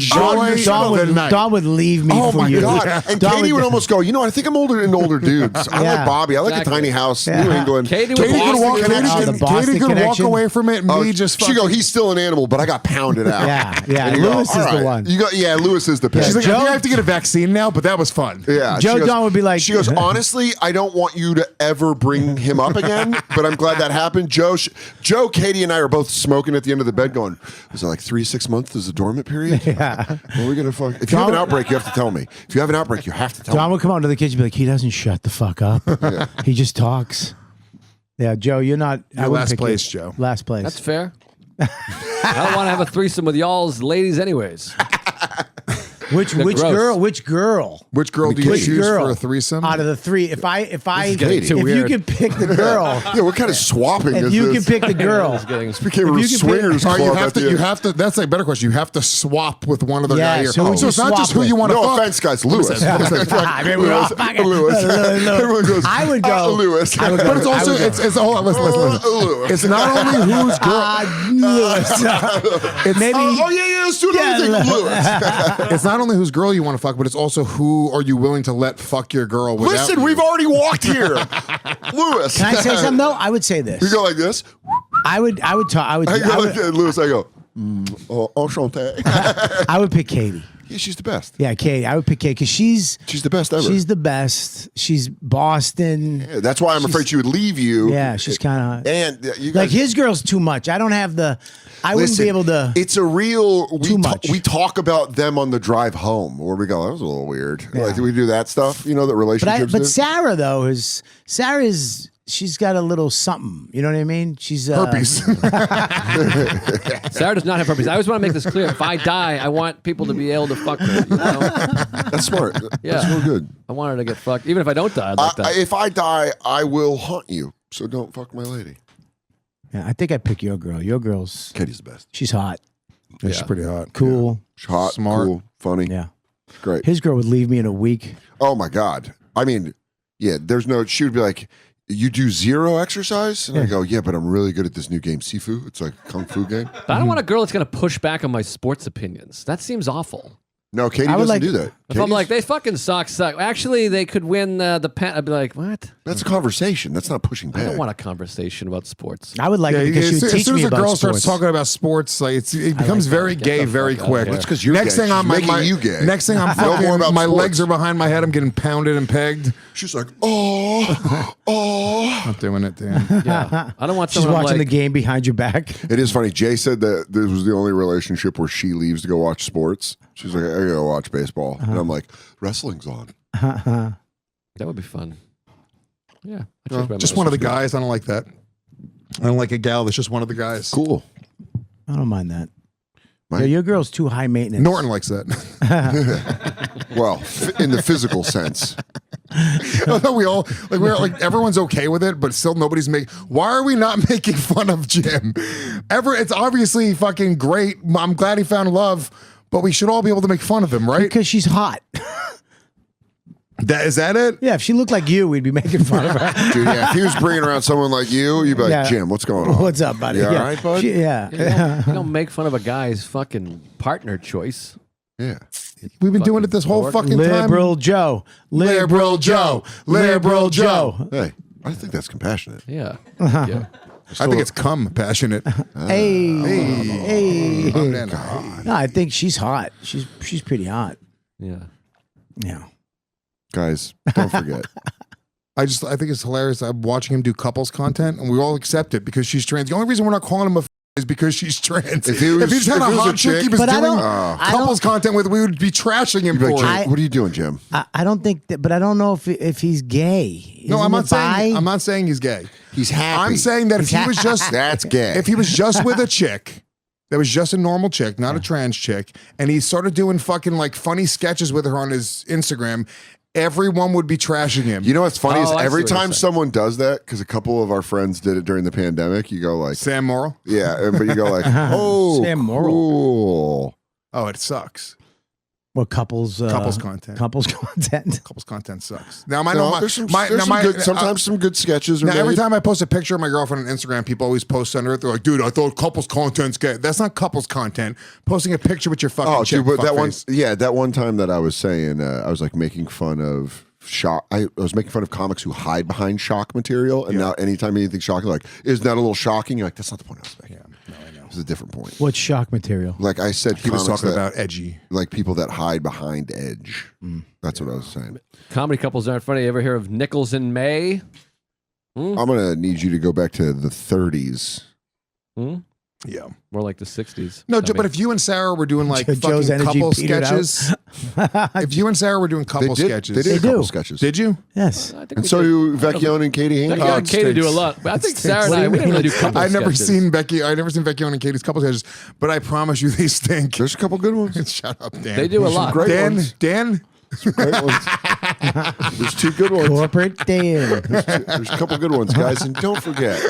enjoy the night. Dawn would leave me Oh for my you. god! And Dawn Katie would almost go. You know, I think I'm older into older dudes. I Yeah. like Bobby. I like Exactly. a tiny house, Yeah. New England. Katie would Katie could Boston walk. connection. the Boston Katie could walk connection. away from it. And me just she fucking, go. He's still an animal, but I got pounded out. Yeah. Yeah, And you go, Lewis is "All the right." one. You go, yeah, Lewis is the pick. She's like, Joe- I think I have to get a vaccine now, but that was fun. Yeah, Joe she goes- Don would be like, she goes, honestly, I don't want you to ever bring him up again, but I'm glad that happened. Joe, Katie, and I are both smoking at the end of the bed going, is it like 3-6 months is a dormant period? Yeah. What are we going to fuck? If you have an outbreak, you have to tell me. If you have an outbreak, you have to tell John me. would come out into the kitchen and be like, he doesn't shut the fuck up. He just talks. Yeah, Joe, you're not. You're I wouldn't last pick place, you. Joe. Last place. That's fair. I don't want to have a threesome with y'all's ladies, anyways. Which gross. girl? Which girl? Which girl do you Which choose girl for a threesome? Out of the three, if getting too you weird. could pick the girl, Yeah, what kind of swapping if is you this? could pick the girl, It's getting- This became if a you could swingers All club. right, you at have the to. You end. have to. That's a better question. You have to swap with one other guy. Yes, Here. who would So you it's not swap just who with? you want to No fuck. offense, guys. Lewis. I mean, we're all fucking- Lewis. Everyone goes, I would go Lewis. I would go- But it's also I would go- it's hold on, listen. Lewis. It's not only whose girl. Lewis. It's Maybe. Oh, yeah, let's do another Yeah, thing. Lewis. It's not only whose girl you want to fuck, but it's also who are you willing to let fuck your girl without Listen, you. we've already walked here. Lewis. Can I say something though? I would say this. You go like this. I would talk. I would. I go I like would, that. Lewis, I go, enchanté. I would pick Katie. Yeah, she's the best. Yeah, Katie. I would pick Katie because she's the best ever. She's the best. She's Boston. Yeah, that's why I'm afraid she would leave you. Yeah, she's kind of And you guys, like his girl's too much. I don't have the. I wouldn't listen, be able to. It's a real. Too much. We talk about them on the drive home, where we go. That was a little weird. Yeah. Like we do that stuff. You know, that relationships. But do. Sarah though Sarah's. She's got a little something. You know what I mean? She's herpes. Sarah does not have herpes. I always want to make this clear. If I die, I want people to be able to fuck her. You know? That's smart. Yeah. That's real good. I want her to get fucked. Even if I don't die, I'd like that. If I die, I will haunt you. So don't fuck my lady. Yeah, I think I pick your girl. Your girl's. Katie's the best. She's hot, Yeah, she's pretty hot. cool. She's hot, Smart. cool, funny. Yeah. Great. His girl would leave me in a week. Oh my God. I mean, yeah, there's no, she would be like, you do zero exercise? And I go, yeah, but I'm really good at this new game, Sifu. It's like a kung fu game. But I don't want a girl that's going to push back on my sports opinions. That seems awful. No, Katie I would doesn't like- do that. If I'm like, they fucking suck. Actually, they could win the pen. I'd be like, what? That's a conversation. That's not pushing I back. don't want a conversation about sports. I would like it because she would as teach soon me as a about girl sports. starts talking about sports, like it becomes very Get gay the very fuck out of quick. here. That's 'cause you're next gay. thing I'm She's making my, you gay. Next thing I'm Know more fucking, about my sports. legs are behind my head. I'm getting pounded and pegged. She's like, oh. Not doing it, Dan. Yeah. I don't want She's someone watching like, the game behind your back. It is funny. Jay said that this was the only relationship where she leaves to go watch sports. She's like, I gotta go watch baseball. And I'm like, wrestling's on. That would be fun. Yeah. I change my Just mind. one of the guys. I don't like that. I don't like a gal that's just one of the guys. Cool. I don't mind that. Mike? Yeah, your girl's too high maintenance. Norton likes that. Well, in the physical sense. we all like everyone's okay with it, but still nobody's making. Why are we not making fun of Jim? It's obviously fucking great. I'm glad he found love, but we should all be able to make fun of him, right? Because she's hot. Is that it? Yeah, if she looked like you, we'd be making fun of her. Dude, yeah, if he was bringing around someone like you, you'd be like, Yeah. Jim, what's going on? What's up, buddy? You all yeah. right, bud? Yeah. You don't make fun of a guy's fucking partner choice. Yeah. We've been doing it this whole fucking Liberal time. Joe. Liberal Joe. Liberal Joe. Hey, I think that's compassionate. Yeah. Yeah. I think it's passionate. Hey. Oh, man. No, I think she's hot. She's pretty hot. Yeah. Yeah. Guys, don't forget. I think it's hilarious. I'm watching him do couples content, and we all accept it because she's trans. The only reason we're not calling him a is because she's trans. If he was- if he just had if a he was a hot chick he chick- was But I doing don't- I couples don't- content with, we would be trashing him You'd be like, for Jim, it. what are you doing, Jim? I don't think that, but I don't know if he's gay. No, Isn't I'm not it saying. bi? I'm not saying he's gay. He's happy. I'm saying that if he was just That's gay. if he was just with a chick that was just a normal chick, not a trans chick, and he started doing fucking like funny sketches with her on his Instagram, everyone would be trashing him. You know what's funny Oh, is I see every what you're time saying. someone does that, because a couple of our friends did it during the pandemic, you go like, Sam Morrill. yeah, but you go like, oh, Sam Morrill. cool. Oh, it sucks. Well, couples content. Couples content. Couples content sucks. Now, No, there's some, sometimes some good sketches are Now, every made. time I post a picture of my girlfriend on Instagram, people always post under it. They're like, dude, I thought couples content's gay. That's not couples content. Posting a picture with your fucking Oh, chick. dude, but that one, fuckface. yeah, that one time that I was saying, I was like making fun of shock. I was making fun of comics who hide behind shock material, and now anytime anything's shocking, like, isn't that a little shocking? You're like, that's not the point I was making. No, I know. It's a different point. What's shock material? Like I said, He was comics talking that- about edgy. like people that hide behind edge. That's what I was saying. Comedy couples aren't funny. You ever hear of Nichols and May? I'm gonna need you to go back to the 30s. Yeah. More like the 60s. No, I mean, but if you and Sarah were doing like Joe's fucking energy couple petered out. sketches, if you and Sarah were doing couple sketches, They did a They couple do. sketches. did you? Yes. I think And we so did- you Vecchione and Katie Haney. Vecchione Oh, and Katie do a stinks. lot. But I think Sarah and What do I, you we didn't mean? really do couple I've never sketches. seen Vecchione and Katie's couple sketches, but I promise you they stink. There's a couple good ones. Shut up, Dan. They do a lot. great Dan, ones. Dan, Great ones. There's two good ones. Corporate Dan. There's a couple good ones, guys, and don't forget.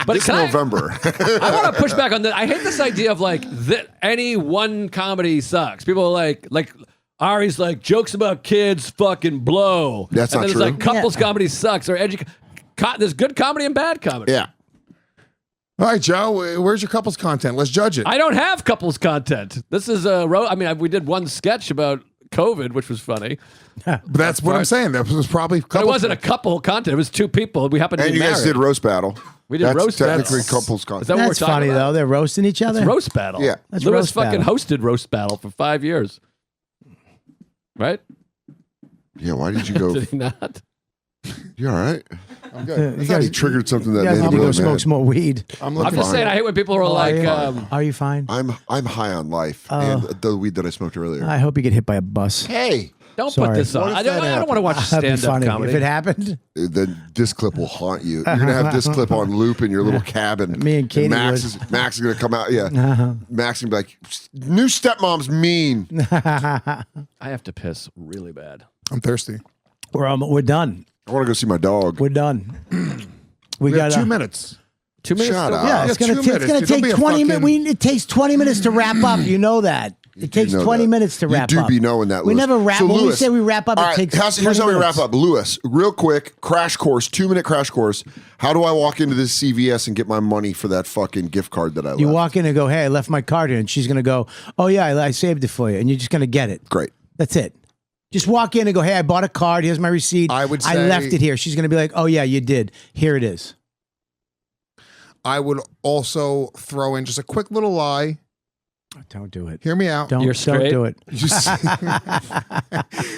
But It's can I- November. I want to push back on that. I hate this idea of like that any one comedy sucks. People are like Ari's like jokes about kids fucking blow. That's and not then true. It's like couples comedy sucks or there's good comedy and bad comedy. Yeah. all right, Joe, where's your couples content? Let's judge it. I don't have couples content. This is a I mean, we did one sketch about COVID, which was funny. But that's what I'm saying. That was probably But it couple. wasn't a couple content. It was two people. We happened to And be you married. guys did roast battle. We did That's roast technically battle. couples Is content. that what That's we're talking funny, about? though. They're roasting each other. It's roast battle. Yeah. That's Lewis roast fucking battle. hosted roast battle for 5 years. Right? Yeah, why did you go? Did he not? You all right? I'm good. I You thought he guys- triggered something that You guys made need him to go really smoke mad. some more weed. I'm I'm looking just for saying, I hate when people are like, Are you fine? I'm high on life and the weed that I smoked earlier. I hope you get hit by a bus. Hey, don't Sorry. put this on. What if I don't that want to watch That'd be stand-up funny comedy. if it happened. the disc clip will haunt you. You're gonna have disc clip on loop in your little cabin. Me and Katie Max would. Max is gonna come out. Yeah, Max is gonna be like, "New stepmom's mean." I have to piss really bad. I'm thirsty. We're done. I want to go see my dog. We're done. We got have 2 minutes. 2 minutes. Shut up. Yeah, it's Yeah, gonna 2 it's gonna minutes. It'll take be a 20 fucking- minutes. It takes 20 minutes to wrap up. You know that. It takes know 20 that. minutes to wrap You up. do be knowing that. We Lewis. never wrap. So, When we Lewis, say we wrap up, all it right, takes. here's 20 how we wrap minutes. up. Lewis, real quick, crash course, 2-minute crash course. How do I walk into this CVS and get my money for that fucking gift card that I left? You walk in and go, "Hey, I left my card here," and she's gonna go, "Oh yeah, I saved it for you," and you're just gonna get it. Great. That's it. Just walk in and go, "Hey, I bought a card. Here's my receipt. I would I say- left it here." She's gonna be like, "Oh yeah, you did. Here it is." I would also throw in just a quick little lie. Don't do it. Hear me out. Don't You're don't straight? do it. You see,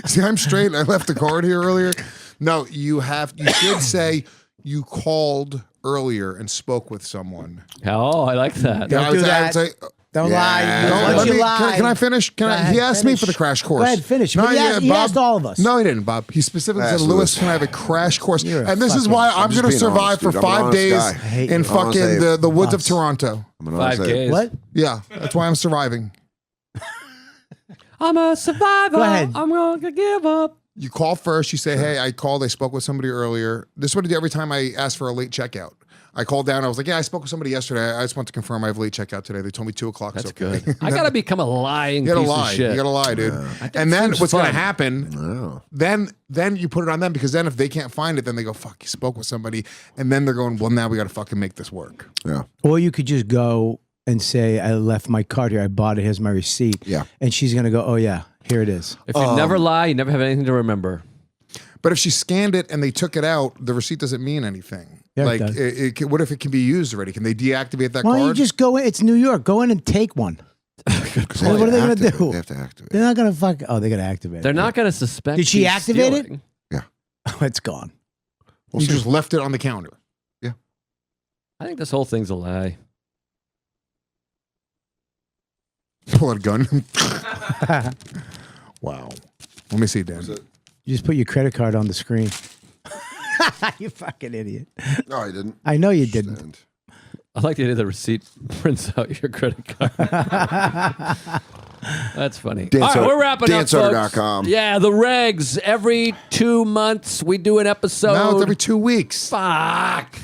see, I'm straight. And I left the card here earlier. No, you should say you called earlier and spoke with someone. Oh, I like that. Don't I would do say- I that. would say, Don't Yeah. lie. Don't Once let you me- lie. can I finish? He ahead, asked me finish. for the crash course. Go ahead, finish. No, But he yeah, asked- he Bob- asked all of us. No, he didn't, Bob. He specifically Ask said, "Lewis, Lewis. can I have a crash course?" You're a And this is fucking- why I'm I'm just going to being survive honest, for dude. I'm an 5 honest days guy. I hate in you. fucking Honestly, the woods of bus. Toronto. I'm an 5 honest guy. days. What? Yeah, that's why I'm surviving. I'm a survivor. Go ahead. I'm going to give up. You call first. You say, "Hey, I called. I spoke with somebody earlier." This is what I do every time I ask for a late checkout. I called down. I was like, "Yeah, I spoke with somebody yesterday. I just want to confirm I have late checkout today." They told me 2 o'clock. That's okay. good. I got to become a lying You gotta piece lie. of shit. You gotta lie, dude. think And then seems what's gonna fun. happen? Oh. Then you put it on them because then if they can't find it, then they go, "Fuck, you spoke with somebody," and then they're going, "Well, now we got to fucking make this work." Yeah. Or you could just go and say, "I left my card here. I bought it. Here's my receipt." Yeah. And she's gonna go, "Oh yeah, here it is." If you never lie, you never have anything to remember. But if she scanned it and they took it out, the receipt doesn't mean anything. Yeah, it like, does. what if it can be used already? Can they deactivate that Why card? don't you just go in? It's New York. Go in and take one. What What are they gonna do? They have to activate. They're not gonna fuck. Oh, they're gonna activate. They're it. not going to suspect. Did she you activate it? stealing. Oh, it's gone. you just left it on the counter. I think this whole thing's a lie. Pull out a gun. Wow. Let me see, Dan. You just put your credit card on the screen. You fucking idiot. No, I didn't. I know you didn't. And I like the idea the receipt prints out your credit card. That's funny. Dan All right, Soder- we're wrapping up, folks. DanSoder.com. Yeah, the Regz. Every 2 months we do an episode. No, it's every 2 weeks. Fuck.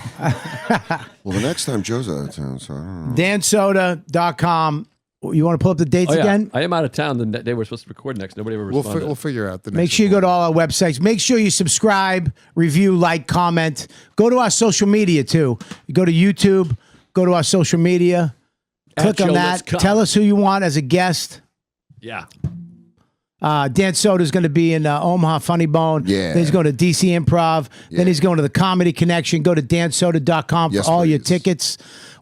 Well, the next time Joe's out of town, so I don't know. DanSoder.com. You want to pull up the dates Oh, yeah. again? I am out of town the day we're supposed to record next. Nobody ever We'll responded. figure out the next Make sure you go to all our websites. Make sure you subscribe, review, like, comment. Go to our social media too. You go to YouTube, go to our social media, click on Joe that. Let's Come. Tell us who you want as a guest. Yeah. Dan Soder is going to be in Omaha Funny Bone. Yeah. Then he's going to DC Improv. Then he's going to the Comedy Connection. Go to dansoder.com for Yes, all your please. tickets.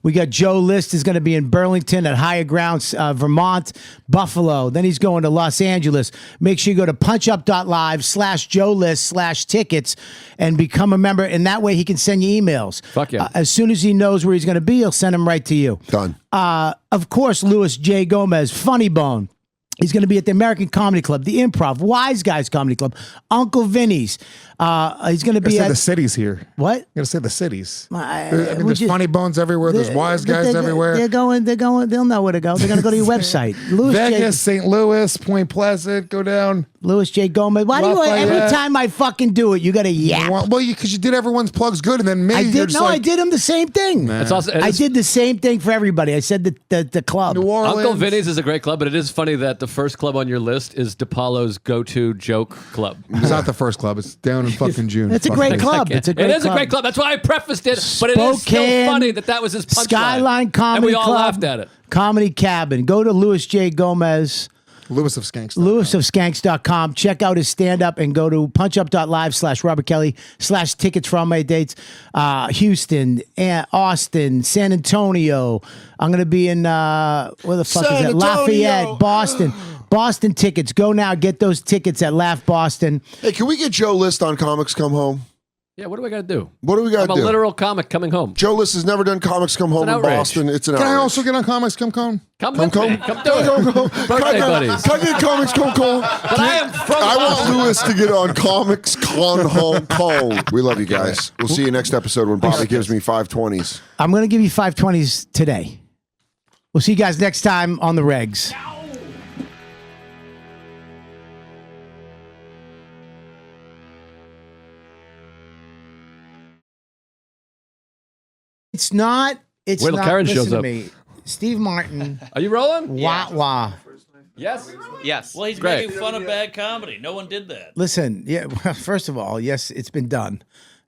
We got Joe List is going to be in Burlington at Higher Grounds, Vermont, Buffalo. Then he's going to Los Angeles. Make sure you go to punchup.live/Joe List/tickets and become a member. And that way he can send you emails. Fuck yeah. As soon as he knows where he's going to be, he'll send them right to you. Done. Of course, Louis J. Gomez, Funny Bone. He's going to be at the American Comedy Club, the Improv, Wise Guys Comedy Club, Uncle Vinny's. He's going to be at the cities here. What? I'm gonna say the cities. There's there's funny bones everywhere. There's wise guys everywhere. They're going. They'll know where to go. They're going to go to your website. Vegas, St. Louis, Point Pleasant. Go down. Louis J. Gomez. Why do you every time I fucking do it, you got to yap? Well, because you did everyone's plugs good, and then me. I did. No, I did them the same thing. I did the same thing for everybody. I said the club. New Orleans. Uncle Vinny's is a great club, but it is funny that the first club on your list is DePaulo's go-to joke club. It's not the first club. It's down in fucking June. It's a great club. It's a great It is club. a great club. That's why I prefaced it. But it is still funny that was his punchline. Skyline Comedy And we all Club, laughed at it. Comedy Cabin. Go to Louis J. Gomez. Louis of Skanks. LouisofSkanks.com. Check out his stand-up and go to punchup.live/Robert Kelly/tickets for all my dates. Houston, Austin, San Antonio. I'm going to be in, where the fuck is it? Lafayette, Boston. Boston tickets. Go now. Get those tickets at Laugh Boston. Hey, can we get Joe List on Comics Come Home? Yeah, what do we got to do? What do we got to do? I'm a literal comic coming home. Joe List has never done Comics Come Home in outrage. Boston. It's an Can I outrage. also get on Comics Come Come? Come with me. Come do it. Birthday buddies. Can I get Comics Come Home? But I am from I want Boston. Louis to get on Comics Con Home. We love you guys. We'll see you next episode when Bobby gives me 520s. I'm going to give you 520s today. We'll see you guys next time on the Regz. It's not. It's Wait till not. Karen Listen shows to up. me. Steve Martin. Are you rolling? Wah wah. Yes. Yes. Well, he's Great. making fun of bad comedy. No one did that. Listen. Yeah. Well, first of all, yes, it's been done.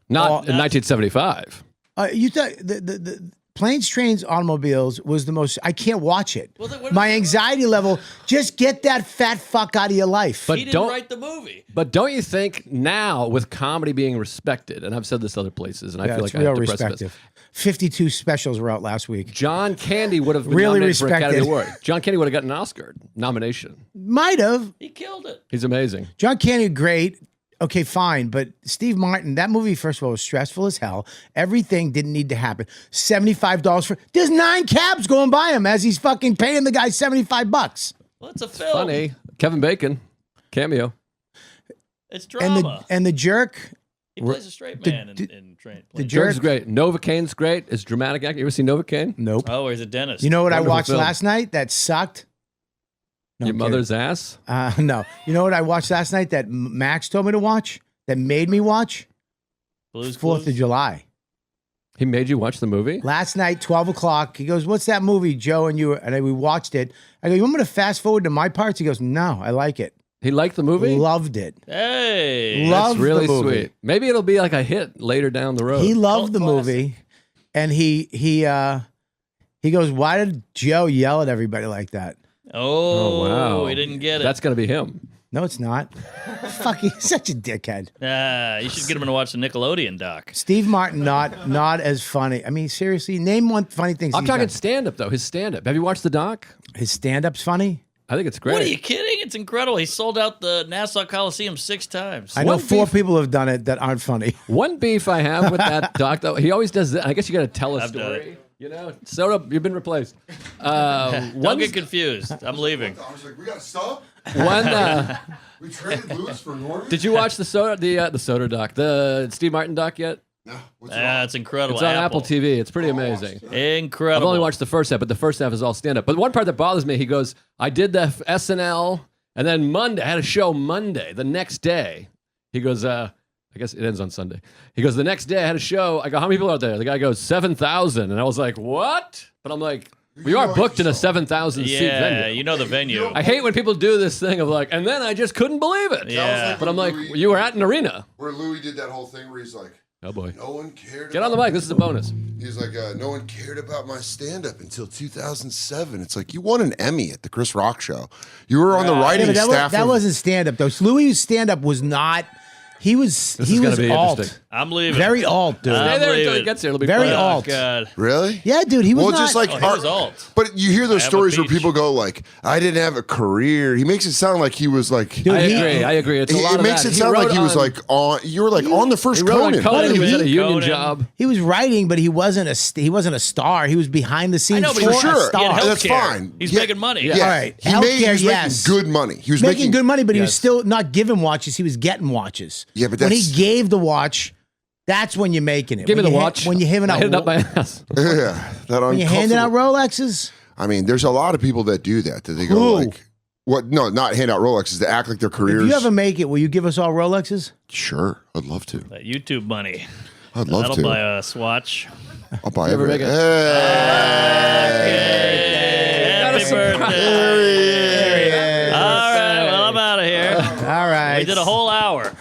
Not in 1975. You thought the Planes, Trains, Automobiles was the most. I can't watch it. Well, then what- My anxiety level. Just get that fat fuck out of your life. But He didn't don't write the movie. But don't you think now, with comedy being respected, and I've said this other places, and I feel it's like I real have to press respective. this. 52 specials were out last week. John Candy would have been Really nominated for Academy respected. Award. John Candy would have gotten an Oscar nomination. Might have. He killed it. He's amazing. John Candy, great. Okay, fine. But Steve Martin, that movie, first of all, was stressful as hell. Everything didn't need to happen. $75 for. There's 9 cabs going by him as he's fucking paying the guy $75. Well, it's a film. Funny. Kevin Bacon, cameo. It's drama. And the jerk. He plays a straight man in Train. The Jerk's jerk. great. Novocaine's great. It's dramatic acting. You ever seen Novocaine? Nope. Oh, he's a dentist. You know what I Wonderful watched film. last night that sucked? No, Your I'm mother's ass? kidding. No. You know what I watched last night that Max told me to watch? That made me watch? Blues 4th of Clues? July. He made you watch the movie? Last night, 12 o'clock. He goes, "What's that movie, Joe?" And we watched it. I go, "You want me to fast forward to my parts?" He goes, "No, I like it." He liked the movie? Loved it. Hey. Loved That's really the movie. sweet. Maybe it'll be like a hit later down the road. He loved the Cult movie, and he goes, "Why did Joe yell at everybody like that?" Oh, wow. he didn't get it. That's going to be him. No, it's not. Fuck, he's such a dickhead. You should get him to watch the Nickelodeon doc. Steve Martin, not as funny. I mean, seriously, name one funny thing. I'm talking stand-up, though. His stand-up. Have you watched the doc? His stand-up's funny. I think it's great. What are you kidding? It's incredible. He sold out the Nassau Coliseum 6 times. I know One 4 beef- people have done it that aren't funny. One beef I have with that doc, though, he always does that. I guess you got to tell a I've done story. it. You know, Soda, you've been replaced. Don't get confused. I'm leaving. I was like, we got to stop? One. We traded Louis for Norton? Did you watch the Soda doc, the Steve Martin doc yet? No. What's it on? It's incredible. It's on Apple TV. It's pretty amazing. I've Incredible. only watched the first half, but the first half is all stand-up. But one part that bothers me, he goes, I did the SNL, and then Monday, I had a show Monday, the next day. He goes, I guess it ends on Sunday. He goes, the next day I had a show. I go, how many people are there? The guy goes, 7,000. And I was like, what? But I'm like, we are booked in a 7,000 seat Yeah, venue. you know the venue. I hate when people do this thing of like, and then I just couldn't believe it. Yeah. But I'm like, you were at an arena. Where Louis did that whole thing where he's like, Oh, boy. no one cared. Get on the mic. This is a bonus. He's like, no one cared about my stand-up until 2007. It's like, you won an Emmy at the Chris Rock show. You were on the writing Yeah, but staff. that of- wasn't stand-up, though. Louis' stand-up was not... He was is gonna be alt. interesting. I'm leaving. Very alt, dude. Stay there until he leaving. gets here. It'll be Very fun. alt. God. Really? Yeah, dude. He was Well, not. just like Oh, he was alt. But you hear those I have a stories where peach. people go like, "I didn't have a career." He makes it sound like he was like. Dude, I he- agree. I agree. It's a lot It of makes that. it sound like wrote he was on- like on. You were like on the first He wrote on Conan. Conan. He was at a union Conan. job. He was writing, but he wasn't a star. He was behind the scenes I know, but for he For a sure. star. He had That's healthcare. fine. He's Yeah. making money. Yeah. All right. He was Healthcare, yes. making good money. He was making good money, but he was Yes. still not giving watches. He was getting watches. Yeah, but when he that's- gave the watch, that's when you're making it. Give me When the you watch. when you're handing I out, hit it up my ass. Yeah, that when you're handing out uncomfortable. Rolexes. I mean, there's a lot of people that do that. That they go Who? like, "What? No, not hand out Rolexes. To act like their careers." If you ever make it, will you give us all Rolexes? Sure, I'd love to. That YouTube money. I'd love That'll to. buy a Swatch. I'll buy Never everything. make it. Hey. Happy birthday. All right. Well, I'm out of here. All right. We did a whole hour.